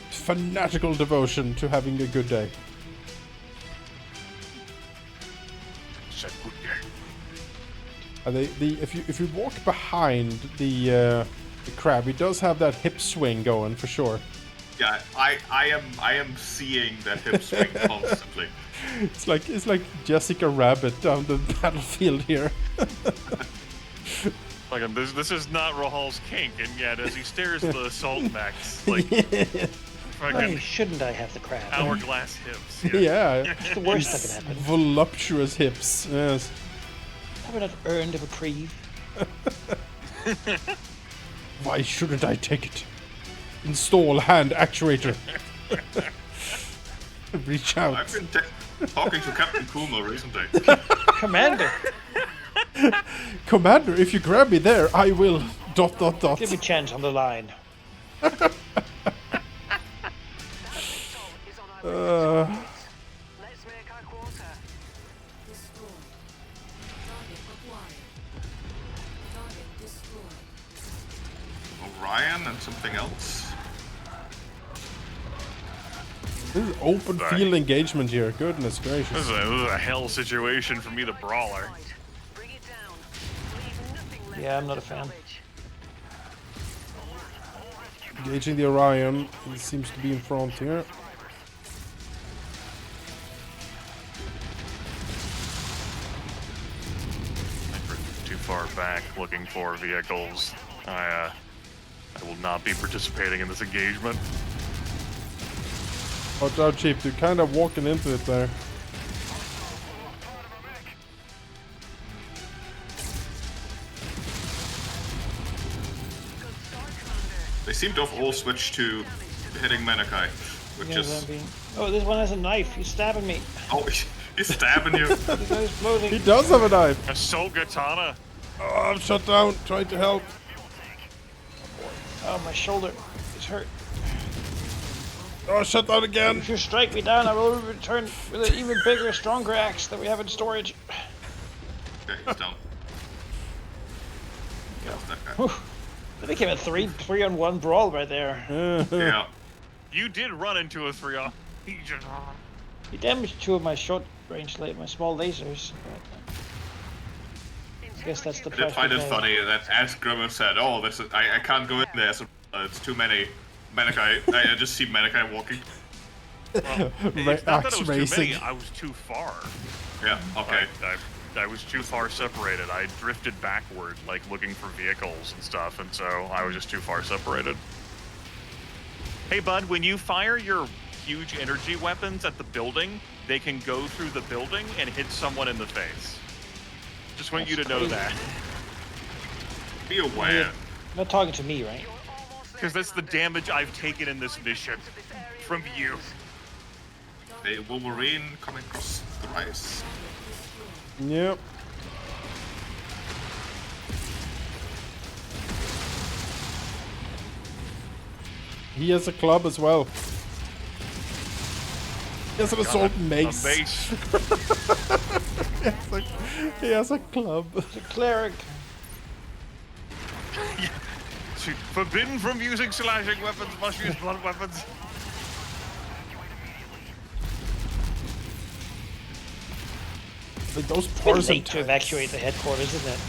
Fanatical devotion to having a good day. Said good day. And if you walk behind the crab, he does have that hip swing going for sure. Yeah, I am seeing that hip swing constantly. It's like Jessica Rabbit down the battlefield here. Like, this is not Rahal's kink, and yet as he stares at the assault max, like, Why fucking shouldn't I have the crab? hourglass hips. Yeah. It's the worst that can happen. Voluptuous hips. Yes. Have I not earned a reprieve? Why shouldn't I take it? Install hand actuator. Reach out. I've been talking to Captain Kuma recently. Commander, Commander, if you grab me there, I will... ... give me chance on the line. That missile is on our position. Let's make our quarter. Orion and something else. This is open field engagement here. Goodness gracious. This is a hell situation for me, the brawler. Bring it down. Leave nothing left Yeah, I'm for not a fan. salvage. Engaging the Orion. He seems to be in front here. Too far back looking for vehicles. I will not be participating in this engagement. Watch out, Chief. You're kind of walking into it there. They seem to have all switched to hitting Manaki, which Yeah, is... Rampy. Oh, this one has a knife. He's stabbing me. Oh, he's stabbing you. The guy's floating. He does have a knife. Assault Katana. Oh, I'm shut down. Trying to help. Oh, my shoulder is hurt. Oh, shut down again. If you strike me down, I will return with an even bigger, stronger axe that we have in storage. Okay, he's down. That's that guy. Whew. That became a 3-on-1 brawl right there. Yeah. You did run into a 3-on. He damaged 2 of my my small lasers. But, I guess that's the I price. did find to it pay. funny that as Grimith said, "Oh, this is I can't go in there. So, it's too many." Manaki, I just see Manaki walking. It's not that Axe it was racing. too many, I was too far. Yeah. Okay. I was too far separated. I drifted backward, like looking for vehicles and stuff, and so I was just too far separated. Hey, bud, when you fire your huge energy weapons at the building, they can go through the building and hit someone in the face. Just want you to know that. Be aware. You're not talking to me, right? Because that's the damage I've taken in this mission. From you. A Wolverine coming across the ice. Yep. He has a club as well. He has an assault mace. A base. He has a club. The cleric. Forbidden from using slashing weapons, must use blunt weapons. Like those It's parts late to evacuate the headquarters, isn't it?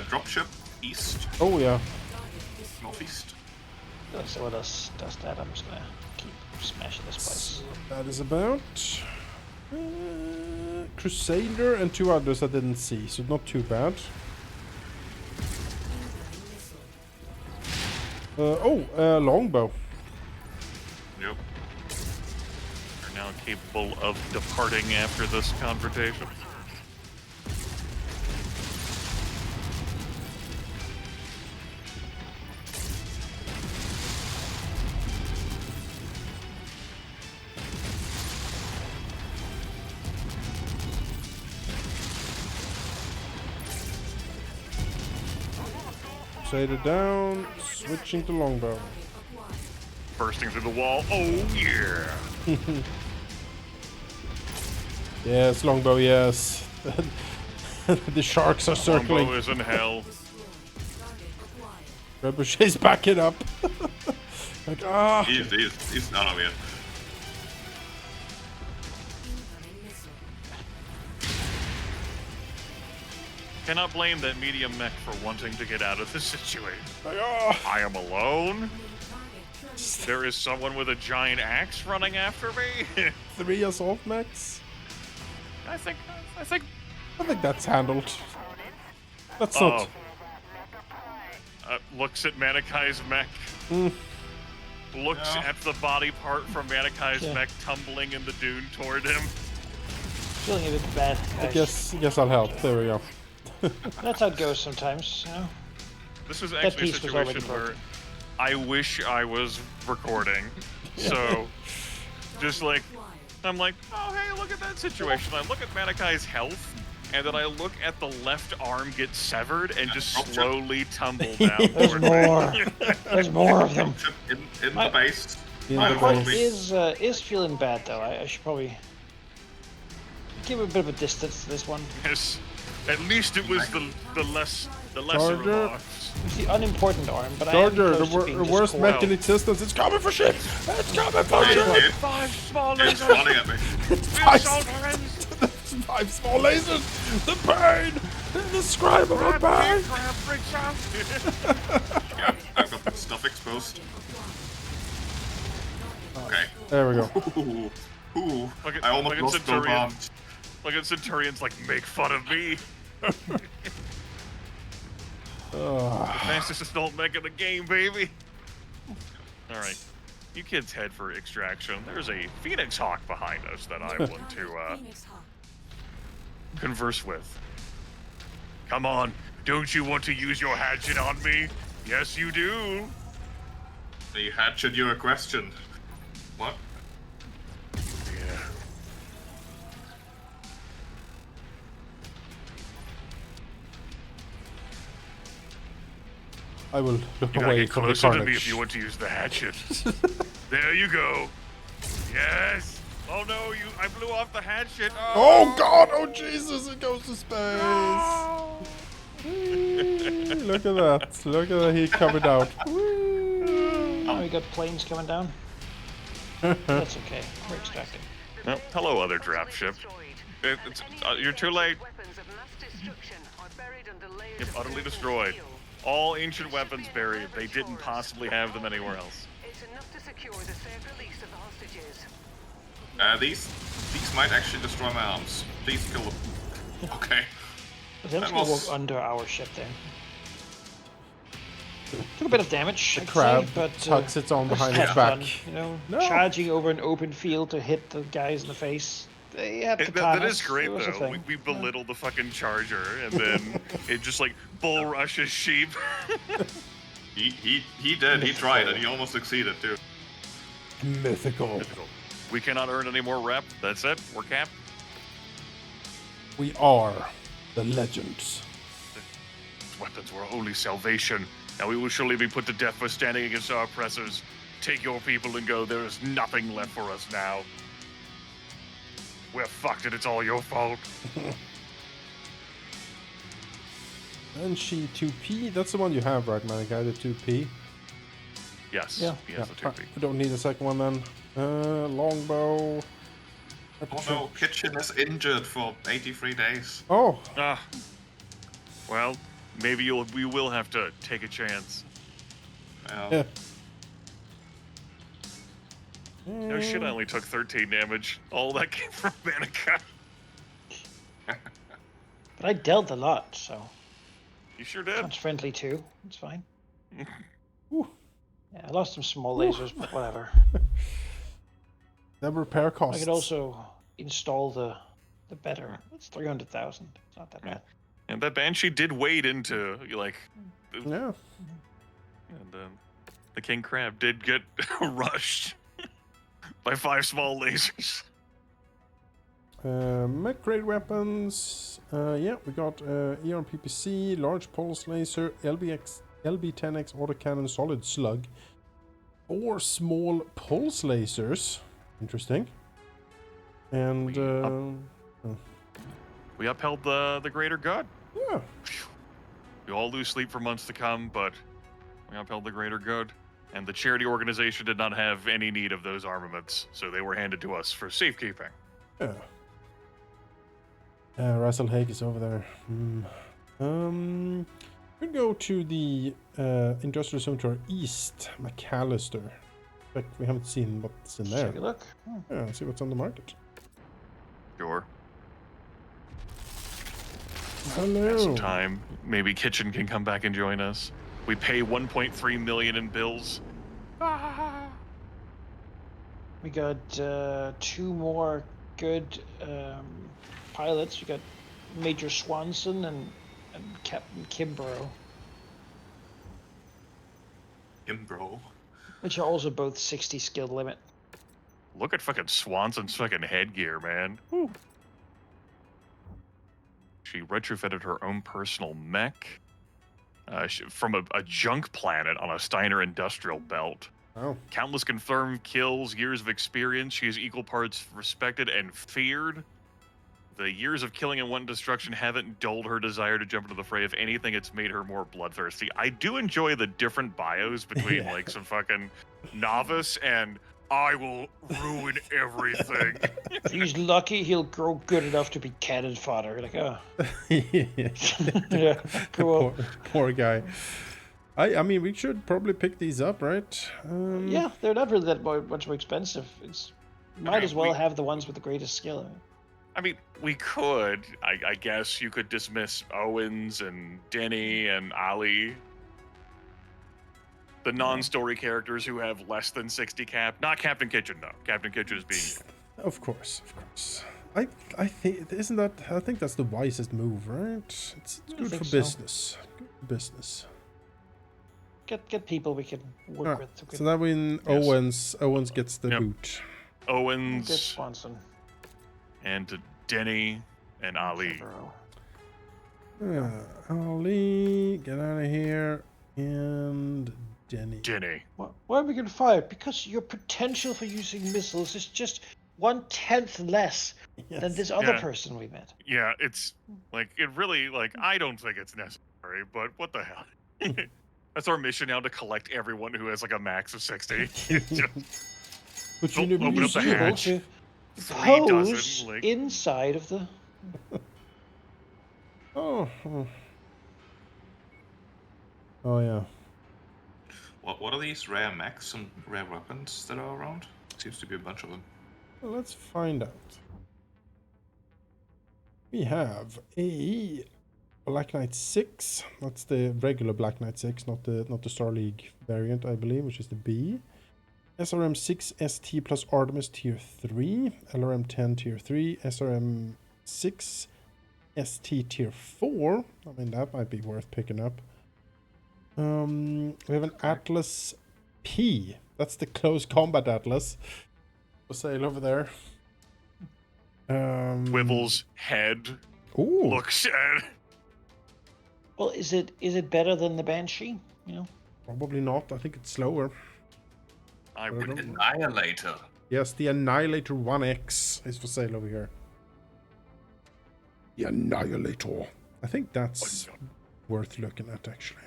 Dropship east, Oh yeah. northeast. So what else does that? I'm just gonna keep smashing this place. That is about Crusader and 2 others I didn't see, so not too bad. Longbow. Yep. Are now capable of departing after this confrontation. Crusader down, switching to longbow. Bursting through the wall. Oh yeah! Yes, longbow, yes. The sharks are circling. Longbow is in hell. Trebuchet's backing up. Like, ah. He's none of it. Cannot blame that medium mech for wanting to get out of this situation. Like, ah. I am alone. There is someone with a giant axe running after me. 3 assault mechs. I think I think that's handled. That's not. Looks at Manakai's mech. Looks at the body part from Manakai's mech tumbling in the dune toward him. Feeling a bit bad, I guys. guess I'll help. There we go. That's how it goes sometimes, you know? This was That actually a piece was already situation where broken. I wish I was recording. So, just like, I'm like, oh hey, look at that situation. I look at Manakai's health, and then I look at the left arm get severed and just slowly tumble down. There's toward me. more. There's more of them. In My- the base. In My the heart base. is feeling bad though. I should probably give a bit of a distance to this one. Yes. At least it was the lesser Charger. of ours. It's the unimportant arm, but Charger, I am the, close to being the worst discordant. mech in existence. It's coming for shit. It's coming for Hey, shit. it- 5 small It's lasers. running at me. Five, Soldiers. 5 small lasers. The pain. Indescribable pain. Crab freaks out. Yeah, I've got the stuff exposed. Okay. There we go. Ooh. Look at- I almost look at lost both Centurion. arms. Look at Centurion's like, make fun of me. Fastest assault mech in the game, baby. Alright. You kids head for extraction. There's a Phoenix Hawk behind us that I want to converse with. Come on, don't you want to use your hatchet on me? Yes, you do. The hatchet, you're a question. What? Yeah. I will look You gotta away get from the closer to me carnage. if you want to use the hatchet. There you go. Yes. Oh no, I blew off the hatchet. Oh god! Oh Jesus! It goes to space. Whee, look at that! Look at the heat coming down. Whee. Oh, we got planes coming down. That's okay. We're extracting. Well, hello, other draft ship. You're too late. You've utterly destroyed. All ancient weapons buried. They didn't possibly have them anywhere else. It's enough to secure the safe release of the hostages. These might actually destroy my arms. Please kill them. Okay. Them That will was- walk under our ship there. Took a bit of damage, The I'd crab say, but tucks its arm behind its have back. fun, you know, No. charging over an open field to hit the guys in the face. They had That katanas. is great, it was a though. thing. We belittle the fucking charger, and then it just, like, bull rushes sheep. He did. He tried, and he almost succeeded too. Mythical. We cannot earn any more rep. That's it. We're capped. We are the legends. Weapons were our only salvation. Now we will surely be put to death for standing against our oppressors. Take your people and go. There is nothing left for us now. We're fucked and it's all your fault. Banshee 2P, that's the one you have, right, Manaki? The 2P? Yes. Yeah. He has the 2P. We don't need a second one then. Longbow. Oh no, Kitchen is injured for 83 days. Oh, Ah. Well, maybe we will have to take a chance. Well, yeah. No shit, I only took 13 damage. All that came from Manaki. But I dealt a lot, so You sure did. sounds friendly too. It's fine. Ooh. Yeah, I lost some small lasers, but whatever. The repair I costs. could also install the better. It's 300,000. It's not that bad. And that Banshee did wade into, like, Yeah. and the King Crab did get rushed by 5 small lasers. Mech grade weapons. Yeah, we got ER PPC, large pulse laser, LB10X autocannon, solid slug, 4 small pulse lasers. Interesting. And We upheld the greater good. yeah, We all lose sleep for months to come, but we upheld the greater good. And the charity organization did not have any need of those armaments, so they were handed to us for safekeeping. yeah. Russell Haig is over there. We go to the industrial zone to our east, McAllister. In fact, we haven't seen what's in there. Take a look. Yeah, let's see what's on the market. Sure. Hello. Sometime, maybe Kitchen can come back and join us. We pay 1.3 million in bills. We got 2 more good pilots. We got Major Swanson and and Captain Kimbrough, Imbro. which are also both 60 skill limit. Look at fucking Swanson's fucking headgear, man. Whew. She retrofitted her own personal mech from a junk planet on a Steiner industrial belt. Oh. Countless confirmed kills, years of experience. She is equal parts respected and feared. The years of killing and wanton destruction haven't dulled her desire to jump into the fray. If anything, it's made her more bloodthirsty. I do enjoy the different bios between Yeah. like some fucking novice and I will ruin everything. If he's lucky, he'll grow good enough to be cannon fodder. Like, oh. Yeah, cool. Poor guy. I mean, we should probably pick these up, right? Yeah, they're not really that much more expensive. It's might mean, as well we- have the ones with the greatest skill. I mean, we could. I guess you could dismiss Owens and Denny and Ali. The non-story characters who have less than 60 cap. Not Captain Kitchen, though. Captain Kitchen is being... Of course. I think isn't that? I think that's the wisest move, right? It's good think for so. business. Good for business. Get people we can work Alright, with. Who so can that means Yes. Owens gets the Yep. boot. get Owens Swanson. and Denny and Ali. Kimbrough. Ali, get out of here, and Denny. Denny. Why are we going to fire? Because your potential for using missiles is just 1/10 less than Yes. this other Yeah. person we met. Yeah, it's like it really like I don't think it's necessary, but what the hell? That's our mission now, to collect everyone who has like a max of 60. But Don't you know, open up the Be able hatch. to 3 pose dozen, like- inside of the. Oh yeah. What are these rare mechs and rare weapons that are around? Seems to be a bunch of them. Well, let's find out. We have a Black Knight 6. That's the regular Black Knight 6, not the Star League variant, I believe, which is the B. SRM 6 ST plus Artemis tier 3, LRM 10 tier 3, SRM 6 ST tier 4. I mean, that might be worth picking up. We have an Atlas P. That's the close combat Atlas. For sale over there. Wibble's head Ooh. looks at. Well, is it better than the Banshee? You know. Probably not. I think it's slower. I But I would. don't- Annihilator. Yes, the Annihilator 1X is for sale over here. The Annihilator. I think that's worth looking at, actually.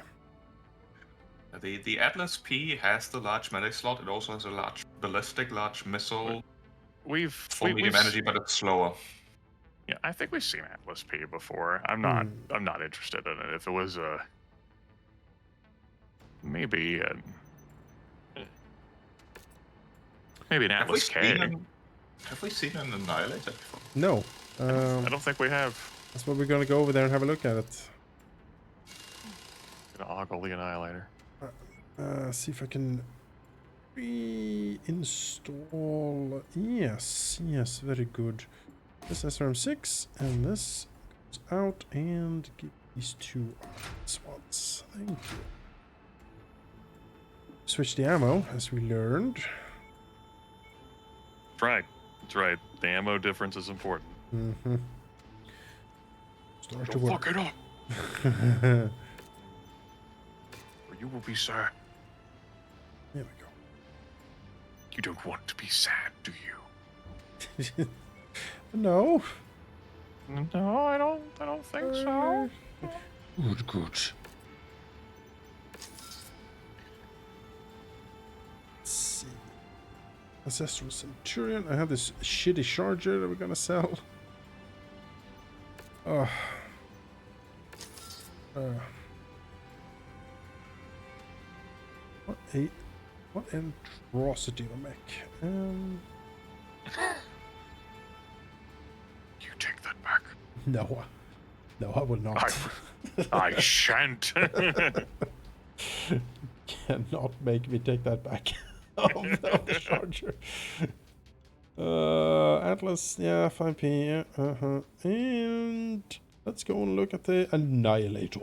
The Atlas P has the large medic slot. It also has a large large missile We've for we- medium we've- energy, but it's slower. Yeah, I think we've seen Atlas P before. I'm not interested in it. If it was maybe an Have we Atlas K. have we seen an Annihilator before? No. I don't think we have. That's why we're gonna go over there and have a look at it. Gonna ogle the Annihilator. See if I can reinstall. Yes, very good. This SRM6 and this goes out and give these two spots. Thank you. Switch the ammo as we learned. That's right. That's right. The ammo difference is important. Mm-hmm. Start to Don't work. fuck it up, or you will be sad. There we go. You don't want to be sad, do you? No. No, I don't think so. Good. Let's see. Ancestral Centurion. I have this shitty charger that we're gonna sell. What an atrocity of a mech. You take that back. No, I will not. I shan't. Cannot make me take that back. of the charger. Atlas, yeah, 5p, yeah, and Let's go and look at the Annihilator.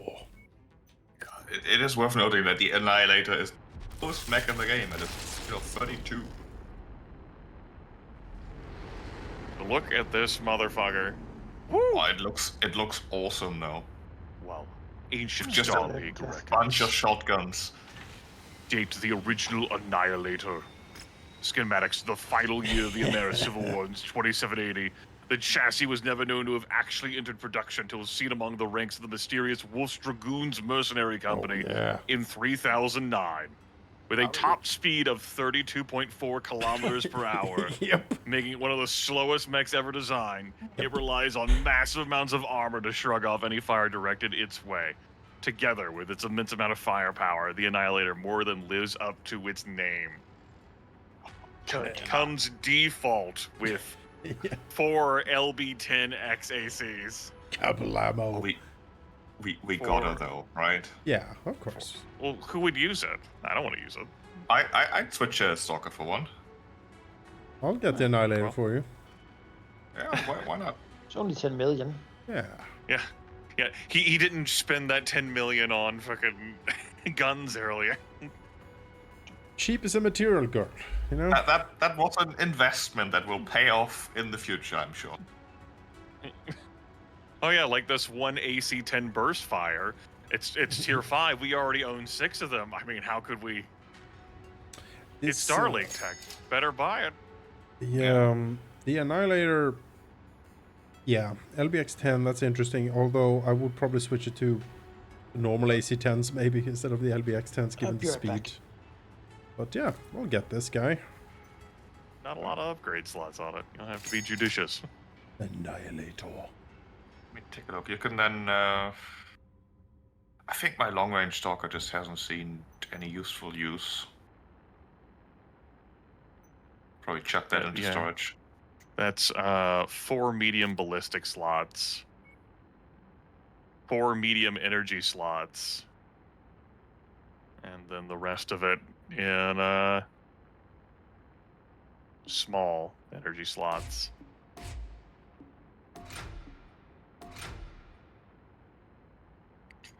It is worth noting that the Annihilator is the most mech in the game, and it's 32. Look at this motherfucker. Oh, it looks awesome though. Wow. Ancient Just Star a League bunch of records. shotguns. Date the original Annihilator. Schematics, the final year of the American Civil War in 2780. The chassis was never known to have actually entered production until it was seen among the ranks of the mysterious Wolf's Dragoons Mercenary Company yeah. in 3009. With a top speed of 32.4 kilometers per hour, Yep. making it one of the slowest mechs ever designed. It relies on massive amounts of armor to shrug off any fire directed its way. Together with its immense amount of firepower, the Annihilator more than lives up to its name. Comes default with 4 LB10 XACs. Kablamo. We gotta though, right? Yeah, of course. Well, who would use it? I don't want to use it. I'd switch a Stalker for one. I'll get the Annihilator well. for you. Yeah, why not? It's only 10 million. Yeah. Yeah. He didn't spend that 10 million on fucking guns earlier. Cheap as a material girl, you know? That was an investment that will pay off in the future, I'm sure. Oh yeah, like this one AC-10 burst fire. It's tier 5. We already own 6 of them. I mean, how could we? It's Starlink tech. Better buy it. The Annihilator. Yeah, LBX-10. That's interesting. Although I would probably switch it to the normal AC-10s maybe instead of the LBX-10s, given the speed. But yeah, we'll get this guy. Not a lot of upgrade slots on it. You'll have to be judicious. Annihilator. Let me take a look. You can then. I think my long-range Stalker just hasn't seen any useful use. Probably chuck that into storage. That's 4 medium ballistic slots, 4 medium energy slots, and then the rest of it in small energy slots.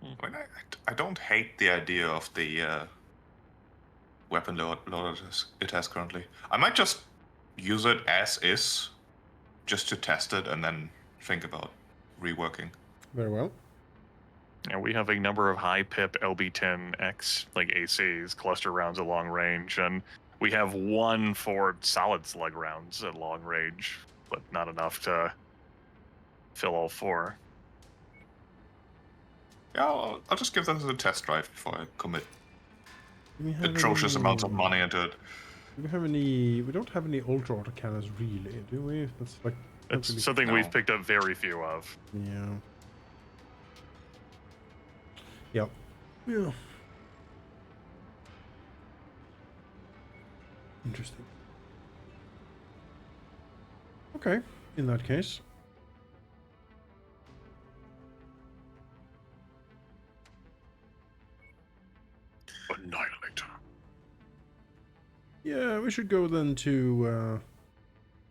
I mean, I don't hate the idea of the weapon loader it has currently. I might just use it as is, just to test it and then think about reworking. Very well. And we have a number of high pip LB10X, like ACs, cluster rounds at long range, and we have 1 for solid slug rounds at long range, but not enough to fill all 4. Yeah, I'll just give that as a test drive before I commit Do we have atrocious any- amounts of money into it. Do we have any? We don't have any ultra autocannons really, do we? That's like. not It's really- something No. we've picked up very few of. Yeah. Yep. Yeah. Interesting. Okay, in that case. Annihilator. Yeah, we should go then to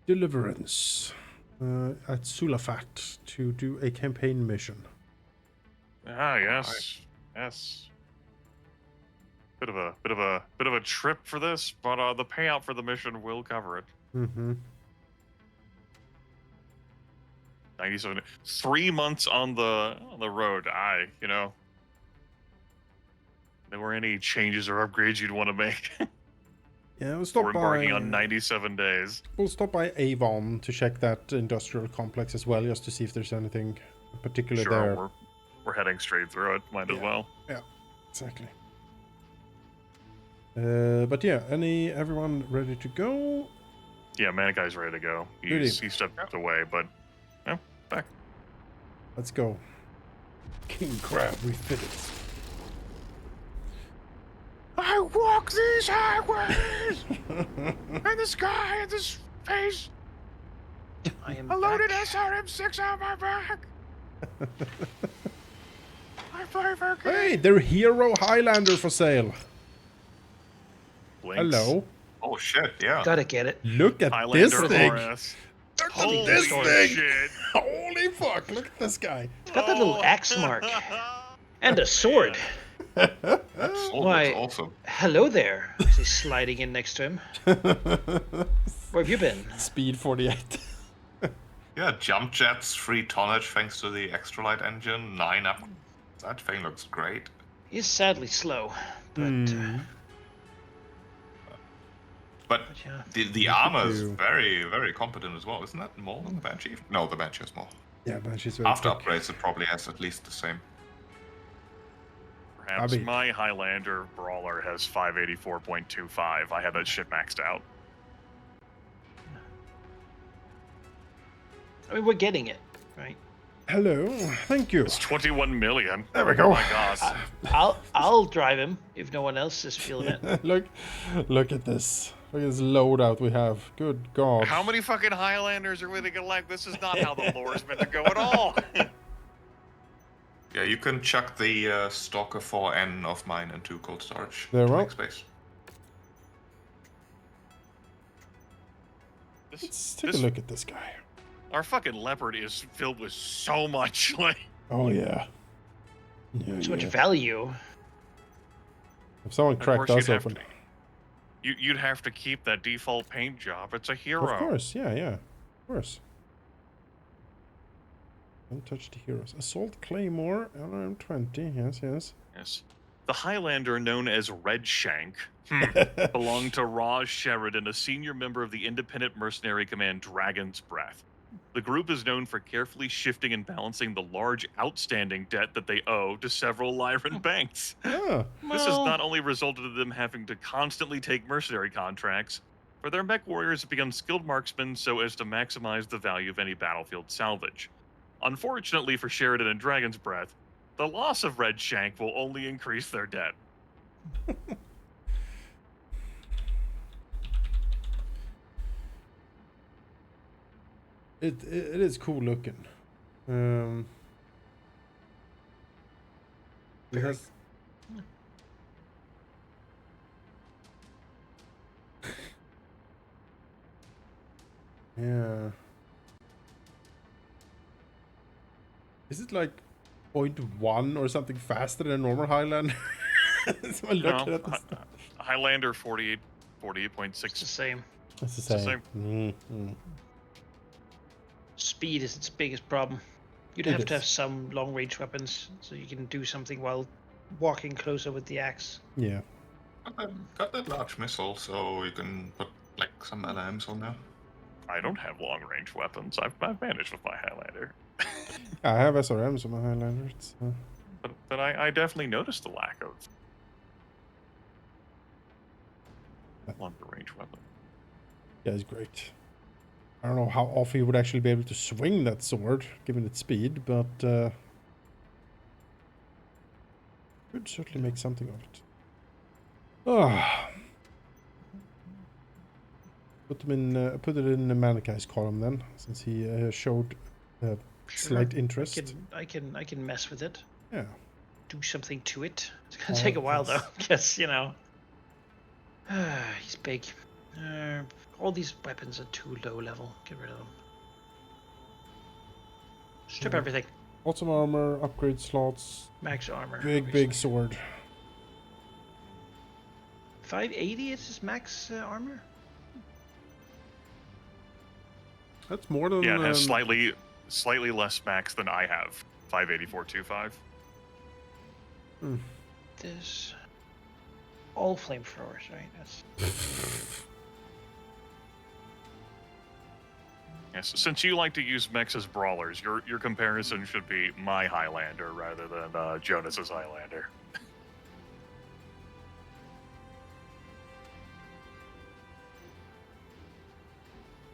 Deliverance at Sulafat to do a campaign mission. Ah, yes, yes. Bit of a trip for this, but the payout for the mission will cover it. Mm-hmm. 97, 3 months on the road. There were any changes or upgrades you'd want to make? Yeah, we'll stop We're by. embarking on 97 days. We'll stop by Avon to check that industrial complex as well, just to see if there's anything particular Sure, there. we're heading straight through it. Might as well. Yeah, exactly. But yeah, everyone ready to go? Yeah, Maniki's ready to go. He stepped away, but yeah, back. Let's go. King Crab refitted. I walk these highways in the sky and the space. I am A loaded back. SRM6 on my back. I play for Hey, they're Hero Highlander for sale. Blinks. Hello. Oh shit, yeah. Gotta get it. Look at Highlander this thing. RS. Look Holy at this thing. shit. Holy fuck? Look at this guy. It's got that little axe mark. And a sword. That sword Why, looks awesome. hello there. As he's sliding in next to him. Where have you been? Speed 48. Yeah, jump jets, 3 tonnage thanks to the extra light engine, 9 up. That thing looks great. He's sadly slow, but But yeah. the armor is do. very, very competent as well. Isn't that more than the Banshee? No, the Banshee is more. Yeah, but she's very After thick. upgrades, it probably has at least the same. Perhaps Bobby. my Highlander Brawler has 584.25. I had that shit maxed out. I mean, we're getting it, right? Hello, thank you. It's 21 million. There we go. Oh my god. I'll drive him if no one else is feeling it. Look at this. Look at this loadout we have. Good God. How many fucking Highlanders are we gonna like? This is not how the lore is meant to go at all. Yeah, you can chuck the Stalker 4N of mine into cold storage. There to we make go. space. Let's take a look at this guy. Our fucking leopard is filled with so much like. Oh yeah. Yeah, So much yeah. value. If someone Of cracked course, us you'd have open. to- You'd have to keep that default paint job. It's a hero. Of course, yeah, of course. Don't touch the heroes. Assault Claymore, LRM-20, yes. Yes. The Highlander, known as Redshank, belonged to Raj Sheridan, a senior member of the independent mercenary command Dragon's Breath. The group is known for carefully shifting and balancing the large outstanding debt that they owe to several Lyran banks. Yeah. This has Well- not only resulted in them having to constantly take mercenary contracts, but their mech warriors have become skilled marksmen so as to maximize the value of any battlefield salvage. Unfortunately for Sheridan and Dragon's Breath, the loss of Redshank will only increase their debt. It is cool looking. It has. Yeah. Is it like 0.1 or something faster than a normal Highlander? So I'm looking at this. Highlander 48.6. It's the same. It's the the same. same. Mm. Speed is its biggest problem. You'd It have to is. have some long-range weapons so you can do something while walking closer with the axe. Yeah. Got that large missile, so you can put like some LMs on there. I don't have long-range weapons. I've managed with my Highlander. I have SRMs on my Highlander. It's, But I definitely noticed the lack of longer-range weapon. yeah, it's great. I don't know how often you would actually be able to swing that sword, given its speed, but could certainly make something of it. Ah. Put it in the Maniki's column then, since he showed slight interest. I can mess with it. Yeah. Do something to it. It's gonna take a while though, because you know. He's big. All these weapons are too low level. Get rid of them. Strip everything. Lots of armor, upgrade slots, Max armor. big sword. 580 is his max armor. That's more than Yeah, it has slightly less max than I have. 584.25. This all flamethrowers, right? That's Yes, since you like to use mechs as brawlers, your comparison should be my Highlander rather than Jonas's Highlander.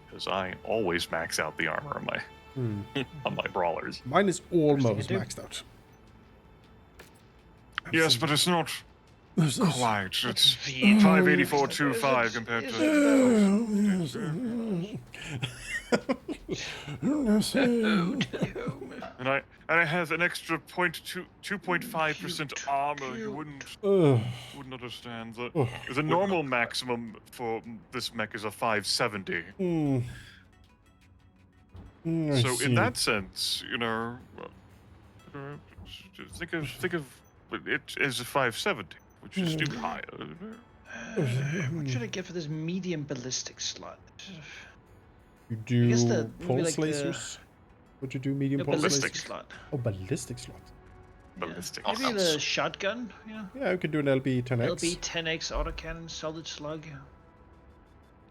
Because I always max out the armor on my brawlers. Mine is almost do. maxed out. Yes, but it's not quite. It's V. 584.25 compared to. And I have an extra 2.5% armor. You wouldn't understand. The normal maximum for this mech is a 570. I So see. in that sense, think of it as a 570, which is still higher. What should I get for this medium ballistic slot? You I guess do maybe pulse like lasers? Would you do medium the pulse ballistic lasers? slot. Oh, ballistic slot. Yeah. Ballistic. Maybe the Sounds- shotgun. Yeah. Yeah, you could do an LB 10X. LB 10X autocannon solid slug.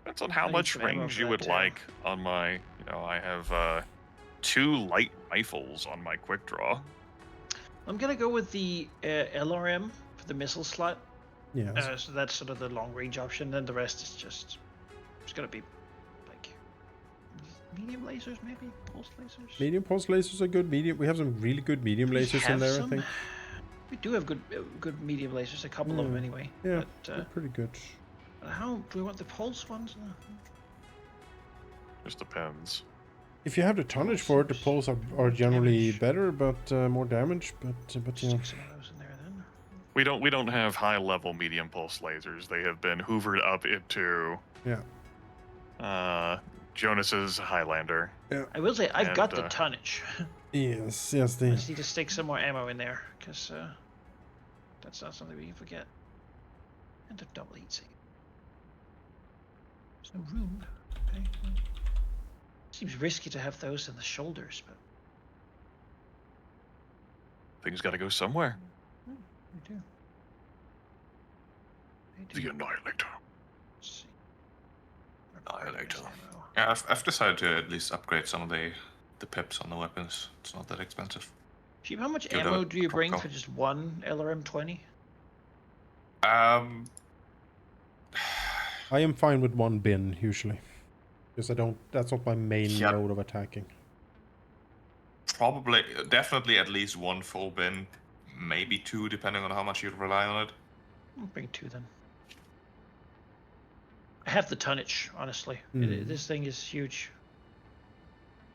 Depends on how I need much some ammo range for you that would too. like on my. I have 2 light rifles on my quick draw. I'm gonna go with the LRM for the missile slot. Yes. So that's sort of the long range option. Then the rest is just it's gonna be like medium lasers, maybe pulse lasers. Medium pulse lasers are good. Medium. We have some really good medium We lasers in have there, some. I think. We do have good medium lasers, a couple of them anyway. Yeah, But they're pretty good. how do we want the pulse ones? Just depends. If you have the tonnage for it, the pulse are generally Damage. better, but more damage. But yeah. Stick some of those in there then. We don't have high level medium pulse lasers. They have been hoovered up into Yeah. Jonas's Highlander. I will say I've got the And, tonnage. Yes. I just need to stick some more ammo in there because that's not something we can forget. And a double heat sink. There's no room. Okay. Well, seems risky to have those in the shoulders, but Things got to go somewhere. they do. They The do. Annihilator. Let's see. Annihilator. Ammo. Yeah, I've decided to at least upgrade some of the pips on the weapons. It's not that expensive. Sheep, how much Do the ammo do you bring protocol. for just one LRM-20? Um, I am fine with one bin usually, because I don't. That's not my main Yeah. mode of attacking. definitely at least one full bin, maybe 2, depending on how much you rely on it. I'll bring 2 then. I have the tonnage, honestly. This thing is huge.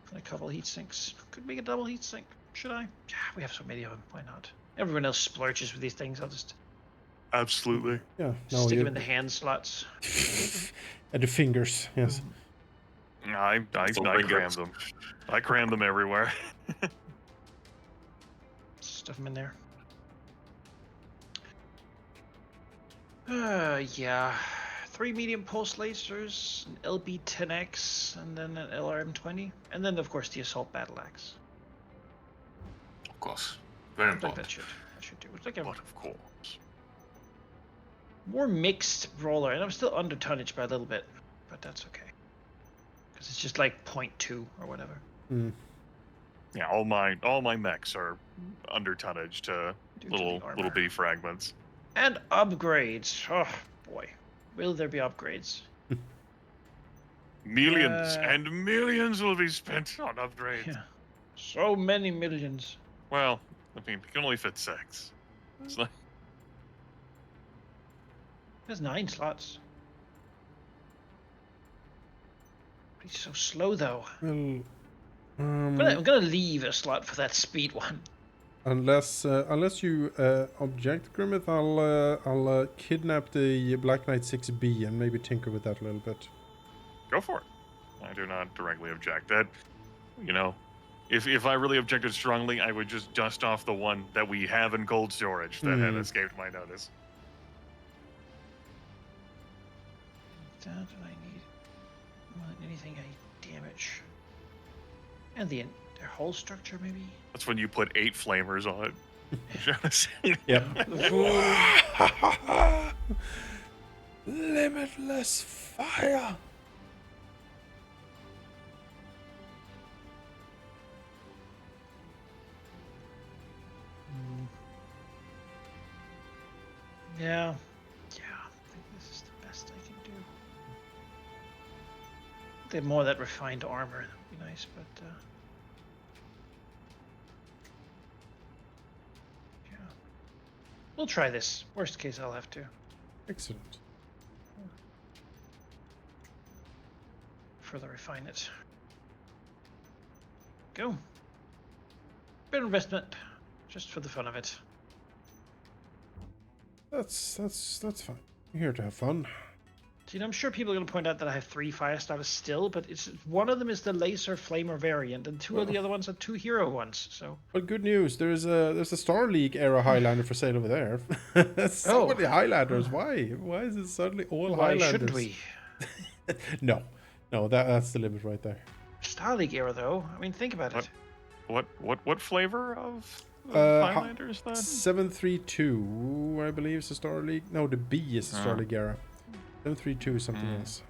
And a couple heat sinks. Could make a double heat sink. Should I? Yeah, we have so many of them. Why not? Everyone else splurges with these things. I'll just Absolutely. Yeah. No, stick you. them in the hand slots. And the fingers. Yes. I Full cram fingers. them. I cram them everywhere. Stuff them in there. Yeah. 3 medium pulse lasers, an LB-10X, and then an LRM-20, and then of course the assault battle axe. Of course, very I think important. that should do. It's like a But of course. more mixed roller, and I'm still under tonnage by a little bit, but that's okay. Because it's just like 0.2 or whatever. Mm. Yeah, all my mechs are under tonnage to Due to the little armor. bitty fragments. And upgrades. Oh boy, will there be upgrades? Millions and millions will be spent on upgrades. Yeah, so many millions. Well, I mean, you can only fit 6. It's like, There's 9 slots. He's so slow though. Well, I'm gonna leave a slot for that speed one. unless you object, Grimith, I'll kidnap the Black Knight 6B and maybe tinker with that a little bit. go for it. I do not directly object. That, if I really objected strongly, I would just dust off the one that we have in cold storage that had escaped my notice. That I need. Want anything I damage. And the whole structure maybe. That's when you put 8 flamers on it. Jonas. Yep. Limitless fire. Yeah. I think this is the best I can do. The more of that refined armor, that would be nice, but yeah. We'll try this. Worst case, I'll have to Excellent. further refine it. Go. Bit of investment, just for the fun of it. That's fine. We're here to have fun. So, I'm sure people are going to point out that I have 3 fire starters still, but it's one of them is the laser flamer variant, and 2 of the other ones are 2 hero ones. So. But good news, there's a Star League era Highlander for sale over there. So many Highlanders. Why? Why is it suddenly all Why Highlanders? shouldn't we? No, that's the limit right there. Star League era, though. I mean, think about it. What flavor of Uh, Highlander is that? 732, I believe, is the Star League. No, the B is the Star League era. 732 is something else.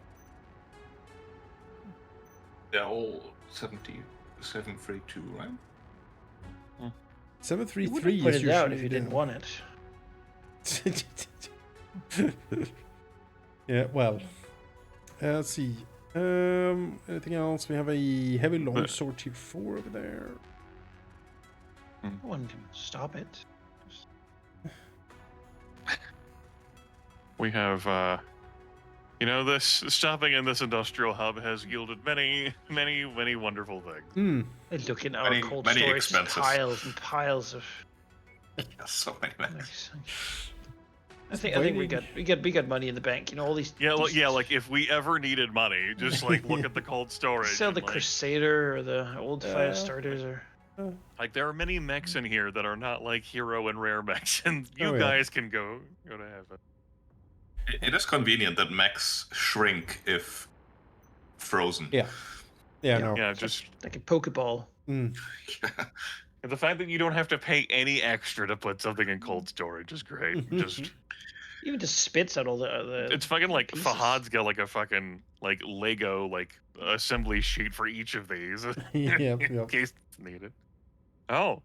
They're all 732, right? 733 You put is it out usually if you didn't want it. Yeah, well. Let's see. Anything else? We have a heavy longsword tier 4 over there. No one can stop it. We have, this stopping in this industrial hub has yielded many, many, many wonderful things. And look in our Many- cold many storage, expenses. piles and piles of. So many mechs. I think we got money in the bank. All these. Like if we ever needed money, just like look at the cold storage. Sell the and, like, Crusader or the old fire starters or. Like there are many mechs in here that are not like hero and rare mechs, and you Oh, yeah. guys can go to heaven. It is convenient that mechs shrink if frozen. Yeah. Yeah, no. Yeah, just Like a Pokeball. the fact that you don't have to pay any extra to put something in cold storage is great. Just Even just spits out all the. it's fucking like pieces. Fahad's got like a fucking like Lego like assembly sheet for each of these in case it's needed. Oh,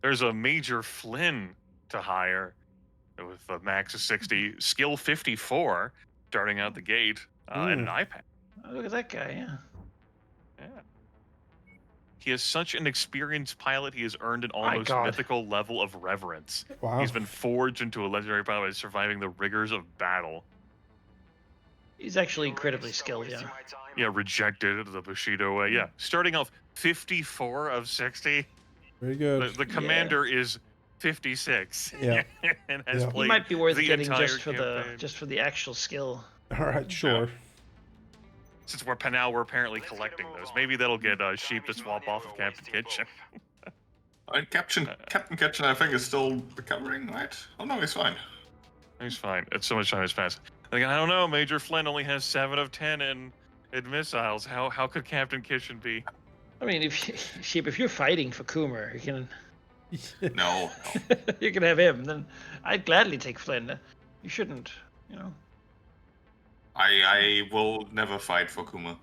there's a Major Flynn to hire with a max of 60, skill 54, starting out the gate, and an iPad. Oh, look at that guy, yeah. Yeah. He is such an experienced pilot, he has earned an My almost God. mythical level of reverence. Wow. He's been forged into a legendary pilot by surviving the rigors of battle. He's actually incredibly skilled, yeah. Yeah, rejected the Bushido way. Yeah, starting off 54 of 60. Very good. The commander is 56. Yeah. And has Yeah. played He might be worth the getting entire just campaign. for the actual skill. All right, sure. Since we're apparently collecting those, maybe that'll get sheep to swap off of Captain Kitchen. And Captain Kitchen, I think, is still recovering, right? Oh no, he's fine. He's fine. It's so much time has passed. Like, I don't know. Major Flynn only has 7 of 10 in missiles. How could Captain Kitchen be? I mean, if you're fighting for Coomer, you can No. you can have him. Then I'd gladly take Flynn. You shouldn't, I will never fight for Kuma.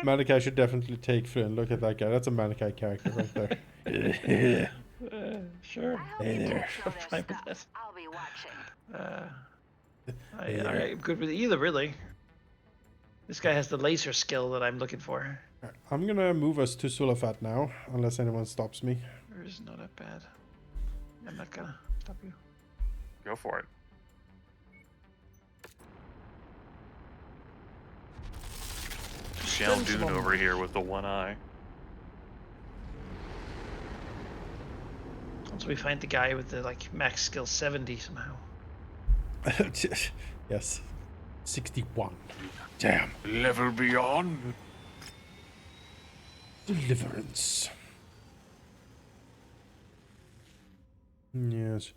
Manaki should definitely take Flynn. Look at that guy. That's a Manaki character right there. Sure. Hey there. Fine with that. I'll be watching. I'm good with either, really. This guy has the laser skill that I'm looking for. I'm gonna move us to Sulafat now, unless anyone stops me. It's not that bad. I'm not gonna stop you. Go for it. Shell Dune over here with the one eye. Once we find the guy with the max skill 70 somehow. Yes. 61. Damn. Level beyond. Deliverance. Yes.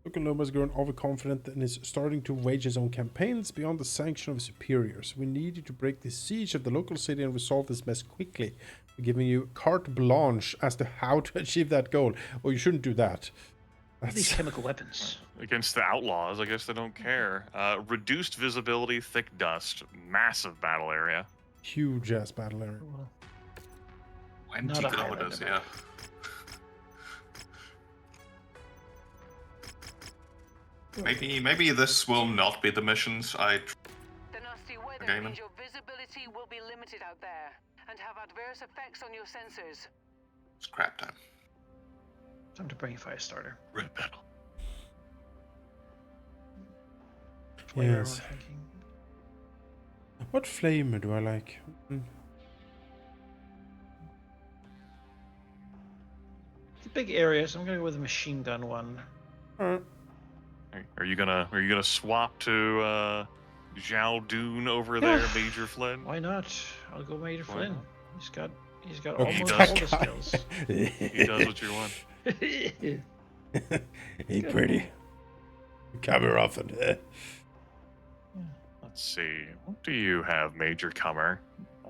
Lokaloma has grown overconfident and is starting to wage his own campaigns beyond the sanction of his superiors. We need you to break the siege of the local city and resolve this mess quickly. We're giving you carte blanche as to how to achieve that goal. Oh, you shouldn't do that. These chemical weapons. Against the outlaws, I guess they don't care. Reduced visibility, thick dust, massive battle area. Huge ass battle area. 20 Not a kilometers, Highlander. yeah. Maybe this will not be the missions I. The nasty weather Okay, means your visibility will be limited out there and have adverse effects on your sensors. Scrap time. Time to bring a fire starter. Red battle. Flare, Yes. I'm thinking. What flamer do I like? It's a big area, so I'm gonna go with a machine gun one. Alright. Are Are you gonna swap to Zhao Dun over there, Major Flynn? Why not? I'll go Major Why Flynn. not? He's got Look almost at all the that guy. skills. He does what you want. Hey, pretty. Come here often. Let's see. What do you have, Major Comer?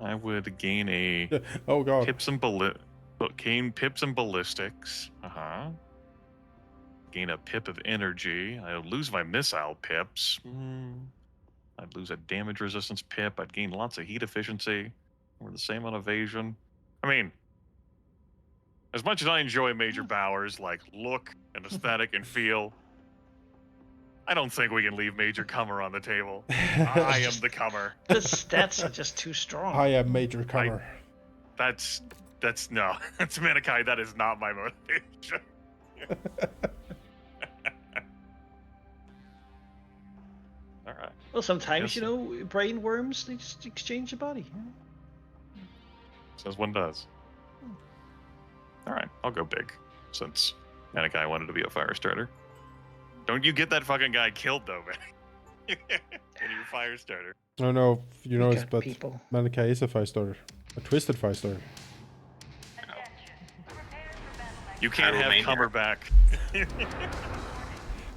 I would gain a Oh god. pips and ballistics. Gain a pip of energy. I would lose my missile pips. I'd lose a damage resistance pip. I'd gain lots of heat efficiency. Or the same on evasion. I mean, as much as I enjoy Major Bowers, like look and aesthetic and feel, I don't think we can leave Major Comer on the table. I am the Comer. The stats are just too strong. I am Major Comer. That's no. That's Manaki. That is not my motivation. All right. Well, sometimes, Yes. brain worms, they just exchange the body. Says one does. All right, I'll go big, since Manaki wanted to be a fire starter. Don't you get that fucking guy killed though, man? When you're a fire starter. I don't know if you noticed, got but people. Manaki is a 5-starter. A twisted 5-starter. You can't have Romania. Comer back.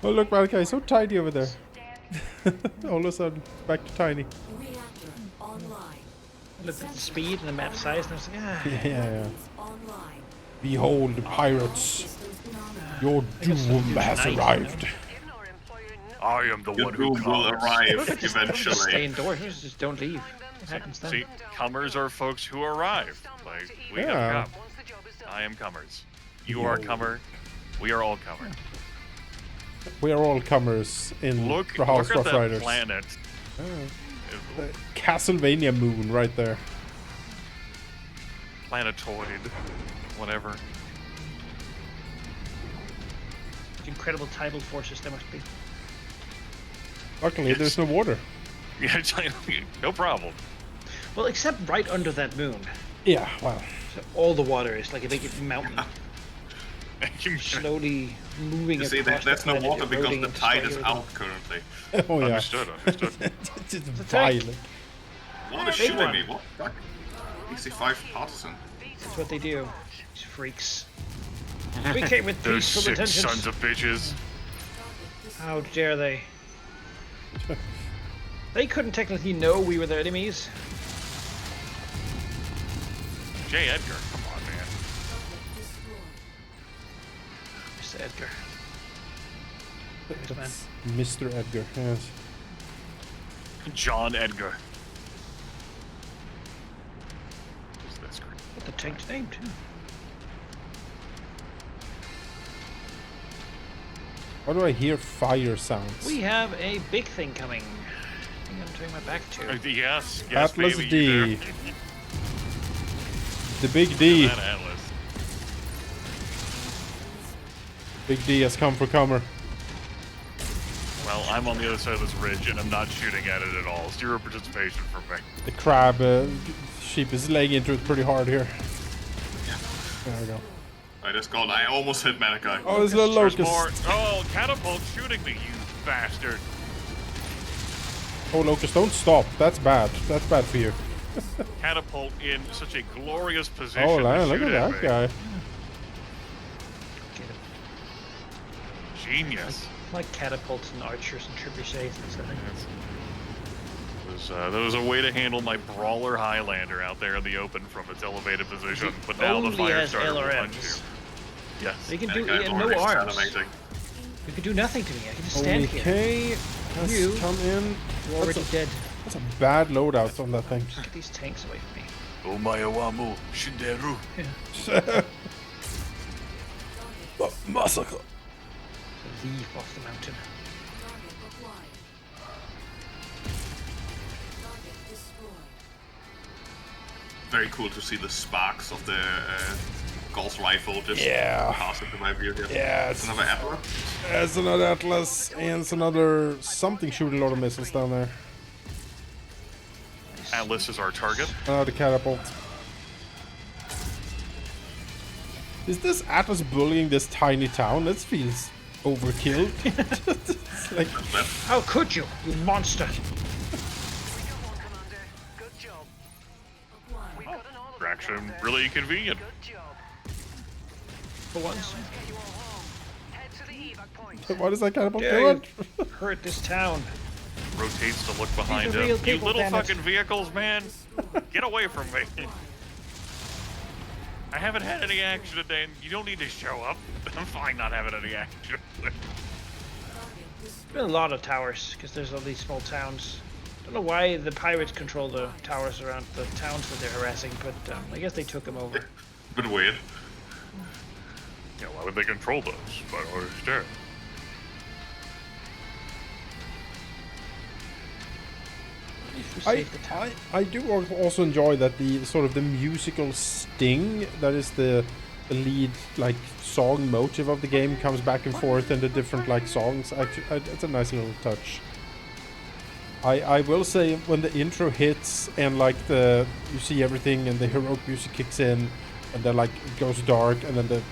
Oh look, Manaki is so tiny over there. All of a sudden, back to tiny. Reactor online. I looked at the speed and the map size, and I was like, Yeah. Online. Behold, pirates, Systems nominal. your I got some doom news has tonight, arrived. Giving our employer no I am the Your one who doom will comes. arrive just stay eventually. indoors, just don't leave. What happens then? See, Comers are folks who arrive. Like, we Yeah. have come. once the job is done. I am Comers. You are Comer. We are all Comer. We are all comers in Look the House at Rough that Riders. planet. The Castlevania moon right there. Planetoid. Whatever. Incredible tidal forces there must be. Luckily, Yes. there's no water. Yeah, no problem. Well, except right under that moon. Yeah, well. So all the water is like a big mountain slowly moving You see, across that's the no planet, water because eroding the and tide is destroying out currently. Oh yeah. Understood. It's just attack. violent. What is Big shooting one. me? What the fuck? EC5 partisan. That's what they do. These freaks. We came with Those peaceful sick intentions. sons of bitches. How dare they? They couldn't technically know we were their enemies. J. Edgar, come on, man. Mr. Edgar. That's Mr. Edgar, yes. John Edgar. That's great. What the tank's name too? Why do I hear fire sounds? We have a big thing coming. I think I'm turning my back to. Yes, Atlas baby, D. you do. The Big D. That Atlas. Big D has come for Comer. Well, I'm on the other side of this ridge, and I'm not shooting at it at all. 0 participation from me. The crab sheep is laying into it pretty hard here. There we go. I just called. I almost hit Manaki. Oh, there's a little There's locust. more. Oh, catapult shooting me, you bastard. Oh, locust, don't stop. That's bad. That's bad for you. Catapult in such a glorious position. Oh, to man, look shoot at that me. guy. Get him. Genius. Like catapults and archers and trebuchets and stuff. There was a way to handle my brawler Highlander out there in the open from its elevated position, but now the Only fire has starter will punch you. LRMs. Yes. They can do Manaki no already arms. salivating. You can do nothing to me. I can just stand here. Okay, has You- come in. You're already dead. That's a bad loadout on that thing. Get these tanks away from me. Omayawamu Shinderu. Massacre. Leave off the mountain. Target acquired. Target destroyed. Very cool to see the sparks of the Gauss rifle just Yeah. pass into my view here. Yeah, it's, Another Atlas. there's another Atlas, and it's another something shooting a lot of missiles down there. Atlas is our target. Another catapult. Is this Atlas bullying this tiny town? That feels overkill. It's like, How could you, you monster? We got one, Commander. Good job. We've got an all of them, Traction Commander. really convenient. Good job. For once. Let's get you all home. Head to the evac point. what is that cannibal Dare doing? you hurt this town. Rotates to look behind These are him. real You people, little damn it. fucking vehicles, man! Get away from me! I haven't had any action today, and you don't need to show up. I'm fine not having any action. There's been a lot of towers because there's all these small towns. Don't know why the pirates control the towers around the towns that they're harassing, but I guess they took them over. Bit weird. Yeah, why would they control those? I don't understand. I do also enjoy that the sort of the musical sting that is the lead like song motive of the game comes back and forth in the different like songs. Actually, it's a nice little touch. I will say when the intro hits and like you see everything and the heroic music kicks in and then like it goes dark and then the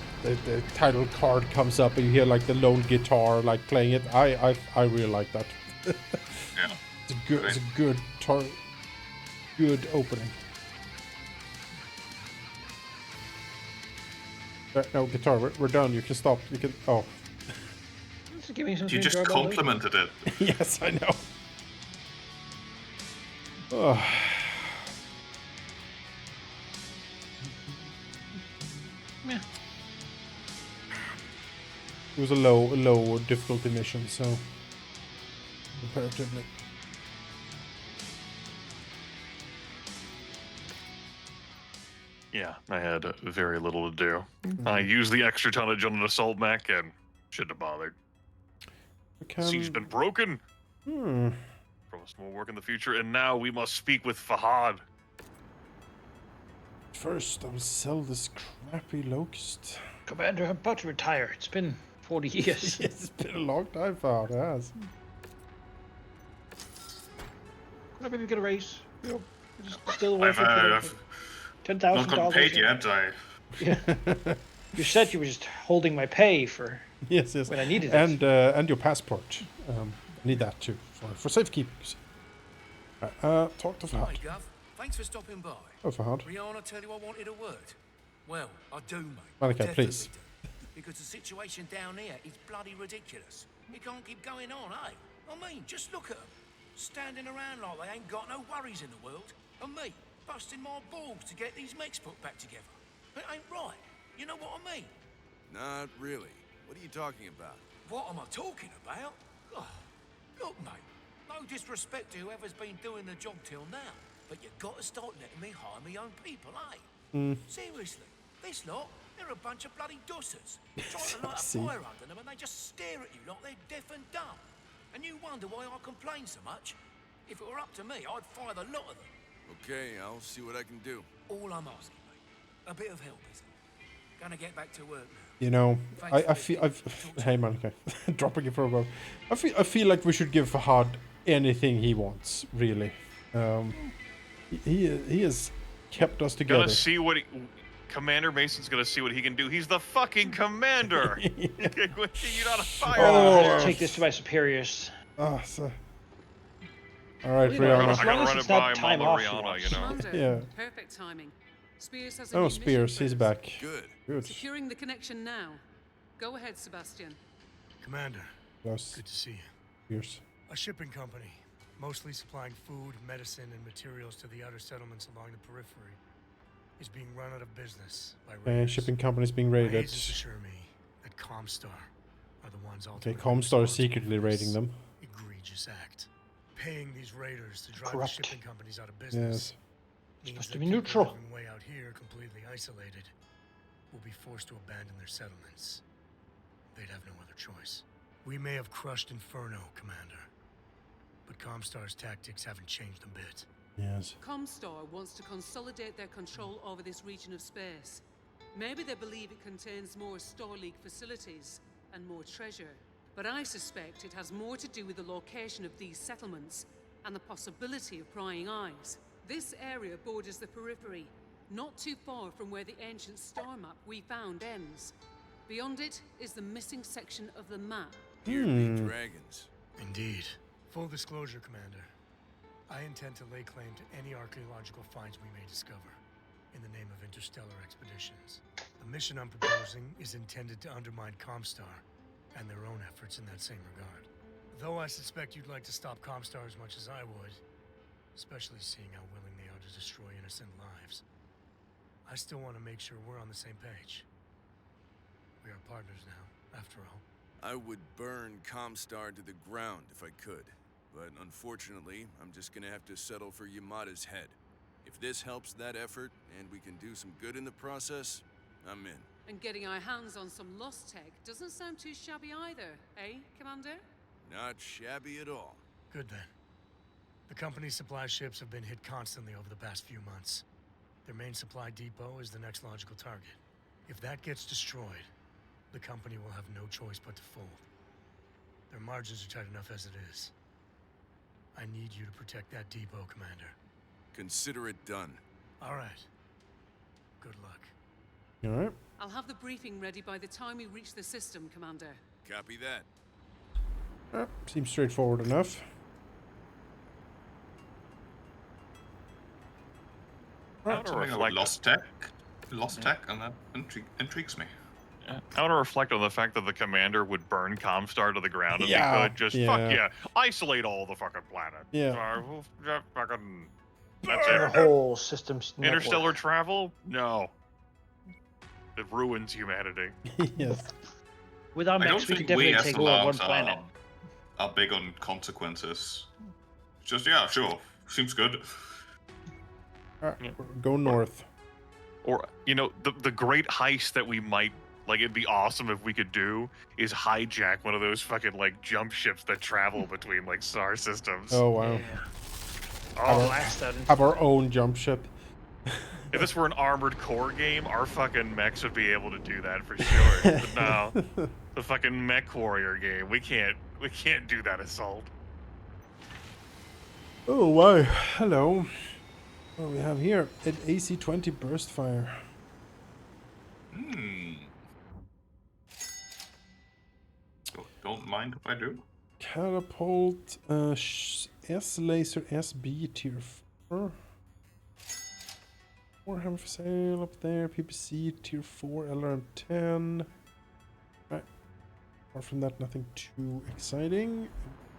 title card comes up and you hear like the lone guitar like playing it. I really like that. Yeah. It's a good good opening. No guitar. We're done. You can stop. You can. Oh. Give me something You just enjoyable. complimented it. Yes, I know. Oh. Yeah. It was a low difficulty mission, so comparatively. Yeah, I had very little to do. I used the extra tonnage on an assault mech and shouldn't have bothered. Siege's been broken. Promise more work in the future, and now we must speak with Fahad. First, I'll sell this crappy locust. Commander, I'm about to retire. It's been 40 years. It's been a long time, Fahad. It has. Could I maybe get a raise? You know, just still I've working for not gotten $10,000. paid yet. Yeah. You said you were just holding my pay for Yes. when I needed it. And your passport. I need that too for safekeeping. Talk to Fahad. Hi, Gov. Thanks for stopping by. Oh, Fahad. Rihanna tell you I wanted a word? Well, I do, mate. Malika, Definitely please. do. Because the situation down here is bloody ridiculous. It can't keep going on, eh? I mean, just look at them. Standing around like they ain't got no worries in the world. And me, busting my balls to get these mechs put back together. It ain't right. You know what I mean? Not really. What are you talking about? What am I talking about? Oh, look, mate. No disrespect to whoever's been doing the job till now, but you got to start letting me hire my own people, eh? Seriously, this lot, they're a bunch of bloody dussers. Try to light a See? fire under them and they just stare at you like they're deaf and dumb. And you wonder why I complain so much? If it were up to me, I'd fire the lot of them. Okay, I'll see what I can do. All I'm asking, mate, a bit of help, is it? Gonna get back to work now. You know, I feel hey man, okay. Dropping it for a moment. I feel like we should give Fahad anything he wants, really. He has kept us together. Gonna see what Commander Mason's gonna see what he can do. He's the fucking commander. You not a fire. I'll take this to my superiors. All right, Well, you know, Rihanna. as I long gotta as run it's it by not time Mama off, Rihanna, he you know. Commander, Yeah. perfect timing. Spears has a Oh, new mission Spears, for he's us. back. Good. Good. Securing the connection now. Go ahead, Sebastian. Commander, Yes, good to see you. Spears. A shipping company, mostly supplying food, medicine, and materials to the outer settlements along the periphery, is being run out of business by raiders. Shipping companies being My raided. agents assure me that Comstar are the ones Okay, ultimately Comstar is responsible secretly for this raiding them. egregious act. Paying these raiders to drive Corrupt. the shipping companies out of business. Yes. Means Supposed that to be people neutral. living way out here, completely isolated, will be forced to abandon their settlements. They'd have no other choice. We may have crushed Inferno, Commander, but Comstar's tactics haven't changed a bit. Yes. Comstar wants to consolidate their control over this region of space. Maybe they believe it contains more Star League facilities and more treasure. But I suspect it has more to do with the location of these settlements and the possibility of prying eyes. This area borders the periphery, not too far from where the ancient star map we found ends. Beyond it is the missing section of the map. Here be dragons. Indeed. Full disclosure, Commander. I intend to lay claim to any archaeological finds we may discover in the name of interstellar expeditions. The mission I'm proposing is intended to undermine Comstar and their own efforts in that same regard. Though I suspect you'd like to stop Comstar as much as I would, especially seeing how willing they are to destroy innocent lives, I still want to make sure we're on the same page. We are partners now, after all. I would burn Comstar to the ground if I could, but unfortunately, I'm just gonna have to settle for Yamada's head. If this helps that effort, and we can do some good in the process, I'm in. And getting our hands on some lost tech doesn't sound too shabby either, eh, Commander? Not shabby at all. Good then. The company's supply ships have been hit constantly over the past few months. Their main supply depot is the next logical target. If that gets destroyed, the company will have no choice but to fold. Their margins are tight enough as it is. I need you to protect that depot, Commander. Consider it done. All right. Good luck. All right. I'll have the briefing ready by the time we reach the system, Commander. Copy that. Seems straightforward enough. How to Something about reflect lost tech, and that intrigues me. I want to reflect on the fact that the commander would burn Comstar to the ground if Yeah, he could. Just fuck yeah, isolate all the fucking planet. Yeah. Fucking. That's The it. whole system's Interstellar network. travel? No. It ruins humanity. Yes. With our I don't mechs, we think could we definitely as take over one Alarms planet. are big on consequences. Just, yeah, sure. Seems good. All right, go north. Or, you know, the great heist that we might, like, it'd be awesome if we could do is hijack one of those fucking, like, jump ships that travel between, like, star systems. Oh wow. Yeah. Our- Blast that into Have our own jump ship. If this were an Armored Core game, our fucking mechs would be able to do that for sure. But no, the fucking Mechwarrior game, we can't do that assault. Oh wow. Hello. What do we have here? An AC-20 burst fire. Don't mind if I do. Catapult. S-laser SB tier 4. Warhammer for sale up there. PPC tier 4. LRM 10. Right. Apart from that, nothing too exciting.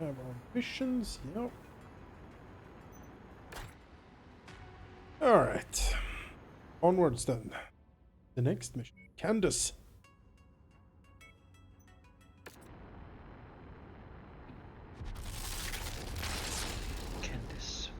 We have our missions. Yep. Alright. Onwards then. The next mission. Candace. Candace.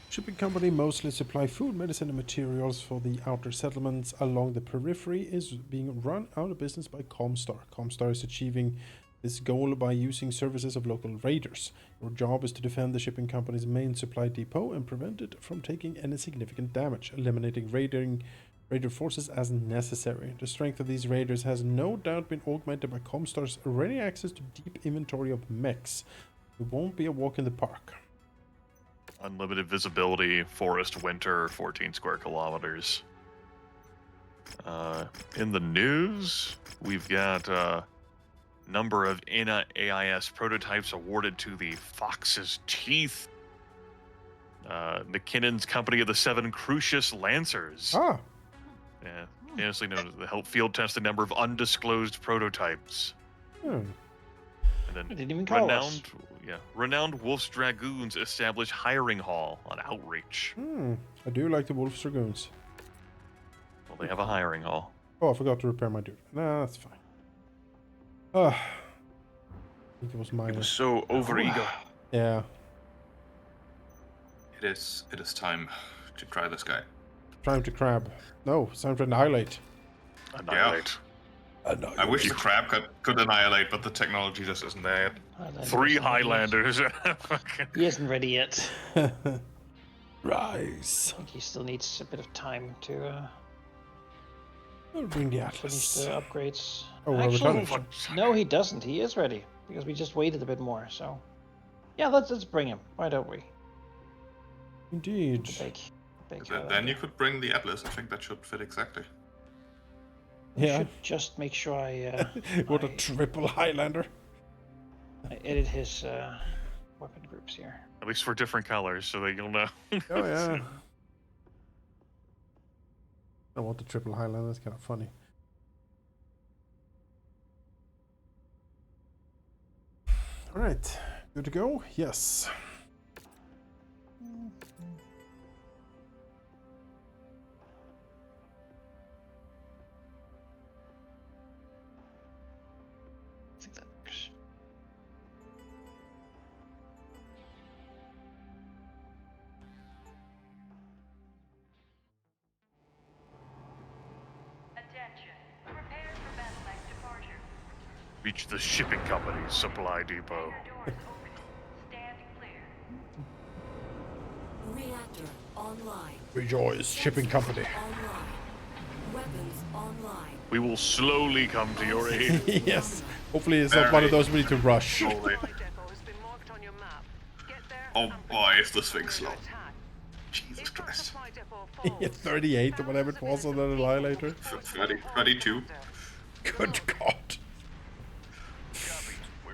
Shipping company mostly supply food, medicine, and materials for the outer settlements along the periphery is being run out of business by Comstar. Comstar is achieving this goal by using services of local raiders. Your job is to defend the shipping company's main supply depot and prevent it from taking any significant damage, eliminating raider forces as necessary. The strength of these raiders has no doubt been augmented by Comstar's ready access to deep inventory of mechs. It won't be a walk in the park. Unlimited visibility, forest winter, 14 square kilometers. In the news, we've got a number of AIS prototypes awarded to the Fox's Teeth. McKinnon's Company of the Seven Crucius Lancers. Ah, Yeah, famously known as the help field test a number of undisclosed prototypes. hmm. And then Didn't even call us. renowned Wolf's Dragoons establish hiring hall on Outreach. I do like the Wolf's Dragoons. Well, they have a hiring hall. Oh, I forgot to repair my dude. Nah, that's fine. I think it was mine. It was so overeager. Yeah. It is time to try this guy. Time to crab. No, it's time to annihilate. Annihilate. I wish the crab could annihilate, but the technology just isn't there yet. Highlander 3 isn't ready yet. Highlanders. He isn't ready yet. Rise. I think he still needs a bit of time to. We'll bring the Finish Atlas. the upgrades. Oh, we're Actually, returning. no, he doesn't. He is ready because we just waited a bit more. So, yeah, let's bring him. Why don't we? Indeed. Then you could bring the Atlas. I think that should fit exactly. I Yeah. should just make sure I. What a triple Highlander. I edit his weapon groups here. At least for different colors, so that you'll know. Oh yeah. I want the triple Highlander. That's kind of funny. All right, good to go. Yes. I think that works. Attention. Prepare for Manaki departure. Reach the shipping company's supply depot. Doors open. Stand clear. Reactor online. Rejoice, shipping company. Online. Weapons online. We will slowly come to your aid. Yes. Hopefully it's not one of those we need to rush. Slowly. Oh boy, is this thing slow. Jesus Christ. Yeah, 38 or whatever it was on the Annihilator. 32. Good God.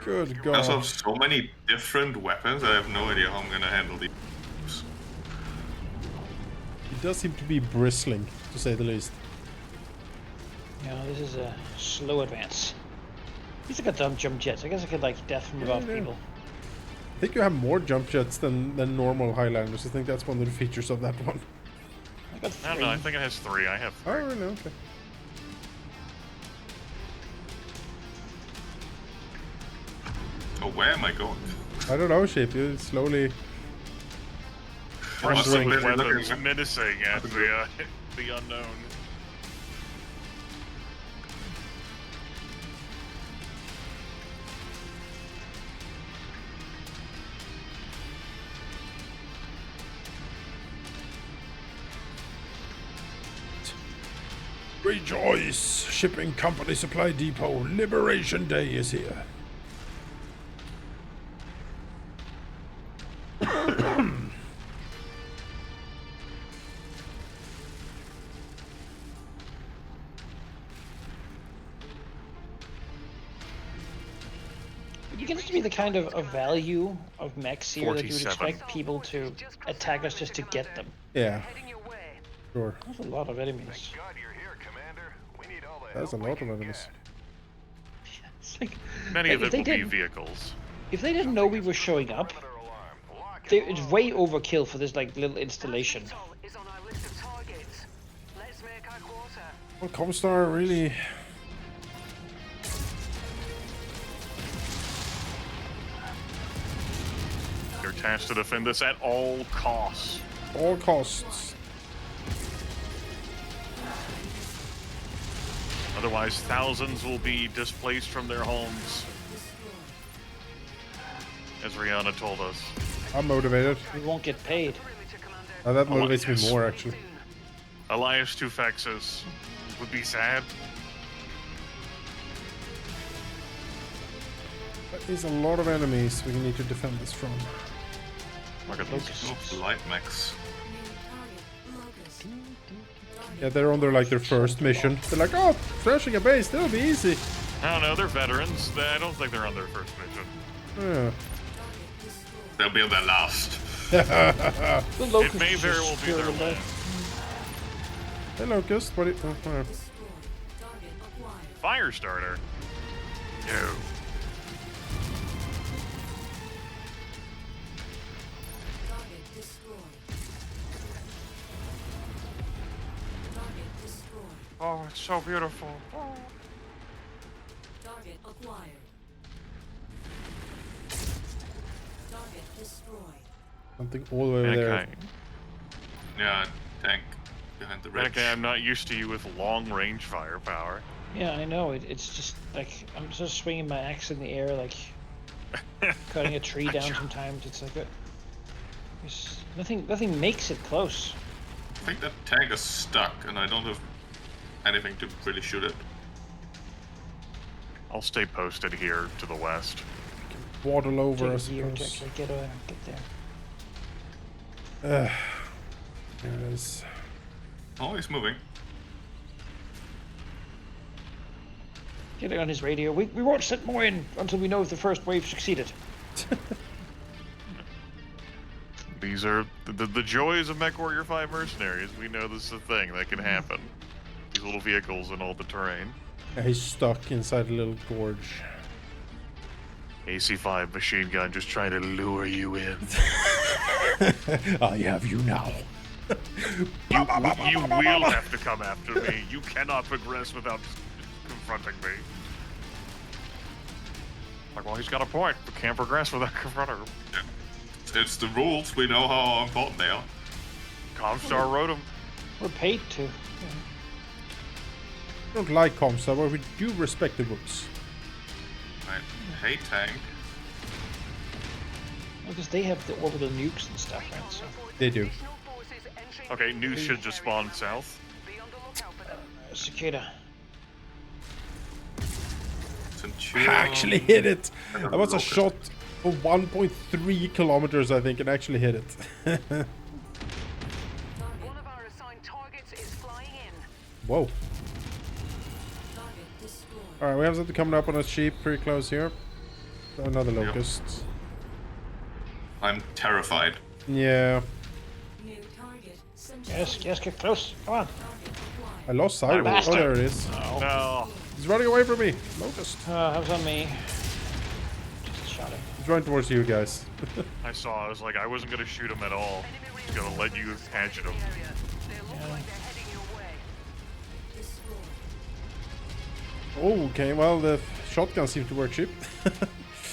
Good I also God. have so many different weapons, I have no idea how I'm gonna handle these. It does seem to be bristling, to say the least. Yeah, this is a slow advance. He's got dumb jump jets. I guess I could like death from above people. I think you have more jump jets than normal Highlanders. I think that's one of the features of that one. I got I don't know, I think it has 3. I have 3. Oh, really? Okay. Oh, where am I going? I don't know, Shape. You're slowly... Bristling Possibly weapons looking- menacing at the unknown. Rejoice! Shipping company supply depot. Liberation Day is here. You get it to be the kind of value of mechs here that you would 47. expect people to attack us just to get them. Yeah. Sure. There's a lot of enemies. That's a lot of enemies. It's like, Many like, of if it they will be didn't- vehicles. If they didn't know we were showing up, it's way overkill for this like little installation. Is on our list of targets. Let's make our quarter. Well, Comstar really... You're tasked to defend this at all costs. All costs. Otherwise, thousands will be displaced from their homes. As Rihanna told us. I'm motivated. We won't get paid. That Oh, motivates yes. me more, actually. Elias Tufexis would be sad. There is a lot of enemies we need to defend this from. Look at those. Oh, light mechs. Yeah, they're on their first mission. They're like, oh, thrashing a base, that'll be easy. I don't know, they're veterans. I don't think they're on their first mission. Yeah. They'll be on their last. It may very well be their last. Hey, Locust, what do you... oh. Firestarter? No. Oh, it's so beautiful. Oh. Target acquired. Target destroyed. Something all the way over there. Yeah, tank behind the ridge. Okay, I'm not used to you with long-range firepower. Yeah, I know. It's just like I'm just swinging my axe in the air, like cutting a tree down. Sometimes it's like nothing makes it close. I think that tank is stuck, and I don't have anything to really shoot it. I'll stay posted here to the west. Waddle over, I Take a year to suppose. actually get there. There it is. Oh, he's moving. Get it on his radio. We won't set more in until we know if the first wave succeeded. These are the joys of Mechwarrior 5 Mercenaries. We know this is a thing that can happen. These little vehicles and all the terrain. Yeah, he's stuck inside a little gorge. AC-5 machine gun just trying to lure you in. I have you now. You will have to come after me. You cannot progress without confronting me. Like, well, he's got a point. We can't progress without confronting him. It's the rules. We know how important they are. Comstar wrote them. We're paid to. I don't like Comstar, but we do respect the rules. Right. Hey, tank. Because they have the orbital nukes and stuff, right? So. They do. Okay, news should just spawn south. Cicada. I actually hit it. That was a shot of 1.3 kilometers, I think, and actually hit it. One of our assigned targets is flying in. Whoa. Alright, we have something coming up on us sheep pretty close here. Another locust. Yep. I'm terrified. Yeah. Yes, get close. Come on. I lost sight of it. Oh, there it is. No. He's running away from me. Locust. That was on me. Just shot him. He's running towards you guys. I saw. I was like, I wasn't gonna shoot him at all. I was gonna let you tangent him. Oh, okay. Well, the shotgun seems to work cheap.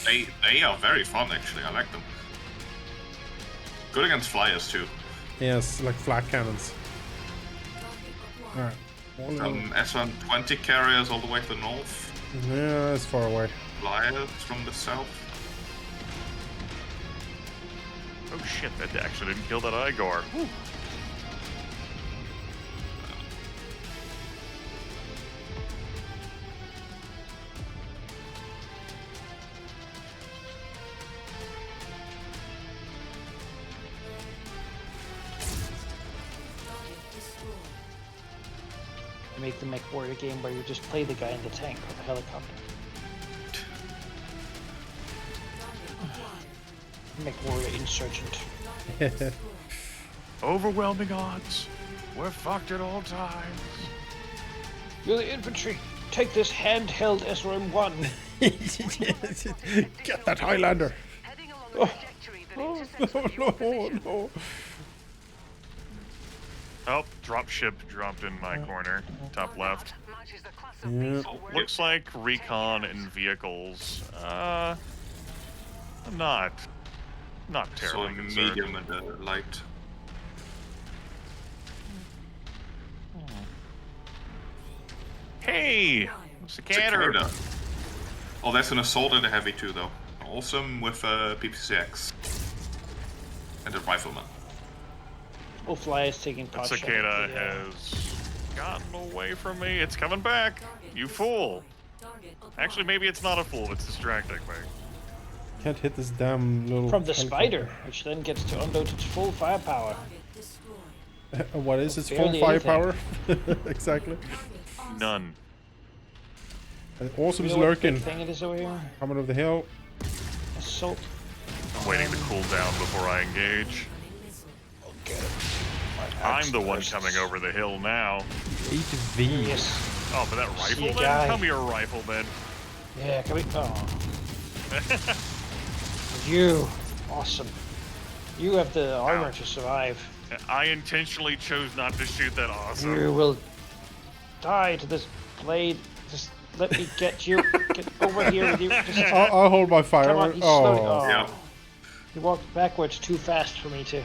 They are very fun, actually. I like them. Good against flyers, too. Yes, like flak cannons. Alright. S-120 carriers all the way to the north. Yeah, it's far away. Flyers from the south. Oh shit, that actually didn't kill that Igor. Whew. Make the Mechwarrior game where you just play the guy in the tank or the helicopter. Mechwarrior Insurgent. Overwhelming odds. We're fucked at all times. You're the infantry. Take this handheld SRM-1. Get that Highlander. Oh. No. Oh, dropship dropped in my corner, top left. Yeah. Looks like recon and vehicles. Not terribly So concerned. medium and light. Hey, Cicada. Oh, that's an assault and a heavy too, though. Awesome with PPCX and a rifleman. Oh, fly is taking That pot cicada has gotten away from me. It's coming back. You fool. Actually, maybe it's not a fool. It's distracting me. Can't hit this damn little... From the spider, which then gets to unload its full firepower. What is its full Barely firepower? Exactly. None. Awesome You is know what lurking. big thing it is over here? Coming over the hill. Assault. I'm waiting to cool down before I engage. I'm the one coming over the hill now. 8V. Yes. Oh, but that See a rifleman? guy. Come here, rifleman. Yeah, can we? Oh. You. Awesome. You have the armor to survive. I intentionally chose not to shoot that awesome. You will die to this blade. Just let me get you. Get over here with you. Just, I'll hold my fire. come on, he's slowly. Oh. Oh. Yeah. He walked backwards too fast for me to get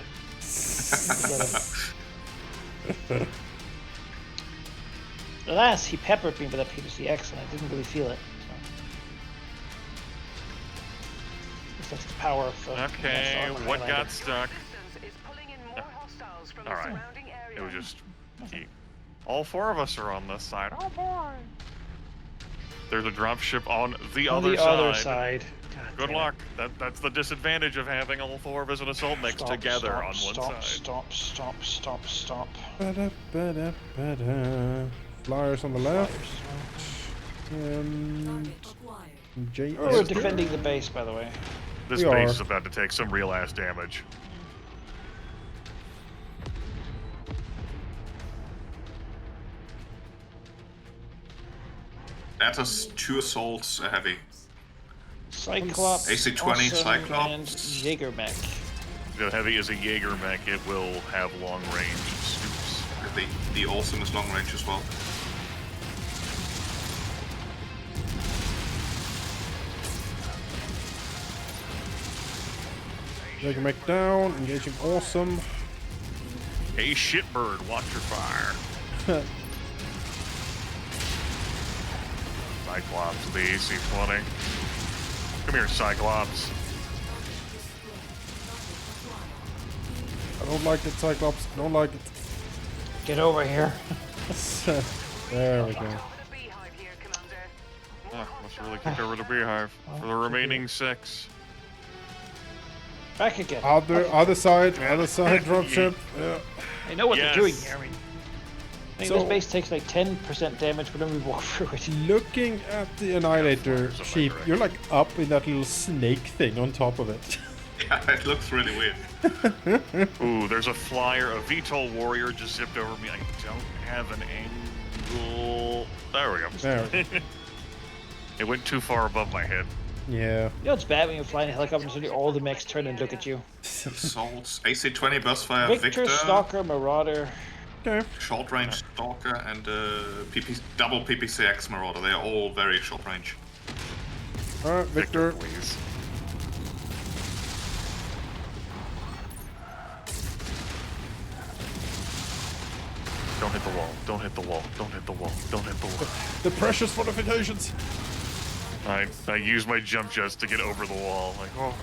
him. Alas, he peppered me with a PPCX and I didn't really feel it. So. That's the power of Okay, armor what Highlander. got stuck? Alright. It was just... All 4 of us are on this side. Oh boy. There's a dropship on the On other the side. other side. God Good damn it. luck. That's the disadvantage of having all 4 of us in assault mix together on one side. Stop. Ba-da-ba-da-ba-da. Flyers on the left. And Target acquired. JS. Oh, we're defending the base, by the way. This We base are. is about to take some real ass damage. That is 2 assaults heavy. Cyclops, AC-20 awesome, Cyclops. and Jägermech. The heavy is a Jaeger mech. It will have long range scoops. The awesome is long range as well. Jägermech down, engaging awesome. Hey, shitbird, watch your fire. Cyclops, the AC-20. Come here, Cyclops. I don't like it, Cyclops. I don't like it. Get over here. There we go. Over the beehive here, Commander. More Must really hostiles. kick over the beehive for the remaining 6. Back again. Other side, dropship. Yeah. I know what Yes. they're doing here. I mean, this So- base takes like 10% damage whenever we walk through it. Looking at the Annihilator Something sheep, correct. you're like up in that little snake thing on top of it. Yeah, it looks really weird. Ooh, there's a flyer. A VTOL warrior just zipped over me. I don't have an angle. There we go. There. It went too far above my head. Yeah. You know it's bad when you're flying a helicopter and suddenly all the mechs turn and look at you. Assaults. AC-20 burst fire Victor, Victor. Stalker, Marauder. Okay. Short range Stalker and double PPCX Marauder. They are all very short range. Alright, Victor. please. Don't hit the wall. Don't hit the wall. Don't hit the wall. Don't hit the wall. The precious fortifications. I use my jump jets to get over the wall. Like, oh.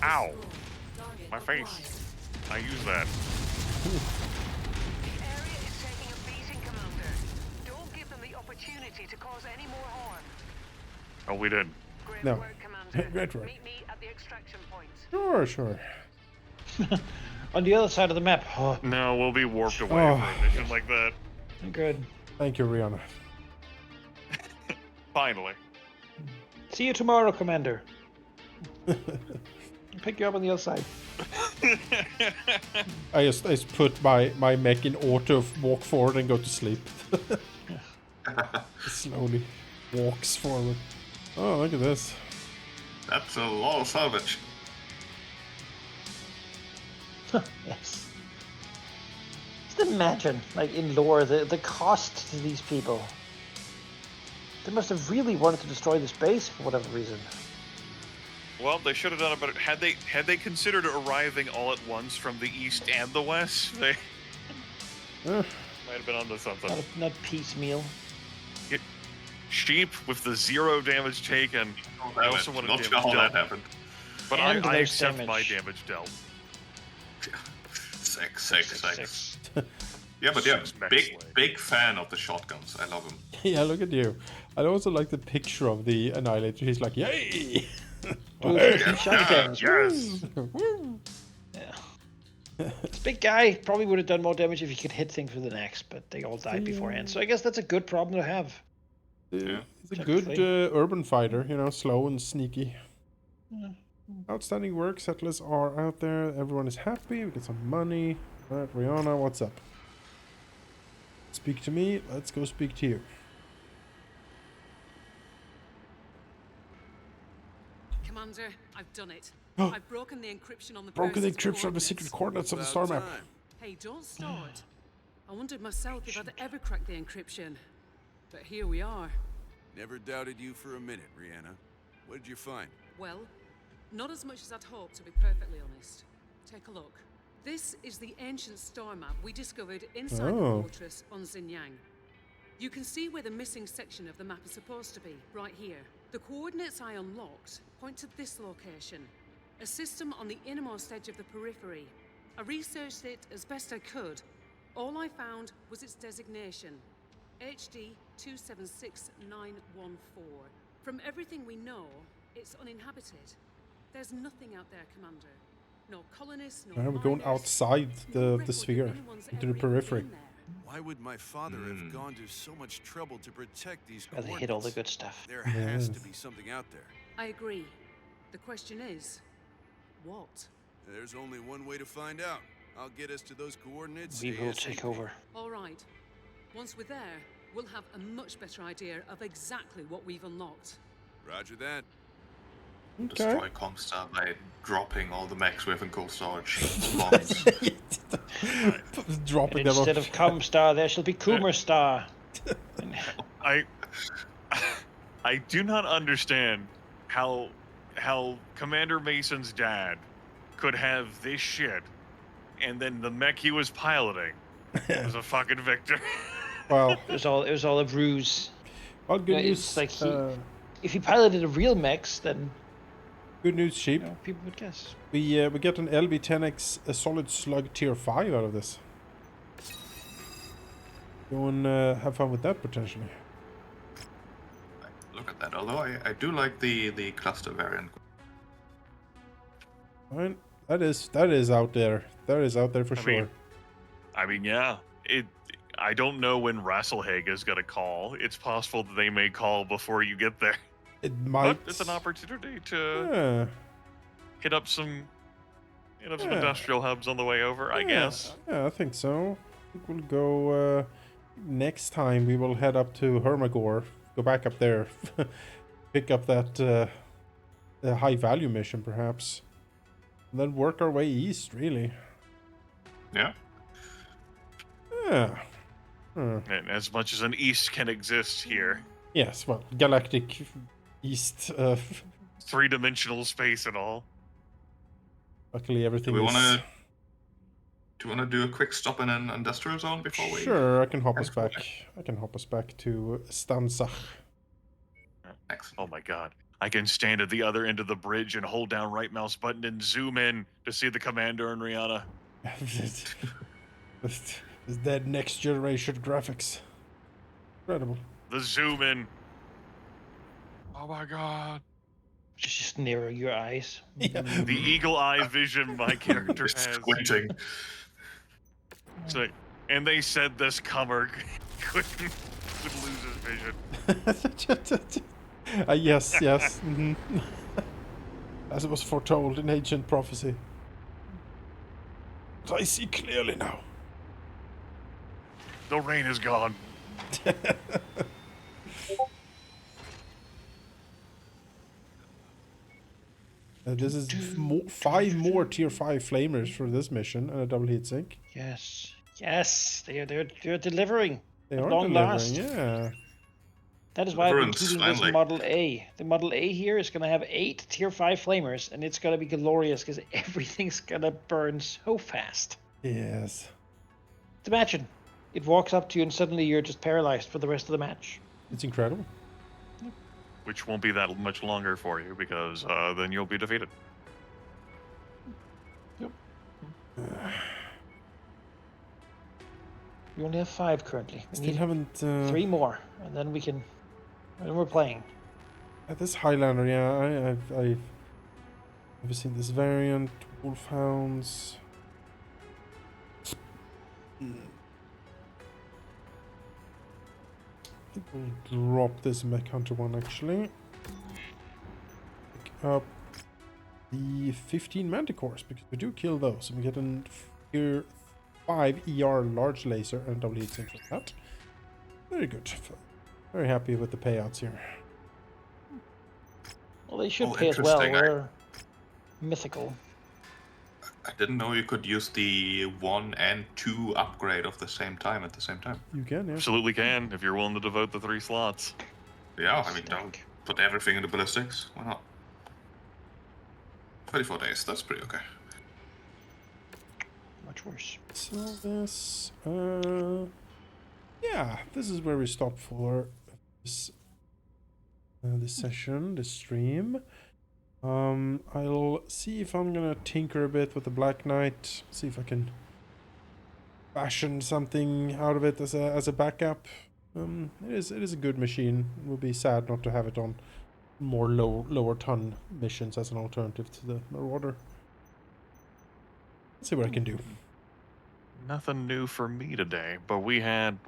Ow! My face. I use that. The area is taking a beating, Commander. Don't give them the opportunity to cause any more harm. Oh, we did. Great No. work, Commander. Great work. Meet me at the extraction point. Sure. On the other side of the map. Oh, No, we'll be warped away Oh. for a mission like that. good. Thank you, Rihanna. Finally. See you tomorrow, Commander. I'll pick you up on the other side. I just put my mech in auto, walk forward and go to sleep. Slowly walks forward. Oh, look at this. That's a lot of salvage. Yes. Just imagine, like in lore, the cost to these people. They must have really wanted to destroy this base for whatever reason. Well, they should have done it better. Had they considered arriving all at once from the east and the west, they might have been onto something. Not piecemeal. Sheep with the 0 damage taken. I also want to Not damage sure how that dealt. happened. But And I there's accept damage. my damage dealt. Six. Yeah, but yeah, Six mech big slay. big fan of the shotguns. I love them. Yeah, look at you. I also like the picture of the Annihilator. He's like, yay! Shotguns. Yes. Yeah. This big guy probably would have done more damage if he could hit things with an axe, but they all died beforehand. So I guess that's a good problem to have. Yeah. He's a good Technically. urban fighter, slow and sneaky. Outstanding work. Settlers are out there. Everyone is happy. We get some money. Alright, Rihanna, what's up? Speak to me. Let's go speak to you. Commander, I've done it. I've broken the encryption on the Broken the person's encryption of the secret coordinates of the About star map. time. Hey, don't start. I wondered myself if I'd ever crack the encryption. But here we are. Never doubted you for a minute, Rihanna. What did you find? Well, not as much as I'd hoped, to be perfectly honest. Take a look. This is the ancient star map we discovered inside the Oh. fortress on Xinjiang. You can see where the missing section of the map is supposed to be, right here. The coordinates I unlocked point to this location, a system on the innermost edge of the periphery. I researched it as best I could. All I found was its designation, HD 276914. From everything we know, it's uninhabited. There's nothing out there, Commander. No colonists, no We're going miners, outside no the record sphere, that anyone's into ever the even periphery. been there. Why would my father have gone to so much trouble to protect these Well, they coordinates? hit all the good stuff. There has to Yes. be something out there. I agree. The question is, what? There's only one way to find out. I'll get us to those coordinates. We will take ASAP. over. All right. Once we're there, we'll have a much better idea of exactly what we've unlocked. Roger that. Destroy Comstar by dropping all the mechs we have in cold storage. Bombs. Dropping And them instead off. of Comstar, there shall be Coomerstar. I do not understand how Commander Mason's dad could have this shit, and then the mech he was piloting was a fucking Victor. Well, it was all a ruse. well, good news. It's like if he piloted a real mechs, then Good news, sheep. people would guess. We get an LB10X, a solid slug tier 5 out of this. Go and have fun with that potentially. Look at that. Although I do like the cluster variant. Fine. That is out there. That is out there for sure. I mean, yeah. I don't know when Rasselhag is gonna call. It's possible that they may call before you get there. It might. But it's an opportunity to Yeah. hit up some industrial hubs on the way over, I guess. Yeah, I think so. I think we'll go next time. We will head up to Hermagor. Go back up there, pick up that high value mission, perhaps, and then work our way east. Really. Yeah. Yeah. And as much as an east can exist here, Yes. Well, galactic east. 3-dimensional space and all. Luckily, everything Do we is. want to do a quick stop in an industrial zone before we? Sure, I can hop us Excellent. back. I can hop us back to Stanzach. Excellent. Oh my god. I can stand at the other end of the bridge and hold down right mouse button and zoom in to see the commander and Rihanna. Is that next generation graphics? Incredible. The zoom in. Oh my god. Just narrow your eyes. Yeah. The eagle eye vision my character has. Squinting. So, and they said this comer would lose his vision. Yes. Mhm. As it was foretold in ancient prophecy. But I see clearly now. The rain is gone. This is 5 more tier 5 flamers for this mission and a double heat sink. Yes, they're delivering. They At are long delivering, last. yeah. That is why I'm Deliverance, including this finally. Model A. The Model A here is going to have 8 tier 5 flamers, and it's going to be glorious because everything's going to burn so fast. Yes. Imagine, it walks up to you and suddenly you're just paralyzed for the rest of the match. It's incredible. Which won't be that much longer for you because then you'll be defeated. Yep. We only have 5 currently. We Still need haven't... 3 more, and then we can. Then we're playing. This Highlander, yeah, I've never seen this variant. Wolfhounds. I think we'll drop this Mech Hunter one actually. Pick up the 15 Manticores because we do kill those, and we get a tier 5 ER large laser and double heat sink for that. Very good. Very happy with the payouts here. Well, they should Oh, pay as well. interesting. We're mythical. I didn't know you could use the 1 and 2 upgrade of the same time at the same time. You can, yeah. Absolutely can if you're willing to devote the 3 slots. Yeah, I mean, don't put everything into ballistics. Why not? 24 days, that's pretty okay. Much worse. So this, yeah, this is where we stop for this this session, this stream. I'll see if I'm gonna tinker a bit with the Black Knight, see if I can fashion something out of it as a backup. It is a good machine. It would be sad not to have it on more lower ton missions as an alternative to the Marauder. Let's see what I can do. Nothing new for me today, but we had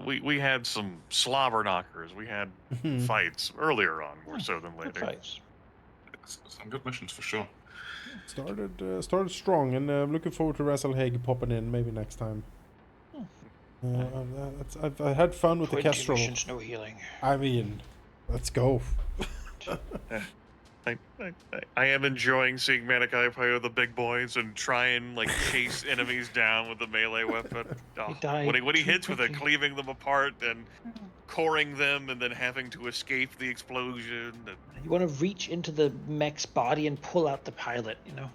some slobber knockers. We had fights earlier on, more so than later. Fights. Some good missions for sure. Started strong, and I'm looking forward to Rasalhague popping in maybe next time. I've had fun with the 20 Kestrel. missions, no healing. I mean, let's go. I am enjoying seeing Manaki play with the big boys and try and like chase enemies down with the melee weapon. Oh, when he hits with it, cleaving them apart and coring them, and then having to escape the explosion. You want to reach into the mech's body and pull out the pilot, you know?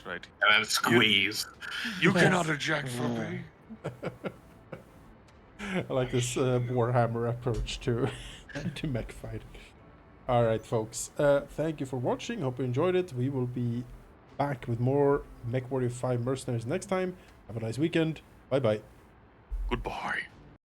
Right. And then squeeze. You cannot eject from me. I like this Warhammer approach to mech fighting. Alright folks, thank you for watching, hope you enjoyed it. We will be back with more Mechwarrior 5 Mercenaries next time. Have a nice weekend, bye bye. Goodbye.